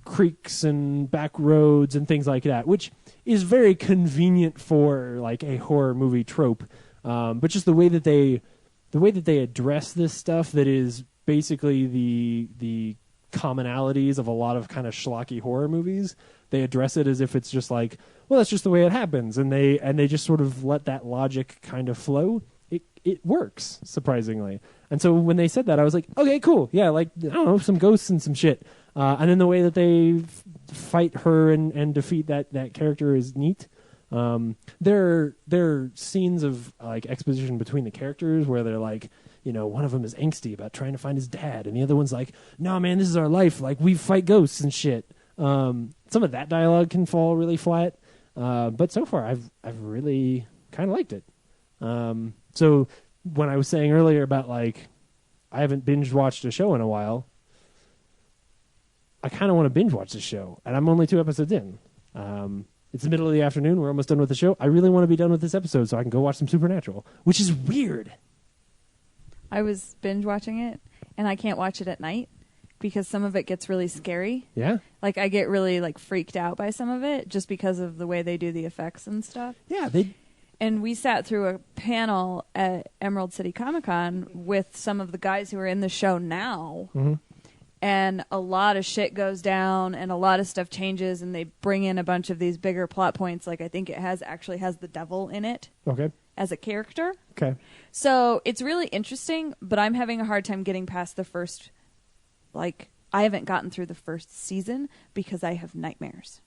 creeks and back roads and things like that, which is very convenient for like a horror movie trope. But just the way that they address this stuff, that is basically the commonalities of a lot of kind of schlocky horror movies. They address it as if it's just like, well, that's just the way it happens, and they just sort of let that logic kind of flow. It works, surprisingly. And so when they said that, I was like, okay, cool. Yeah, like, I don't know, some ghosts and some shit. And then the way that they fight her and defeat that character is neat. There are scenes of like exposition between the characters where they're like, one of them is angsty about trying to find his dad, and the other one's like, no, man, this is our life. Like, we fight ghosts and shit. Some of that dialogue can fall really flat. But so far, I've really kind of liked it. So when I was saying earlier about like, I haven't binge watched a show in a while, I kind of want to binge watch this show, and I'm only 2 episodes in. It's the middle of the afternoon. We're almost done with the show. I really want to be done with this episode so I can go watch some Supernatural, which is weird. I was binge watching it, and I can't watch it at night because some of it gets really scary. Yeah? Like, I get really like freaked out by some of it just because of the way they do the effects and stuff. Yeah, And we sat through a panel at Emerald City Comic Con with some of the guys who are in the show now. Mm-hmm. And a lot of shit goes down and a lot of stuff changes, and they bring in a bunch of these bigger plot points. Like, I think it actually has the devil in it. Okay. As a character. Okay. So it's really interesting, but I'm having a hard time getting past the first, like, I haven't gotten through the first season because I have nightmares.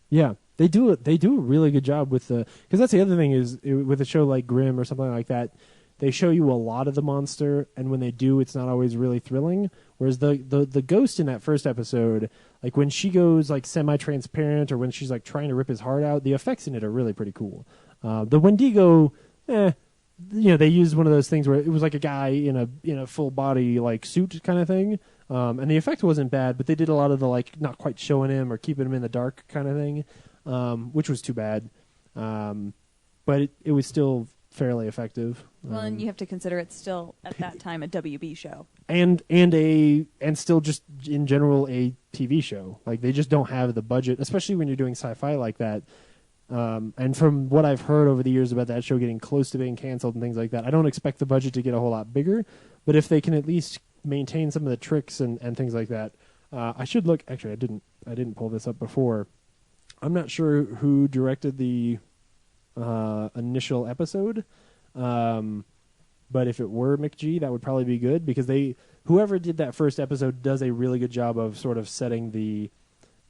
Yeah. They do a really good job with because that's the other thing is with a show like Grimm or something like that, they show you a lot of the monster, and when they do, it's not always really thrilling. Whereas the ghost in that first episode, like when she goes like semi-transparent, or when she's like trying to rip his heart out, the effects in it are really pretty cool. The Wendigo, they used one of those things where it was like a guy in a full body like suit kind of thing, and the effect wasn't bad, but they did a lot of the like not quite showing him or keeping him in the dark kind of thing, which was too bad. But it was still fairly effective. Well, and you have to consider it's still at that time a WB show, and still just in general a TV show. Like, they just don't have the budget, especially when you're doing sci-fi like that. And from what I've heard over the years about that show getting close to being canceled and things like that, I don't expect the budget to get a whole lot bigger. But if they can at least maintain some of the tricks and things like that, I should look. Actually, I didn't pull this up before. I'm not sure who directed the initial episode, but if it were McG, that would probably be good because whoever did that first episode does a really good job of sort of setting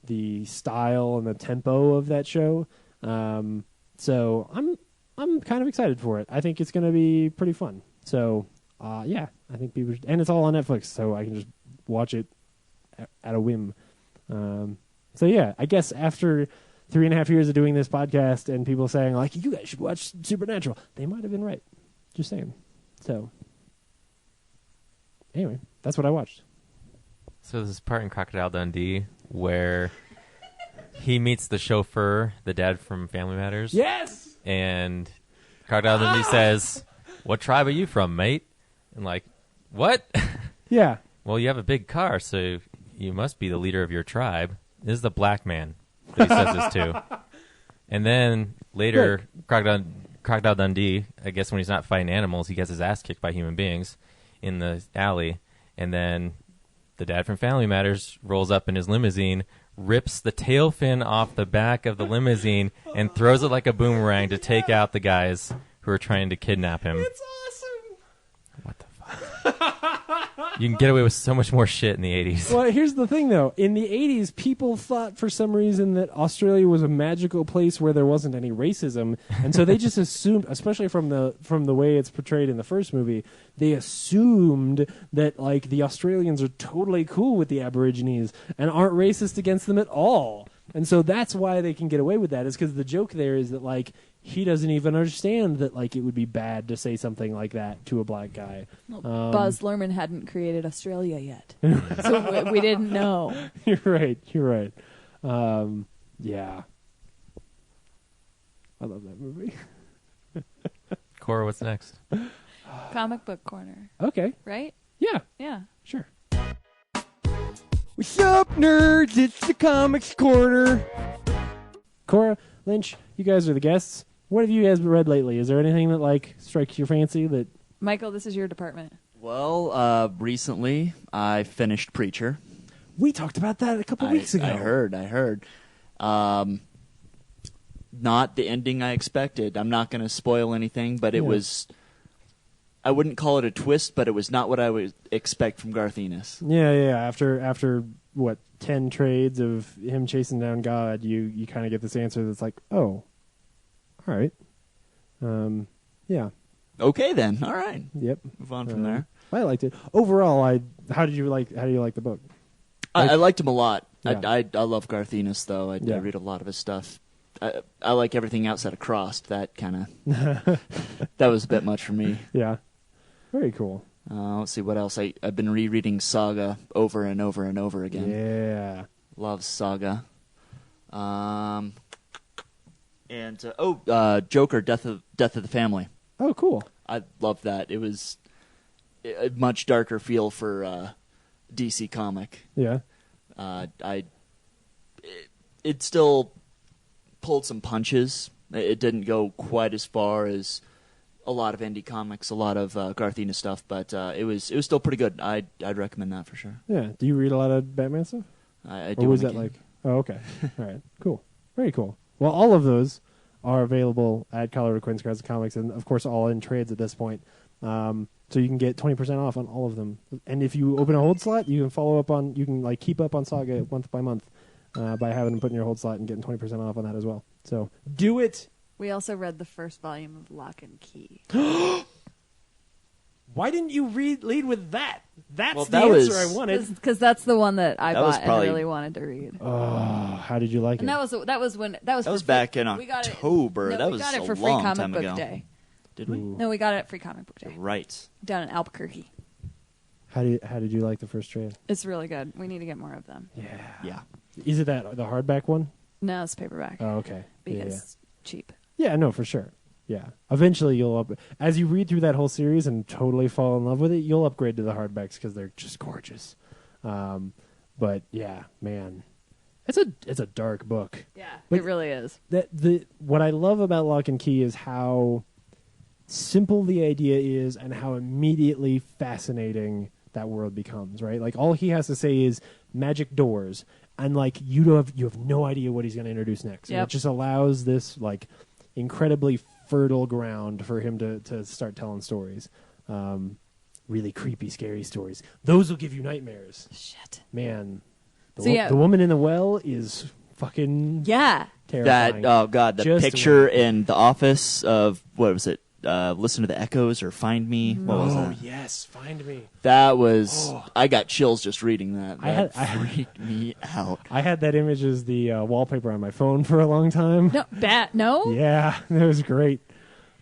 the style and the tempo of that show. So I'm kind of excited for it. I think it's going to be pretty fun. So yeah, I think people and it's all on Netflix, so I can just watch it at a whim. So yeah, I guess after 3.5 years of doing this podcast and people saying like you guys should watch Supernatural, they might have been right. Just saying. So anyway, that's what I watched. So there's this part in Crocodile Dundee where he meets the chauffeur, the dad from Family Matters. Yes. And Crocodile Dundee says, "What tribe are you from, mate?" And like, "What?" Yeah. "Well, you have a big car, so you must be the leader of your tribe." This is the black man that he says this to. And then later, Crocodile Dundee, I guess when he's not fighting animals, he gets his ass kicked by human beings in the alley. And then the dad from Family Matters rolls up in his limousine, rips the tail fin off the back of the limousine, and throws it like a boomerang to take out the guys who are trying to kidnap him. It's awesome. What the fuck? You can get away with so much more shit in the 80s. Well, here's the thing, though. In the 80s, people thought for some reason that Australia was a magical place where there wasn't any racism, and so they just assumed, especially from the way it's portrayed in the first movie, they assumed that like the Australians are totally cool with the Aborigines and aren't racist against them at all. And so that's why they can get away with that, is because the joke there is that like he doesn't even understand that like it would be bad to say something like that to a black guy. Well, Buzz Luhrmann hadn't created Australia yet, so we didn't know. You're right. Yeah, I love that movie. Cora, what's next? Comic book corner, Okay. right? Yeah. Yeah. Sure. What's up, nerds? It's the Comics Corner. Cora, Lynch, you guys are the guests. What have you guys read lately? Is there anything that like strikes your fancy that? Michael, this is your department. Well, recently I finished Preacher. We talked about that a couple weeks ago. I heard. Not the ending I expected. I'm not going to spoil anything, but it was. I wouldn't call it a twist, but it was not what I would expect from Garth Ennis. Yeah. After what 10 trades of him chasing down God, you kind of get this answer that's like, oh, all right, yeah, okay then, all right. Yep. Move on from there. I liked it overall. How do you like the book? I liked him a lot. Yeah. I love Garth Ennis though. I read a lot of his stuff. I like everything outside of Crossed. That kind of that was a bit much for me. Yeah, very cool. Let's see what else. I've been rereading Saga over and over and over again. Yeah, love Saga. Joker, Death of the Family. Oh, cool. I love that. It was a much darker feel for DC comic. Yeah. It still pulled some punches. It didn't go quite as far as a lot of indie comics, a lot of Garth Ennis stuff, but it was still pretty good. I'd recommend that for sure. Yeah. Do you read a lot of Batman stuff? I do. Or was that like? Oh, okay. All right. Cool. Very cool. Well, all of those are available at Colorado Quinn's Crowds of Comics, and of course, all in trades at this point. So you can get 20% off on all of them. And if you open a hold slot, you can like keep up on Saga month by month by having them put in your hold slot and getting 20% off on that as well. So do it. We also read the first volume of Lock and Key. Why didn't you lead with that? That's that answer I wanted. Because that's the one that I bought and probably- really wanted to read. Oh, how did you like And it? that was back in we got it- October. no, That we was got it a for Free long Comic time Book ago. Day. Did we? Ooh. No, we got it at Free Comic Book Day Right. down in Albuquerque. How did you like the first trade? It's really good. We need to get more of them. Yeah. Is it the hardback one? No, it's paperback Oh, okay. because it's cheap. Yeah, no, for sure. Yeah. Eventually, as you read through that whole series and totally fall in love with it, you'll upgrade to the hardbacks because they're just gorgeous. But yeah, man, it's a dark book. Yeah, But- it really is. What I love about Lock and Key is how simple the idea is and how immediately fascinating that world becomes, right? Like all he has to say is magic doors, and like you have no idea what he's going to introduce next. And Yep. it just allows this like incredibly fertile ground for him to start telling stories. Really creepy, scary stories. Those will give you nightmares. Shit. Man, So, yeah. the woman in the well is fucking Yeah. terrifying. That oh god, the Just picture in The Office of what was it? Listen to the Echoes or Find Me. What was Oh that? yes, find me. That was. I got chills just reading that. That I freaked me out. I had that image as the wallpaper on my phone for a long time. No, no. Yeah, it was great.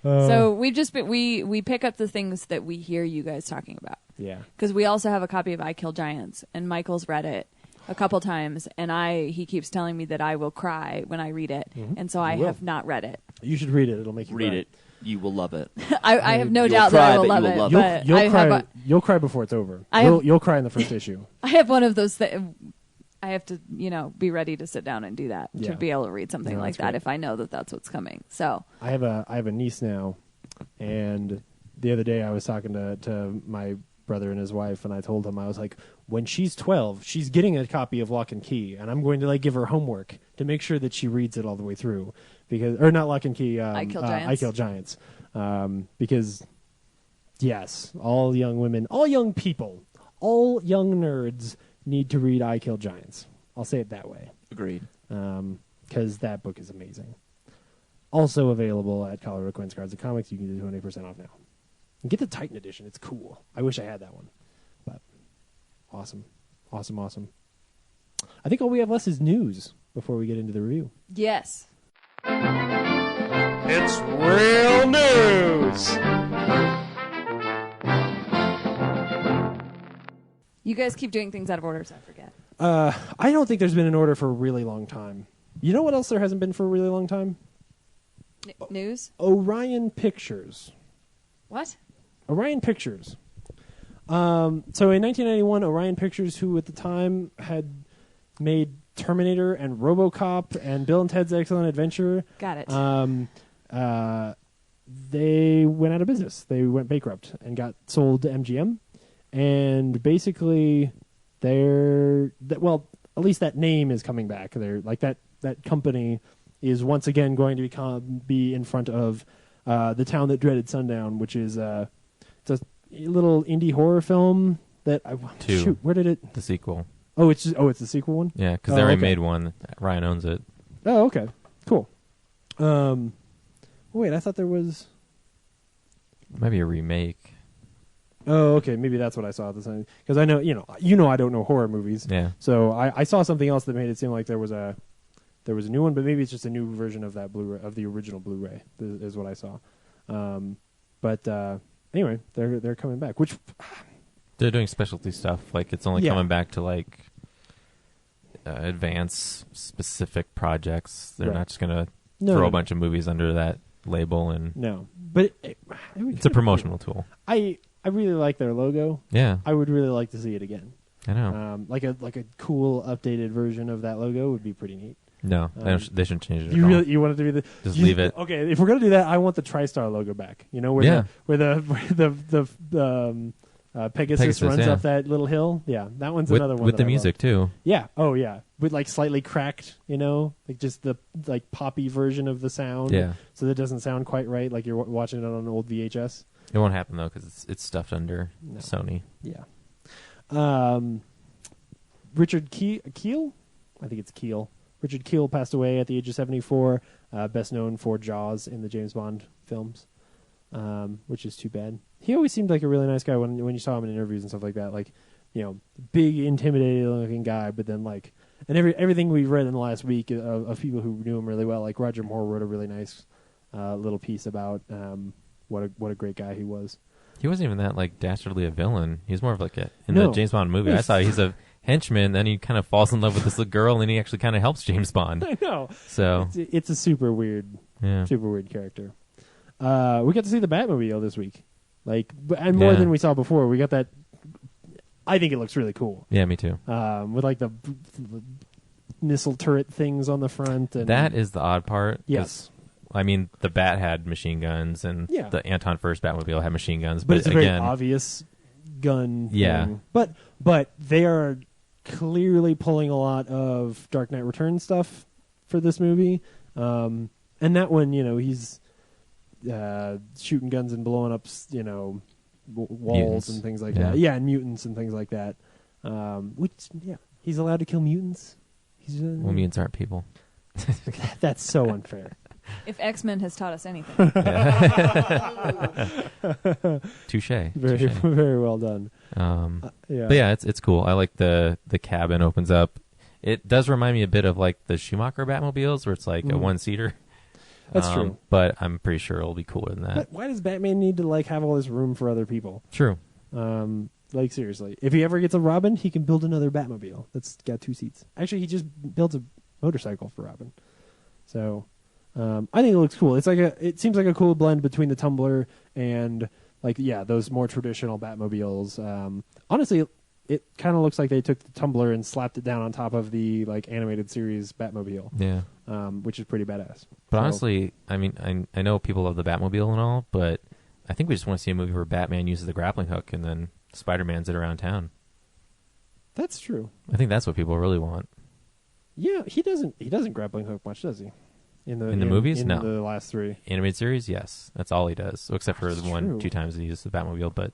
So we've just been, we pick up the things that we hear you guys talking about, Yeah. because we also have a copy of I Kill Giants, and Michael's read it a couple times, and he keeps telling me that I will cry when I read it, and so I will. have not read it. You should read it. It'll make you Read cry. it. You will love it. I have no You'll doubt that cry, I will but love you it. will love but You'll I cry. have You'll cry before it's over. I have- You'll cry in the first issue. I have one of those I have to, be ready to sit down and do that Yeah. to be able to read something No, like that's that great. if I know that that's what's coming. So I have a niece now, and the other day I was talking to my brother and his wife, and I told him, I was like, when she's 12, she's getting a copy of Lock and Key, and I'm going to like give her homework to make sure that she reads it all the way through, or not Lock and Key. I Kill Giants. I Kill Giants, because yes, all young women, all young people, all young nerds need to read I Kill Giants. I'll say it that way. Agreed. Because that book is amazing. Also available at Colorado Quinn's Cards and Comics. You can do 20% off now. And get the Titan edition. It's cool. I wish I had that one. But awesome. Awesome, awesome. I think all we have left is news before we get into the review. yes, It's real news. you guys keep doing things out of order, so I forget. I don't think there's been an order for a really long time. You know what else there hasn't been for a really long time? News? Orion Pictures. What? Orion Pictures. So in 1991, Orion Pictures, who at the time had made Terminator and RoboCop and Bill and Ted's Excellent Adventure, Got it. they went out of business. They went bankrupt and got sold to MGM. And basically, at least that name is coming back. They're like that company is once again going to be in front of The Town That Dreaded Sundown, which is it's a little indie horror film that Two. shoot, where did it? The sequel. Oh, it's the sequel one. Yeah, because Oh, they already okay. made one. Ryan owns it. Oh, okay, cool. Wait, I thought there was. Maybe a remake. Oh, okay, maybe that's what I saw at the time. Because I know, I don't know horror movies. Yeah. So I saw something else that made it seem like there was a new one, but maybe it's just a new version of that Blu-ray, of the original Blu-ray is what I saw. But anyway, they're coming back, which They're doing specialty stuff. Like, it's only Yeah. coming back to, like, advance specific projects. They're Right. not just going to No, throw no, a bunch of movies under that label. And no, but it would it's a kinda promotional tool. cool. I really like their logo. Yeah, I would really like to see it again. I know. Like a cool updated version of that logo would be pretty neat. No, they shouldn't change it. You at all. really you want it to be the Just leave it. Okay, if we're gonna do that, I want the TriStar logo back. You know where Yeah. where the Pegasus runs yeah. up that little hill. Yeah, that one's with another one with that the I music too. love. Yeah. Oh yeah, with like slightly cracked. Like just the like poppy version of the sound. Yeah. So that doesn't sound quite right. Like you're watching it on an old VHS. It won't happen though because it's stuffed under No. Sony. Yeah. Richard Keel? I think it's Keel. Richard Keel passed away at the age of 74, best known for Jaws in the James Bond films, which is too bad. He always seemed like a really nice guy when you saw him in interviews and stuff like that. Like, big, intimidating-looking guy, but then, like, and everything we've read in the last week of people who knew him really well, like Roger Moore wrote a really nice little piece about what a great guy he was. He wasn't even that like dastardly a villain. He's more of like in No. the James Bond movie. I saw he's a henchman, then he kind of falls in love with this little girl, and he actually kind of helps James Bond. I know. So It's a super weird yeah, character. We got to see the Batmobile this week, and more Yeah. than we saw before. We got that. I think it looks really cool. yeah, me too. With like the missile turret things on the front. And That is the odd part. 'cause, yes, I mean the Bat had machine guns, and Yeah. the Anton First Batmobile had machine guns, but it's a very again, obvious gun Yeah. thing. But they are clearly pulling a lot of Dark Knight Returns stuff for this movie. And that one, he's shooting guns and blowing up, walls Mutants. and things like Yeah. that. Yeah, and mutants and things like that. He's allowed to kill mutants. Well, mutants aren't people. That's so unfair. If X-Men has taught us anything. Touche. Very, Touche. very well done. Yeah. But yeah, it's cool. I like the cabin opens up. It does remind me a bit of like the Schumacher Batmobiles, where it's like a one-seater. That's true. But I'm pretty sure it'll be cooler than that. But why does Batman need to have all this room for other people? True. Seriously, if he ever gets a Robin, he can build another Batmobile that's got 2 seats. Actually, he just builds a motorcycle for Robin. So, I think it looks cool. It seems like a cool blend between the Tumbler and those more traditional Batmobiles. Honestly, it kind of looks like they took the Tumbler and slapped it down on top of the animated series Batmobile. Yeah. Which is pretty badass. But honestly, I mean, I know people love the Batmobile and all, but I think we just want to see a movie where Batman uses the grappling hook and then Spider-Man's it around town. That's true. I think that's what people really want. Yeah, he doesn't grappling hook much, does he? In the movies? In No. the last 3. Animated series, yes. That's all he does. Except for the true. 1-2 times he uses the Batmobile, but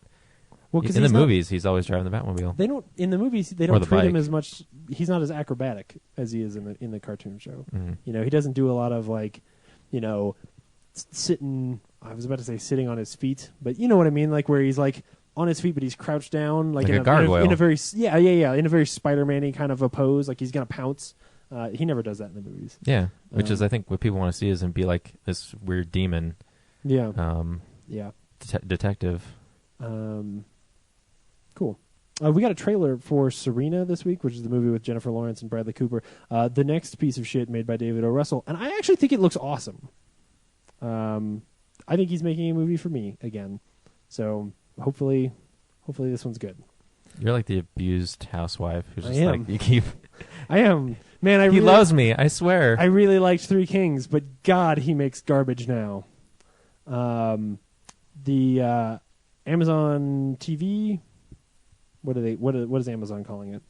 Well, in the movies, he's always driving the Batmobile. They don't in the movies. They Or don't the treat him bike. as much. He's not as acrobatic as he is in the cartoon show. Mhm. He doesn't do a lot of sitting. I was about to say sitting on his feet, but you know what I mean, where he's on his feet, but he's crouched down, Like in a gargoyle. in a very in a very Spider-Man-y kind of a pose, like he's gonna pounce. He never does that in the movies. Yeah, which is, I think, what people want to see is him be like this weird demon Yeah, yeah. detective. Cool. We got a trailer for Serena this week, which is the movie with Jennifer Lawrence and Bradley Cooper. The next piece of shit made by David O. Russell, and I actually think it looks awesome. I think he's making a movie for me again, so hopefully this one's good. You're like the abused housewife who's I just am. like, you keep... I am. Man, He loves me, I swear. I really liked Three Kings, but God, he makes garbage now. The Amazon TV. What is Amazon calling it?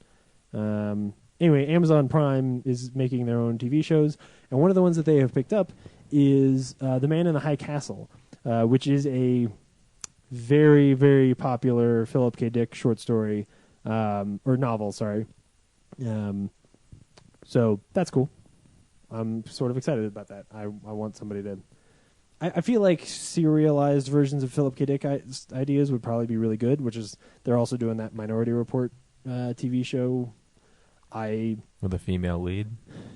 Anyway, Amazon Prime is making their own TV shows, and one of the ones that they have picked up is The Man in the High Castle, which is a very, very popular Philip K. Dick short story, or novel, sorry. So that's cool. I'm sort of excited about that. I want somebody to... I feel like serialized versions of Philip K. Dick ideas would probably be really good, which is they're also doing that Minority Report TV show. With a female lead.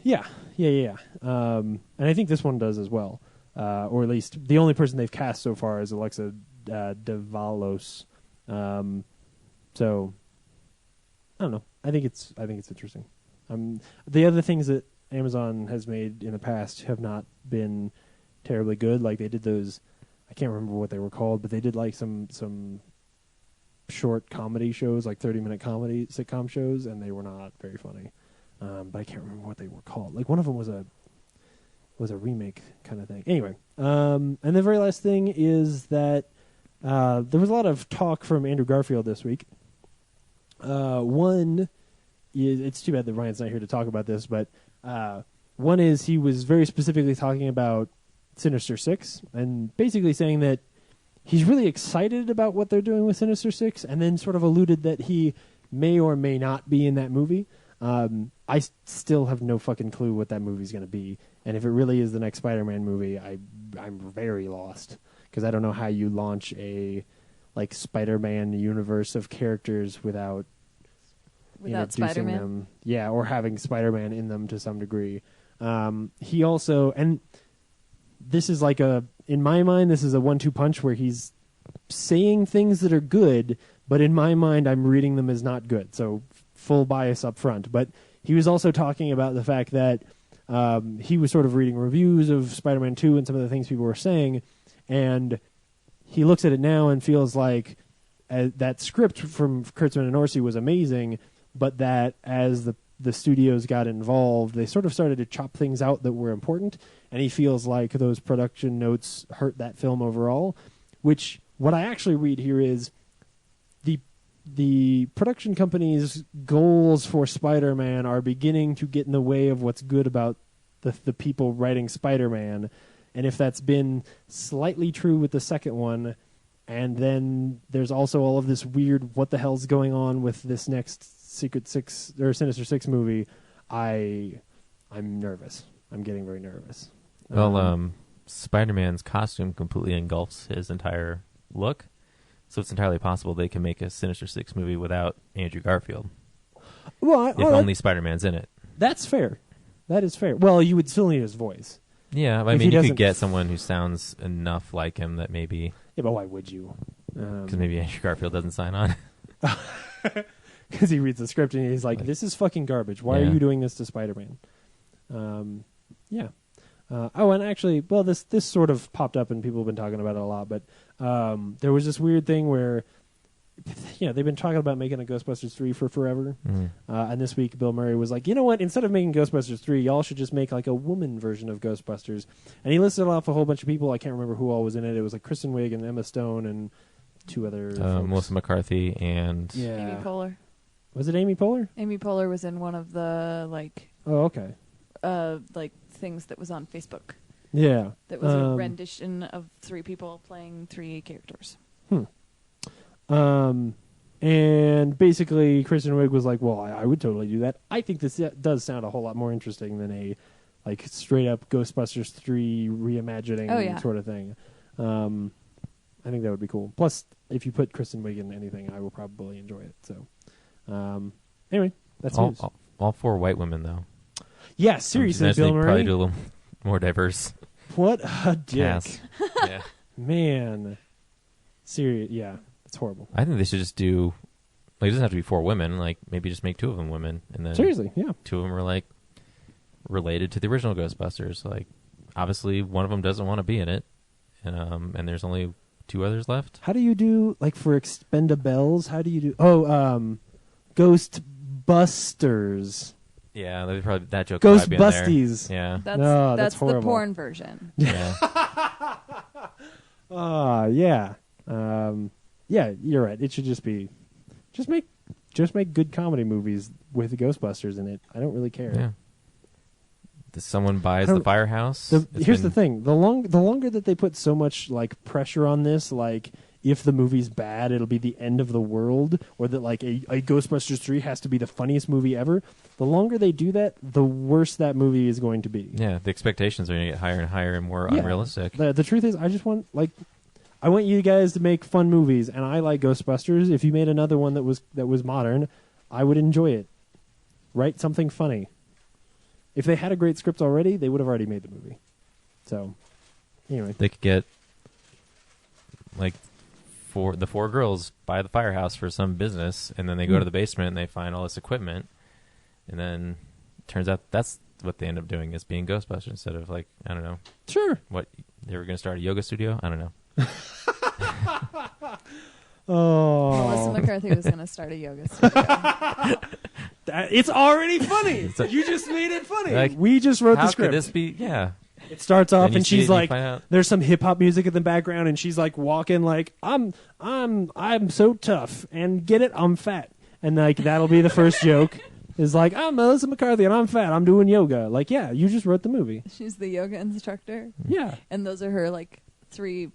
Yeah. And I think this one does as well. Or at least the only person they've cast so far is Alexa Davalos. So I don't know. I think it's interesting. The other things that Amazon has made in the past have not been terribly good. Like they did those, I can't remember what they were called, but they did some short comedy shows, like 30-minute comedy sitcom shows, and they were not very funny. But I can't remember what they were called. Like one of them was a remake kind of thing. Anyway, and the very last thing is that there was a lot of talk from Andrew Garfield this week. One is, it's too bad that Ryan's not here to talk about this, but one is he was very specifically talking about Sinister Six and basically saying that he's really excited about what they're doing with Sinister Six, and then sort of alluded that he may or may not be in that movie. I still have no fucking clue what that movie's going to be, and if it really is the next Spider-Man movie, I'm very lost, because I don't know how you launch a Spider-Man universe of characters without introducing Spider-Man. them. Yeah, or having Spider-Man in them to some degree. He also, and this is in my mind, this is a 1-2 punch where he's saying things that are good, but in my mind, I'm reading them as not good. So full bias up front. But he was also talking about the fact that he was sort of reading reviews of Spider-Man 2 and some of the things people were saying, and he looks at it now and feels like that script from Kurtzman and Orsi was amazing, but that as the studios got involved, they sort of started to chop things out that were important, and he feels like those production notes hurt that film overall, which what I actually read here is the the production company's goals for Spider-Man are beginning to get in the way of what's good about the people writing Spider-Man, and if that's been slightly true with the second one, and then there's also all of this weird what the hell's going on with this next Secret Six or Sinister Six movie, I'm nervous. I'm getting very nervous. Well, Spider-Man's costume completely engulfs his entire look, so it's entirely possible they can make a Sinister Six movie without Andrew Garfield. Well, if only Spider-Man's in it. That's fair. That is fair. Well, you would still need his voice. Yeah, I mean, you could get someone who sounds enough like him that maybe... Yeah, but why would you? Because maybe Andrew Garfield doesn't sign on. Because he reads the script and he's like, this is fucking garbage. Why are you doing this to Spider-Man? Yeah. And actually, well, this sort of popped up and people have been talking about it a lot, but there was this weird thing where, they've been talking about making a Ghostbusters 3 for forever. And this week, Bill Murray was like, you know what? Instead of making Ghostbusters 3, y'all should just make like a woman version of Ghostbusters. And he listed off a whole bunch of people. I can't remember who all was in it. It was like Kristen Wiig and Emma Stone and two other folks. Melissa McCarthy and... Amy Poehler. Was it Amy Poehler? Amy Poehler was in one of the, Oh, okay. Things that was on Facebook. Yeah. That was a rendition of 3 people playing 3 characters. And basically, Kristen Wiig was like, well, I would totally do that. I think this does sound a whole lot more interesting than a straight-up Ghostbusters 3 reimagining sort of thing. I think that would be cool. Plus, if you put Kristen Wiig in anything, I will probably enjoy it. So, anyway, that's news. All 4 white women, though. Yeah, seriously, Bill Murray. Probably do a little more diverse. What a dick. Yeah. Man. Serious. Yeah, it's horrible. I think they should just do... it doesn't have to be 4 women. Maybe just make 2 of them women. And then seriously, yeah. 2 of them are, related to the original Ghostbusters. Obviously, one of them doesn't want to be in it. And there's only 2 others left. How do you do, for Expendables, how do you do... Ghostbusters. Yeah, that joke. Ghostbusties. Yeah, that's the porn version. Yeah. Yeah. Yeah, you're right. It should just make good comedy movies with the Ghostbusters in it. I don't really care. Yeah. If someone buys the firehouse. Here's the thing: the longer that they put so much pressure on this, if the movie's bad, it'll be the end of the world, or that a Ghostbusters 3 has to be the funniest movie ever. The longer they do that, the worse that movie is going to be. Yeah, the expectations are going to get higher and higher and more unrealistic. The truth is, I just want I want you guys to make fun movies, and I like Ghostbusters. If you made another one that was modern, I would enjoy it. Write something funny. If they had a great script already, they would have already made the movie. So, anyway, they could get the 4 girls buy the firehouse for some business, and then they go to the basement and they find all this equipment, and then it turns out that's what they end up doing is being Ghostbusters instead of I don't know. Sure. What, they were going to start a yoga studio? I don't know. Melissa McCarthy was going to start a yoga studio. It's already funny. You just made it funny. We just wrote the script. How could this be? Yeah. It starts off and she's there's some hip hop music in the background and she's walking I'm so tough and get it, I'm fat. And that'll be the first joke. Is I'm Melissa McCarthy and I'm fat. I'm doing yoga. Yeah, you just wrote the movie. She's the yoga instructor. Yeah. And those are her 3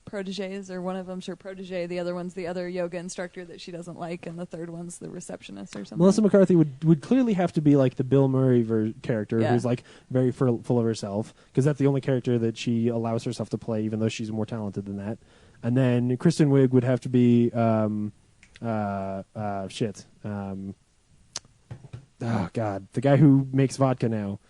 proteges, or one of them's her protege, the other one's the other yoga instructor that she doesn't like, and the third one's the receptionist or something. Melissa McCarthy would clearly have to be the Bill Murray character who's very full of herself, because that's the only character that she allows herself to play, even though she's more talented than that. And then Kristen Wiig would have to be oh God, the guy who makes vodka now.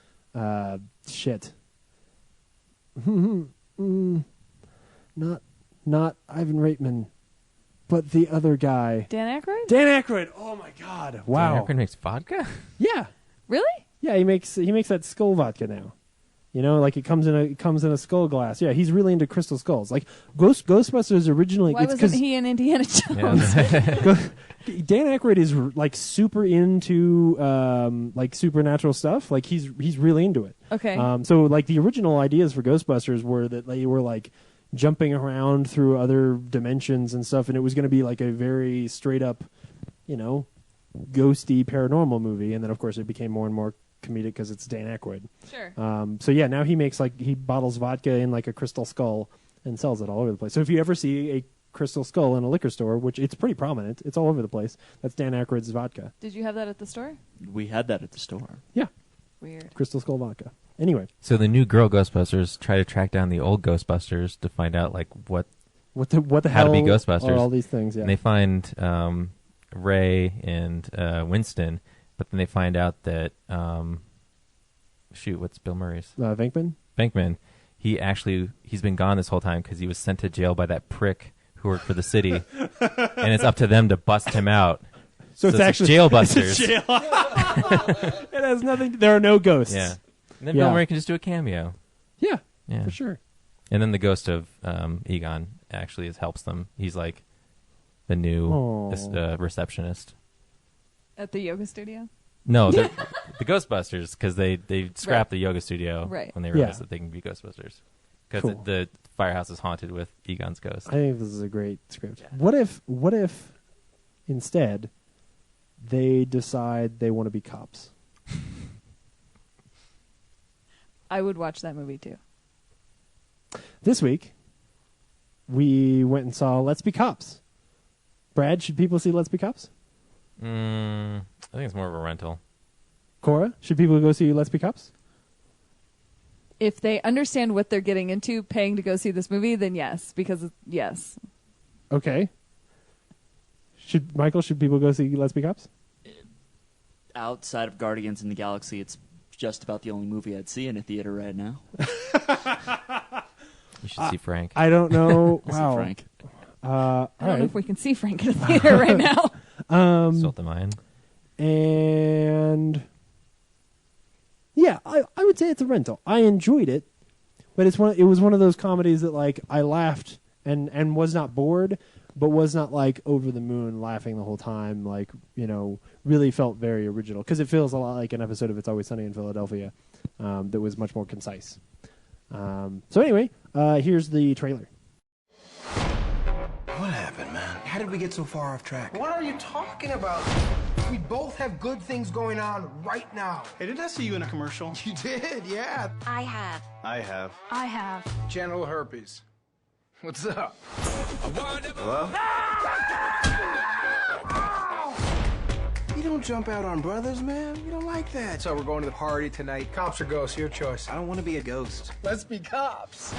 Not Ivan Reitman, but the other guy. Dan Aykroyd? Dan Aykroyd. Oh my God! Wow. Dan Aykroyd makes vodka? Yeah. Really? Yeah, he makes that skull vodka now. It comes in a skull glass. Yeah, he's really into crystal skulls. Ghostbusters originally. Why wasn't he in Indiana Jones? Dan Aykroyd is super into supernatural stuff. He's really into it. Okay. So the original ideas for Ghostbusters were that they were jumping around through other dimensions and stuff, and it was going to be like a very straight up, ghosty paranormal movie. And then of course it became more and more comedic because it's Dan Aykroyd. Sure. So yeah, now he makes he bottles vodka in like a crystal skull and sells it all over the place. So if you ever see a crystal skull in a liquor store, which it's pretty prominent, it's all over the place, that's Dan Aykroyd's vodka. Did you have that at the store? We had that at the store. Yeah. Weird. Crystal skull vodka. Anyway. So the new girl Ghostbusters try to track down the old Ghostbusters to find out what the how hell to be Ghostbusters. are all these things, yeah. And they find Ray and Winston, but then they find out that what's Bill Murray's? Venkman? Venkman. He's been gone this whole time because he was sent to jail by that prick who worked for the city, and it's up to them to bust him out. So it's actually jail busters. Jail. It has nothing. There are no ghosts. Yeah. And then Bill Murray can just do a cameo. Yeah. Yeah. For sure. And then the ghost of Egon actually helps them. He's like the new receptionist. At the yoga studio? No, the Ghostbusters, because they scrapped the yoga studio when they realized that they can be Ghostbusters. Because the firehouse is haunted with Egon's ghost. I think this is a great script. Yeah. What if instead they decide they want to be cops? I would watch that movie too. This week, we went and saw Let's Be Cops. Brad, should people see Let's Be Cops? I think it's more of a rental. Cora, should people go see Let's Be Cops? If they understand what they're getting into paying to go see this movie, then yes, because yes. Okay. Should people go see Let's Be Cops? Outside of Guardians in the Galaxy, it's just about the only movie I'd see in a theater right now. You should see Frank. I don't know. Wow. See Frank. I don't know if we can see Frank in a theater right now. Salt the mine. And yeah, I would say it's a rental. I enjoyed it, but it was one of those comedies that I laughed and was not bored, but was not over the moon laughing the whole time. Really felt very original because it feels a lot like an episode of It's Always Sunny in Philadelphia that was much more concise. So anyway, here's the trailer. What happened, man? How did we get so far off track? What are you talking about? We both have good things going on right now. Hey, did I see you in a commercial? You did, yeah. I have. I have. Genital herpes. What's up? Hello? You don't jump out on brothers, man. You don't like that. So we're going to the party tonight. Cops or ghosts, your choice. I don't want to be a ghost. Let's be cops.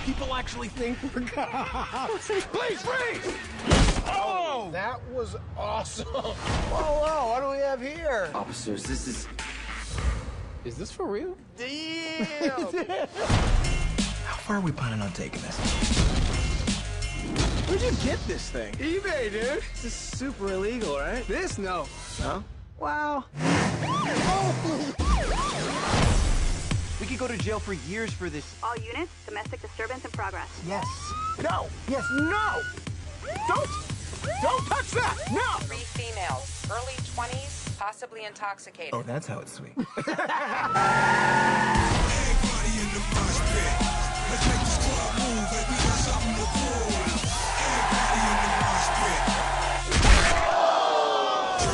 People actually think we're cops. Please freeze! Oh! That was awesome. Whoa, what do we have here? Officers, this is... Is this for real? Damn! How far are we planning on taking this? Where'd you get this thing? eBay, dude. This is super illegal, right? This, no. No? Wow. We could go to jail for years for this. All units, domestic disturbance in progress. Yes. No. Yes, no. Don't touch that. No. 3 females, early 20s, possibly intoxicated. Oh, that's how it's sweet.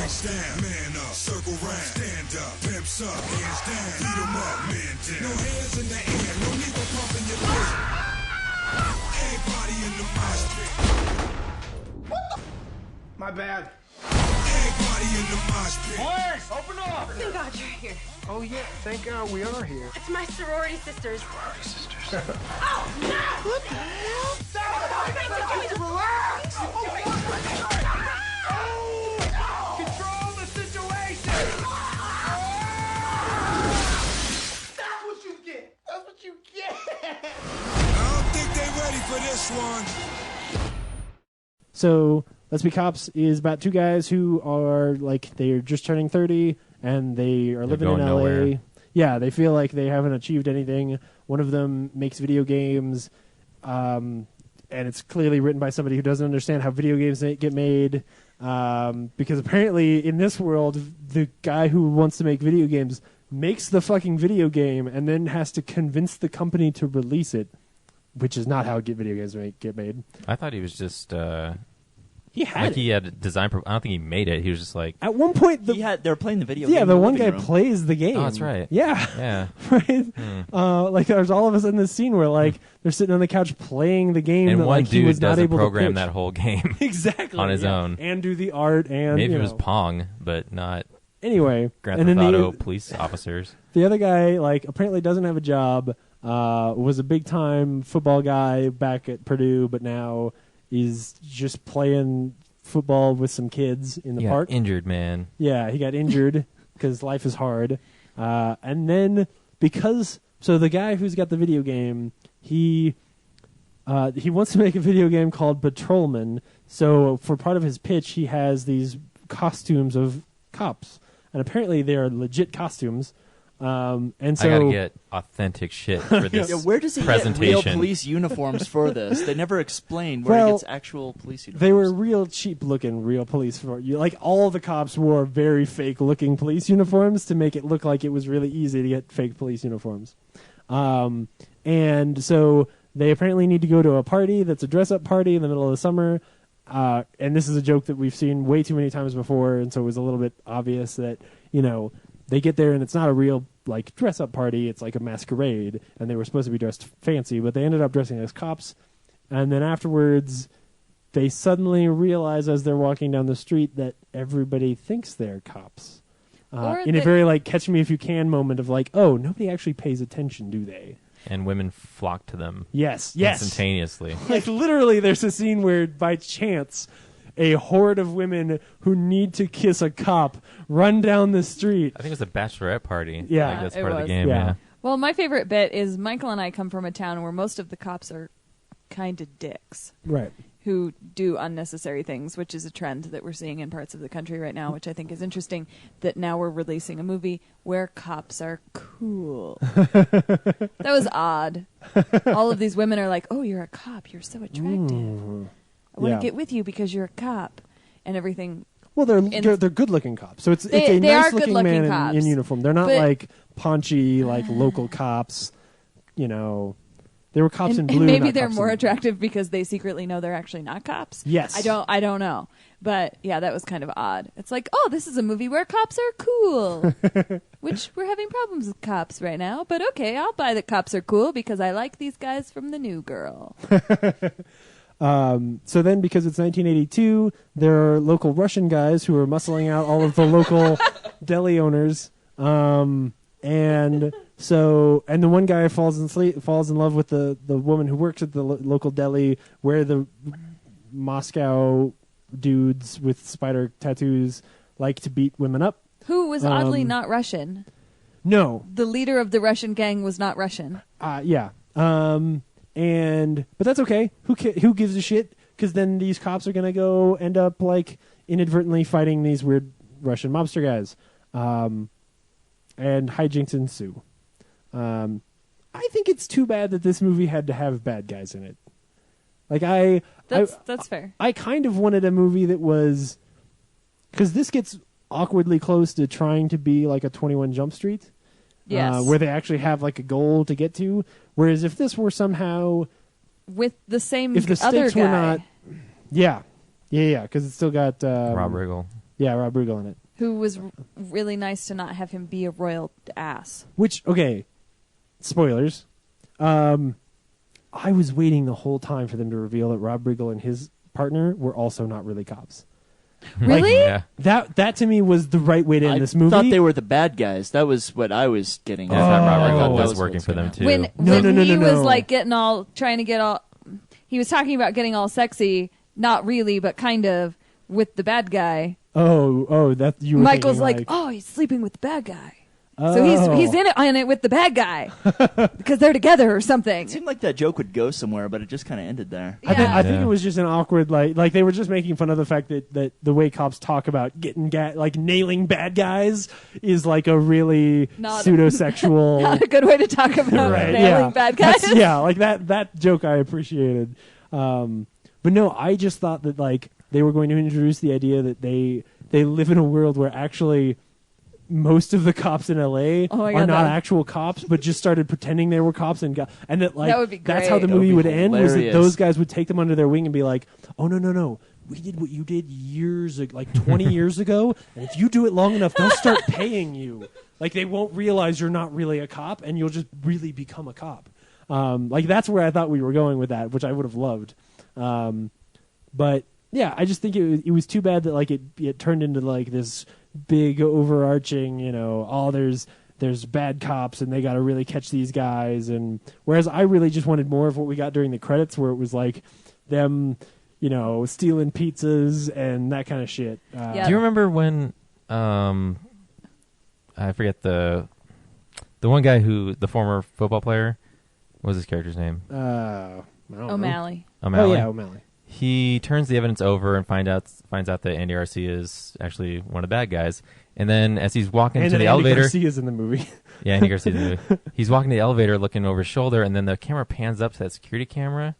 Stand, man up, circle round, stand up, pimps up, hands down, beat 'em up, man down. No hands in the air, no need for pumping your fist. Everybody in the mosh pit. What the? My bad. Everybody in the mosh pit. Boys, open up. Thank God you're here. Oh, yeah, thank God we are here. It's my sorority sisters. Oh, no! What the hell? Stop! Relax! Control the situation! That's what you get! That's what you get! I don't think they ready for this one. So, Let's Be Cops is about two guys who are they're just turning 30 and they are living in LA. Nowhere. Yeah, they feel like they haven't achieved anything. One of them makes video games, and it's clearly written by somebody who doesn't understand how video games get made. Because apparently in this world, the guy who wants to make video games makes the fucking video game and then has to convince the company to release it, which is not how video games get made. I thought he was just he had like it. he had a design. I don't think he made it. He was just like At one point, They were playing the video game. yeah, in the one living guy room. plays the game. Oh, that's right. Yeah. Yeah. Right. Like there's all of a sudden this scene where like they're sitting on the couch playing the game And that one like he dude was not doesn't able program to pitch. that whole game exactly on his yeah. own. and do the art and Maybe you it was know. Pong, but not Anyway, Grand and Theft then Auto police officers. the other guy like apparently doesn't have a job. Was a big time football guy back at Purdue, but now is just playing football with some kids in the Yeah, park. injured man. Yeah, he got injured because life is hard. And then so the guy who's got the video game, he wants to make a video game called Patrolman. So for part of his pitch, he has these costumes of cops, and apparently they are legit costumes. And so I gotta get authentic shit for this Yeah, where does he presentation. get real police uniforms for this? They never explained where he gets actual police uniforms. They were real cheap looking real police for you. Like all the cops wore very fake looking police uniforms to make it look like it was really easy to get fake police uniforms. And so they apparently need to go to a party that's a dress up party in the middle of the summer. And this is a joke that we've seen way too many times before, and so it was a little bit obvious that, you know, they get there and it's not a real like dress up party, it's like a masquerade, and they were supposed to be dressed fancy, but they ended up dressing as cops. And then afterwards they suddenly realize as they're walking down the street that everybody thinks they're cops. In a very like catch me if you can moment of like, oh, nobody actually pays attention, do they? And women flock to them. Yes. Instantaneously. Like literally there's a scene where by chance a horde of women who need to kiss a cop run down the street. I think it was a bachelorette party. Yeah. Like, that's It part of the was. game. Yeah. Yeah. Well, my favorite bit is Michael and I come from a town where most of the cops are kind of dicks. Right. Who do unnecessary things, which is a trend that we're seeing in parts of the country right now, which I think is interesting, that now we're releasing a movie where cops are cool. That was odd. All of these women are like, oh, you're a cop. You're so attractive. I want to get with you because you're a cop. And everything. Well, they're good-looking cops. So it's a they are nice-looking good-looking man cops. in uniform. They're not But- like paunchy, like local cops. You know, they were cops in And blue. maybe not they're cops more in- attractive because they secretly know they're actually not cops. Yes. I don't know. But yeah, that was kind of odd. It's like, oh, this is a movie where cops are cool. Which we're having problems with cops right now. But okay, I'll buy that cops are cool because I like these guys from The New Girl. So then, because it's 1982, there are local Russian guys who are muscling out all of the local deli owners. And the one guy falls in love with the woman who works at the local deli, where the Moscow dudes with spider tattoos like to beat women up. Who was oddly not Russian. No. The leader of the Russian gang was not Russian. Yeah. But that's okay. Who gives a shit? Because then these cops are gonna go end up like inadvertently fighting these weird Russian mobster guys, and hijinks ensue. I think it's too bad that this movie had to have bad guys in it. Like that's fair. I kind of wanted a movie that was, because this gets awkwardly close to trying to be like a 21 Jump Street. Yes. Where they actually have like a goal to get to. Whereas if this were somehow with the same if the other stakes guy. were not, yeah, because it's still got Rob Riggle. Yeah, Rob Riggle in it. Who was really nice to not have him be a royal ass. Which, okay, spoilers. I was waiting the whole time for them to reveal that Rob Riggle and his partner were also not really cops. Really? Yeah. That to me was the right way to end this movie. I thought they were the bad guys. That was what I was getting. Yeah, I thought Rob I thought Riggle that was working for them too. When he was like trying to get all, he was talking about getting all sexy, not really, but kind of, with the bad guy. Oh, that you were Michael's thinking, like, oh, he's sleeping with the bad guy. So he's in it with the bad guy because they're together or something. It seemed like that joke would go somewhere, but it just kind of ended there. I think it was just an awkward like they were just making fun of the fact that the way cops talk about getting like nailing bad guys is like a really pseudosexual. Not a good way to talk about nailing bad guys. Like that joke I appreciated. But no, I just thought that like they were going to introduce the idea that they live in a world where actually most of the cops in LA Oh my are God, not that- actual cops, but just started pretending they were cops and that like That would be that's how the great. movie That would would be end. Was that hilarious. those guys would take them under their wing and be like, "Oh no, we did what you did years ago, like 20 years ago, and if you do it long enough, they'll start paying you. Like they won't realize you're not really a cop, and you'll just really become a cop." Like that's where I thought we were going with that, which I would have loved. But yeah, I just think it was too bad that like it turned into like this big overarching, there's bad cops and they got to really catch these guys. And whereas I really just wanted more of what we got during the credits, where it was like them, stealing pizzas and that kind of shit. Yeah. Do you remember when I forget the one guy the former football player, what was his character's name? I don't know. O'Malley. O'Malley. Oh yeah, O'Malley. He turns the evidence over and finds out that Andy Garcia is actually one of the bad guys. And then as he's walking And to then the Andy elevator, Garcia's in the movie. yeah, Andy Garcia's in the movie. He's walking to the elevator, looking over his shoulder, and then the camera pans up to that security camera,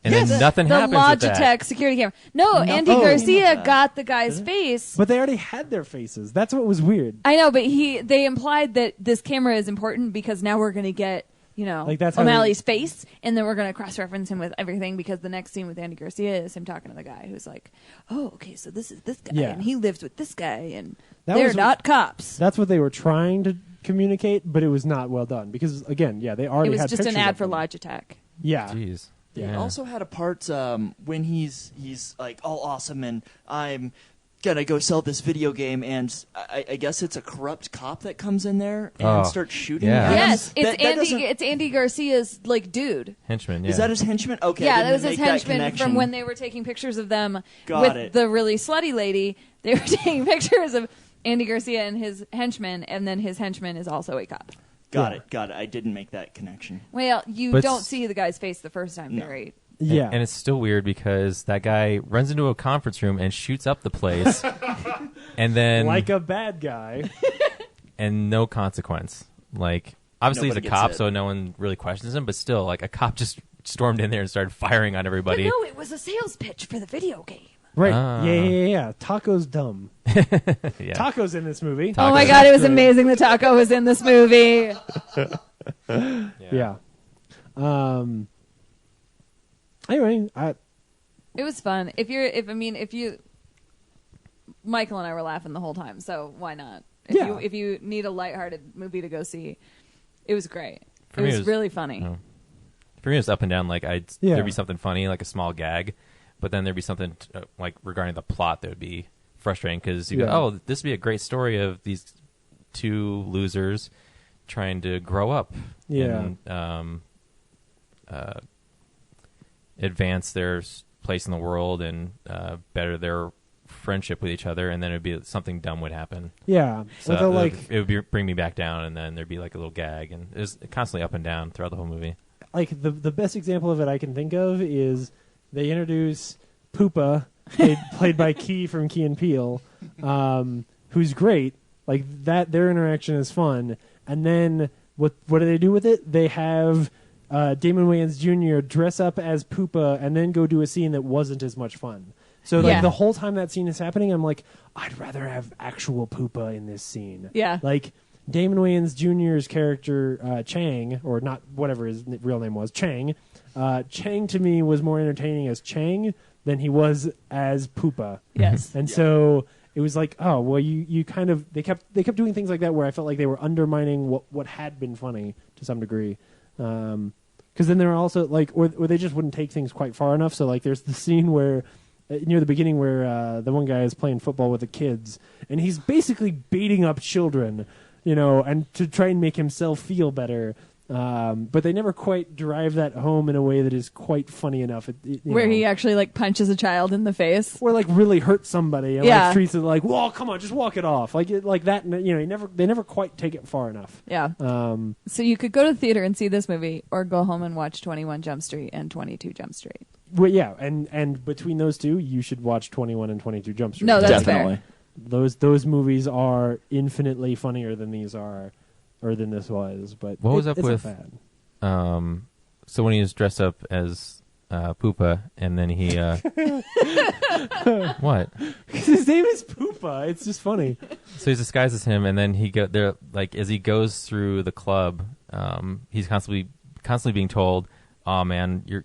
and then nothing the happens with that. Logitech security camera. No, Andy Oh. Garcia got the guy's face. But they already had their faces. That's what was weird. I know, but they implied that this camera is important because now we're going to get, Like, that's how O'Malley's face, and then we're going to cross-reference him with everything because the next scene with Andy Garcia is him talking to the guy who's like, oh, okay, so this is this guy, Yeah. and he lives with this guy, and That they're was- not cops. That's what they were trying to communicate, but it was not well done because again, yeah, they already It was had just an pictures ad of for them. Logitech. Yeah. Jeez. They Yeah. also had a part when he's like all awesome and I'm gonna go sell this video game, and I guess it's a corrupt cop that comes in there and starts shooting. Yeah. at him. Yes, it's That doesn't- It's Andy Garcia's like dude. Henchman. Yeah. Is that his henchman? Okay, Yeah, I that was didn't his make that henchman connection. from when they were taking pictures of them Got with it. the really slutty lady. They were taking pictures of Andy Garcia and his henchman, and then his henchman is also a cop. Got it. I didn't make that connection. Well, you But don't s- see the guy's face the first time, Barry. Yeah. And it's still weird because that guy runs into a conference room and shoots up the place, and then like a bad guy. and no consequence. Like obviously Nobody he's a cop, gets it. so no one really questions him. But still, like a cop just stormed in there and started firing on But everybody. no, it was a sales pitch for the video game. Right. Ah. Yeah. Taco's dumb. Yeah. Taco's in this movie. Oh my god, it was amazing that Taco was in this movie. Yeah. Anyway, It was fun. If you Michael and I were laughing the whole time, so why not? If you need a lighthearted movie to go see, it was great. For It me, was really funny. For me, it was up and down. Like Yeah. there'd be something funny, like a small gag, but then there'd be something like regarding the plot that would be frustrating because you Yeah. go, "Oh, this would be a great story of these two losers trying to grow up Yeah. and advance their place in the world and better their friendship with each other," and then it'd be something dumb would happen. yeah. So Although, like, it would bring me back down, and then there'd be like a little gag, and it was constantly up and down throughout the whole movie. the best example of it I can think of is they introduce Poopa, played by Key from Key and Peele, who's great. Like that, their interaction is fun. And then what do they do with it? They have Damon Wayans Jr. dress up as Poopa and then go do a scene that wasn't as much fun. So like Yeah. the whole time that scene is happening, I'm like, I'd rather have actual Poopa in this scene. Yeah. Like Damon Wayans Jr.'s character Chang, or not, whatever his real name was, Chang. Chang to me was more entertaining as Chang than he was as Poopa. Yes. And so it was like, oh well, you kind of they kept doing things like that where I felt like they were undermining what had been funny to some degree. Because then there are also like, or they just wouldn't take things quite far enough. So like, there's the scene where near the beginning where the one guy is playing football with the kids, and he's basically beating up children, and to try and make himself feel better. But they never quite drive that home in a way that is quite funny enough. Where he actually like punches a child in the face. or like really hurts somebody and Yeah. like treats it like, well, come on, just walk it off, like that. They never quite take it far enough. Yeah. So you could go to the theater and see this movie, or go home and watch 21 Jump Street and 22 Jump Street. Well, yeah, and between those two, you should watch 21 and 22 Jump Street. No, that's Definitely. fair. Those movies are infinitely funnier than these are, or than this was. But What was up it's not with? bad. So when he was dressed up as Poopa, and then he what? His name is Poopa. It's just funny. So he disguises him, and then he go there. Like as he goes through the club, he's constantly being told, "Oh man, you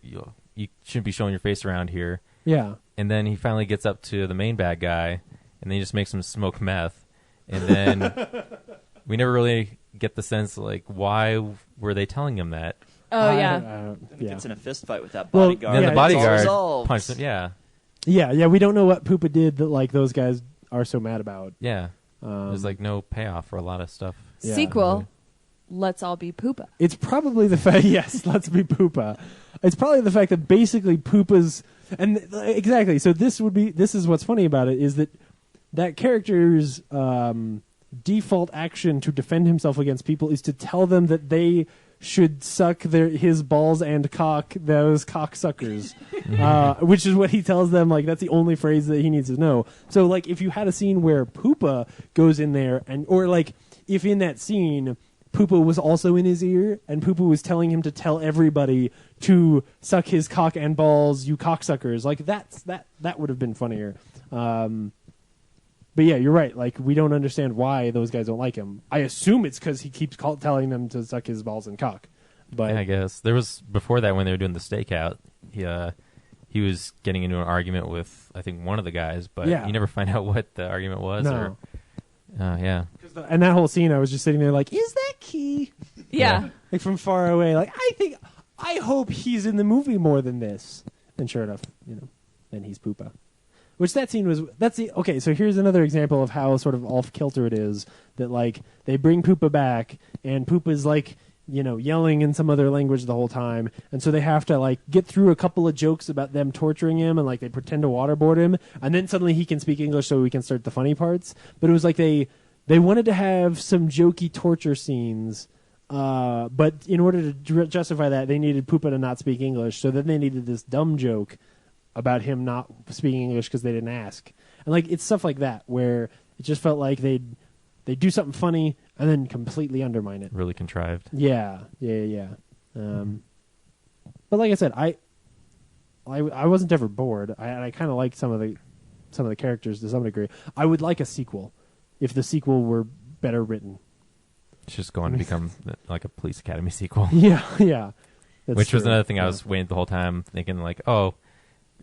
shouldn't be showing your face around here." Yeah. And then he finally gets up to the main bad guy, and then he just makes him smoke meth, and then we never really get the sense like why were they telling him that. Oh yeah. He gets in a fist fight with that Well, bodyguard. Then yeah, the bodyguard it's all resolved. punched him. Yeah. Yeah. We don't know what Poopa did that like those guys are so mad about. Yeah. There's like no payoff for a lot of stuff. Yeah. Sequel. Let's all be Poopa. It's probably the fact. Yes, let's be Poopa. It's probably the fact that basically Poopa's and exactly. So this is what's funny about it is that character's default action to defend himself against people is to tell them that they should suck his balls and cock those cocksuckers, which is what he tells them. Like that's the only phrase that he needs to know. So like if you had a scene where Poopa goes in there or like if in that scene Poopa was also in his ear and Poopa was telling him to tell everybody to suck his cock and balls, you cocksuckers, like that would have been funnier. But yeah, you're right. Like, we don't understand why those guys don't like him. I assume it's because he keeps telling them to suck his balls and cock. But yeah, I guess there was before that when they were doing the stakeout. He was getting into an argument with I think one of the guys, but you never find out what the argument was. No. Yeah. And that whole scene, I was just sitting there like, is that Key? Yeah. Like from far away. Like I hope he's in the movie more than this. And sure enough, then he's Poopa. Which that scene was, okay, so here's another example of how sort of off-kilter it is, that, like, they bring Poopa back, and Poopa's, like, yelling in some other language the whole time, and so they have to, like, get through a couple of jokes about them torturing him, and, like, they pretend to waterboard him, and then suddenly he can speak English so we can start the funny parts. But it was like they wanted to have some jokey torture scenes, but in order to justify that, they needed Poopa to not speak English, so then they needed this dumb joke about him not speaking English because they didn't ask. And like it's stuff like that where it just felt like they do something funny and then completely undermine it. Really contrived. Yeah. But like I said, I wasn't ever bored. I kind of liked some of the characters to some degree. I would like a sequel if the sequel were better written. It's just going to become like a Police Academy sequel. Yeah. Which was another thing I was waiting the whole time thinking like, oh,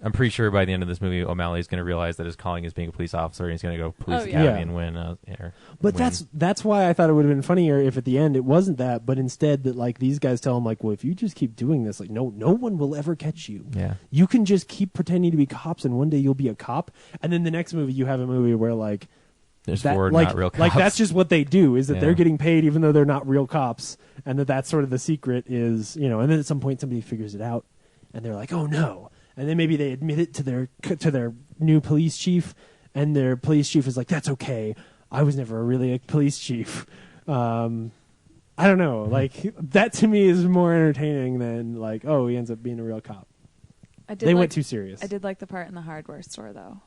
I'm pretty sure by the end of this movie, O'Malley's going to realize that his calling is being a police officer, and he's going to go Police Academy and win. But that's why I thought it would have been funnier if at the end it wasn't that, but instead that like these guys tell him like, well, if you just keep doing this, like no one will ever catch you. Yeah, you can just keep pretending to be cops, and one day you'll be a cop. And then the next movie, you have a movie where like there's four not real cops. Like that's just what they do is that they're getting paid even though they're not real cops, and that's sort of the secret is And then at some point somebody figures it out, and they're like, oh no. And then maybe they admit it to their new police chief, and their police chief is like, "That's okay. I was never really a police chief." I don't know. Like that to me is more entertaining than like, oh, he ends up being a real cop. They went too serious. I did like the part in the hardware store though.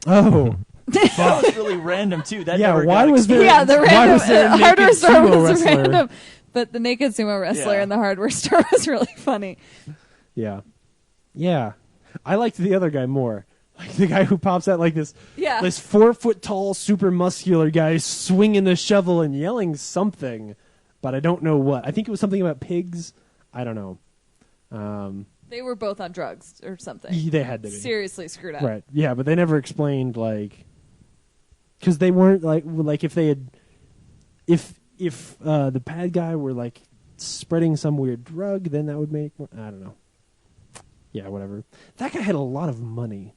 Oh, that was really random too. That why was there? Yeah, the random hardware store was wrestler? random, but the naked sumo wrestler in the hardware store was really funny. Yeah, I liked the other guy more. Like the guy who pops out like this 4 foot tall, super muscular guy swinging a shovel and yelling something, but I don't know what. I think it was something about pigs. I don't know. They were both on drugs or something. They had to be. Seriously screwed up. Right. Yeah, but they never explained like because they weren't like if they had if the bad guy were like spreading some weird drug, then that would make more, I don't know. Yeah, whatever. That guy had a lot of money.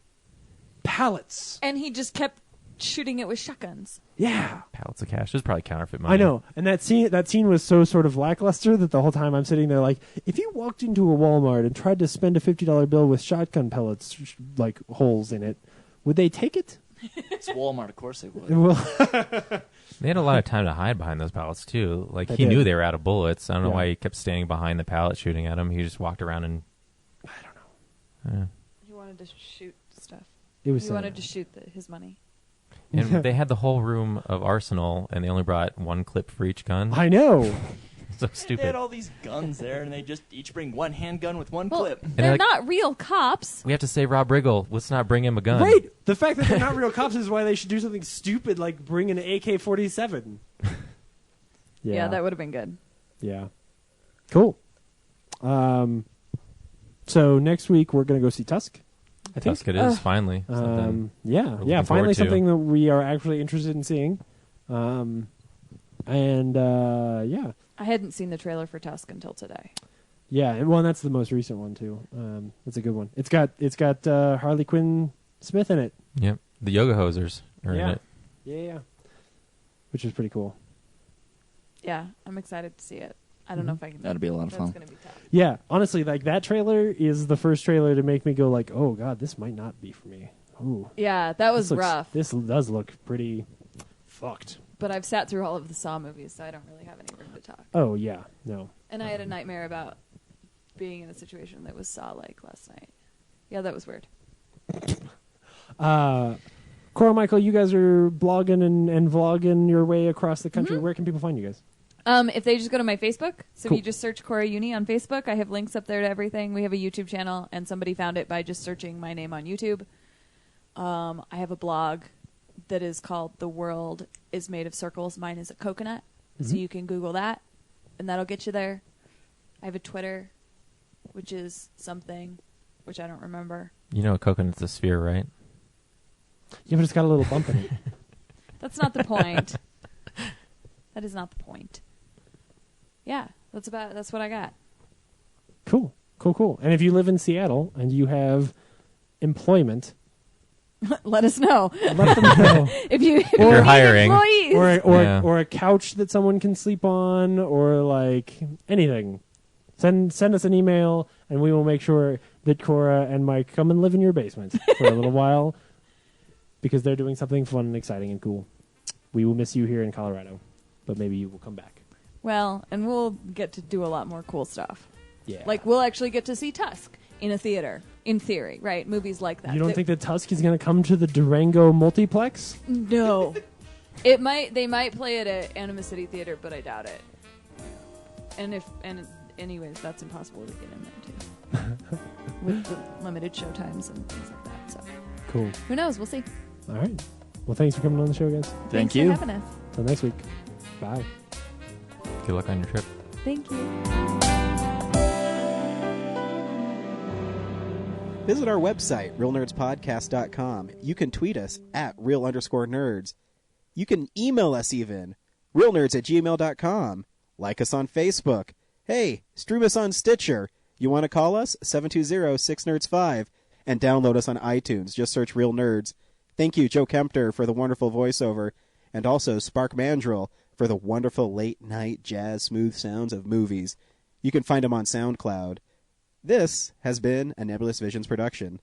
Pallets. And he just kept shooting it with shotguns. Yeah. Pallets of cash. It was probably counterfeit money. I know. And that scene was so sort of lackluster that the whole time I'm sitting there like, if you walked into a Walmart and tried to spend a $50 bill with shotgun pellets, like holes in it, would they take it? It's Walmart, of course they would. Well, they had a lot of time to hide behind those pallets, too. Like, they he did. knew they were out of bullets. I don't know why he kept standing behind the pallet shooting at him. He just walked around and... I don't know. He wanted to shoot stuff. It was he wanted to shoot his money. And they had the whole room of arsenal, and they only brought one clip for each gun. I know. So They stupid. had all these guns there, and they just each bring one handgun with one Well, clip. they're like- not real cops. We have to save Rob Riggle. Let's not bring him a gun. Right. The fact that they're not real cops is why they should do something stupid like bring an AK-47. Yeah, that would have been good. Yeah. Cool. So next week we're going to go see Tusk. I think. Tusk it is, finally. Something Yeah, we're yeah. looking Finally forward to. something that we are actually interested in seeing. Yeah. I hadn't seen the trailer for Tusk until today. Yeah, and well, that's the most recent one too. It's a good one. It's got Harley Quinn Smith in it. Yep. The Yoga Hosers are in it. Yeah. Which is pretty cool. Yeah, I'm excited to see it. I don't know if I can. That'd be a lot of fun. That's going to be tough. Yeah, honestly, like that trailer is the first trailer to make me go like, "Oh God, this might not be for me." Ooh, Yeah, that was rough. This does look pretty fucked. But I've sat through all of the Saw movies, so I don't really have any room to talk. Oh yeah, no. And I had a nightmare about being in a situation that was Saw-like last night. Yeah, that was weird. Cora, Michael, you guys are blogging and vlogging your way across the country. Mm-hmm. Where can people find you guys? If they just go to my Facebook, so Cool. if you just search Cora Uni on Facebook, I have links up there to everything. We have a YouTube channel, and somebody found it by just searching my name on YouTube. I have a blog that is called The World is Made of Circles. Mine is a coconut, so you can Google that, and that'll get you there. I have a Twitter, which is something, which I don't remember. You know a coconut's a sphere, right? Yeah, but it's got a little bump in it. That's not the point. That is not the point. Yeah, that's what I got. Cool. And if you live in Seattle and you have employment, Let us know. let them know. if you you're need hiring. employees. or a couch that someone can sleep on, or like anything. Send us an email, and we will make sure that Cora and Mike come and live in your basement for a little while, because they're doing something fun and exciting and cool. We will miss you here in Colorado, but maybe you will come back. Well, and we'll get to do a lot more cool stuff. Yeah. Like, we'll actually get to see Tusk in a theater, in theory, right? Movies like that. You don't think that Tusk is going to come to the Durango multiplex? No. They might play it at Anima City Theater, but I doubt it. Anyways, that's impossible to get in there, too. With the limited show times and things like that, so. Cool. Who knows? We'll see. All right. Well, thanks for coming on the show, guys. Thanks for having us. Till next week. Bye. Good luck on your trip. Thank you. Visit our website, realnerdspodcast.com. You can tweet us at real_nerds. You can email us even, realnerds@gmail.com. Like us on Facebook. Hey, stream us on Stitcher. You want to call us? 720-6nerds5. And download us on iTunes. Just search Real Nerds. Thank you, Joe Kempter, for the wonderful voiceover. And also Spark Mandrill for the wonderful late-night jazz smooth sounds of movies. You can find them on SoundCloud. This has been a Nebulous Visions production.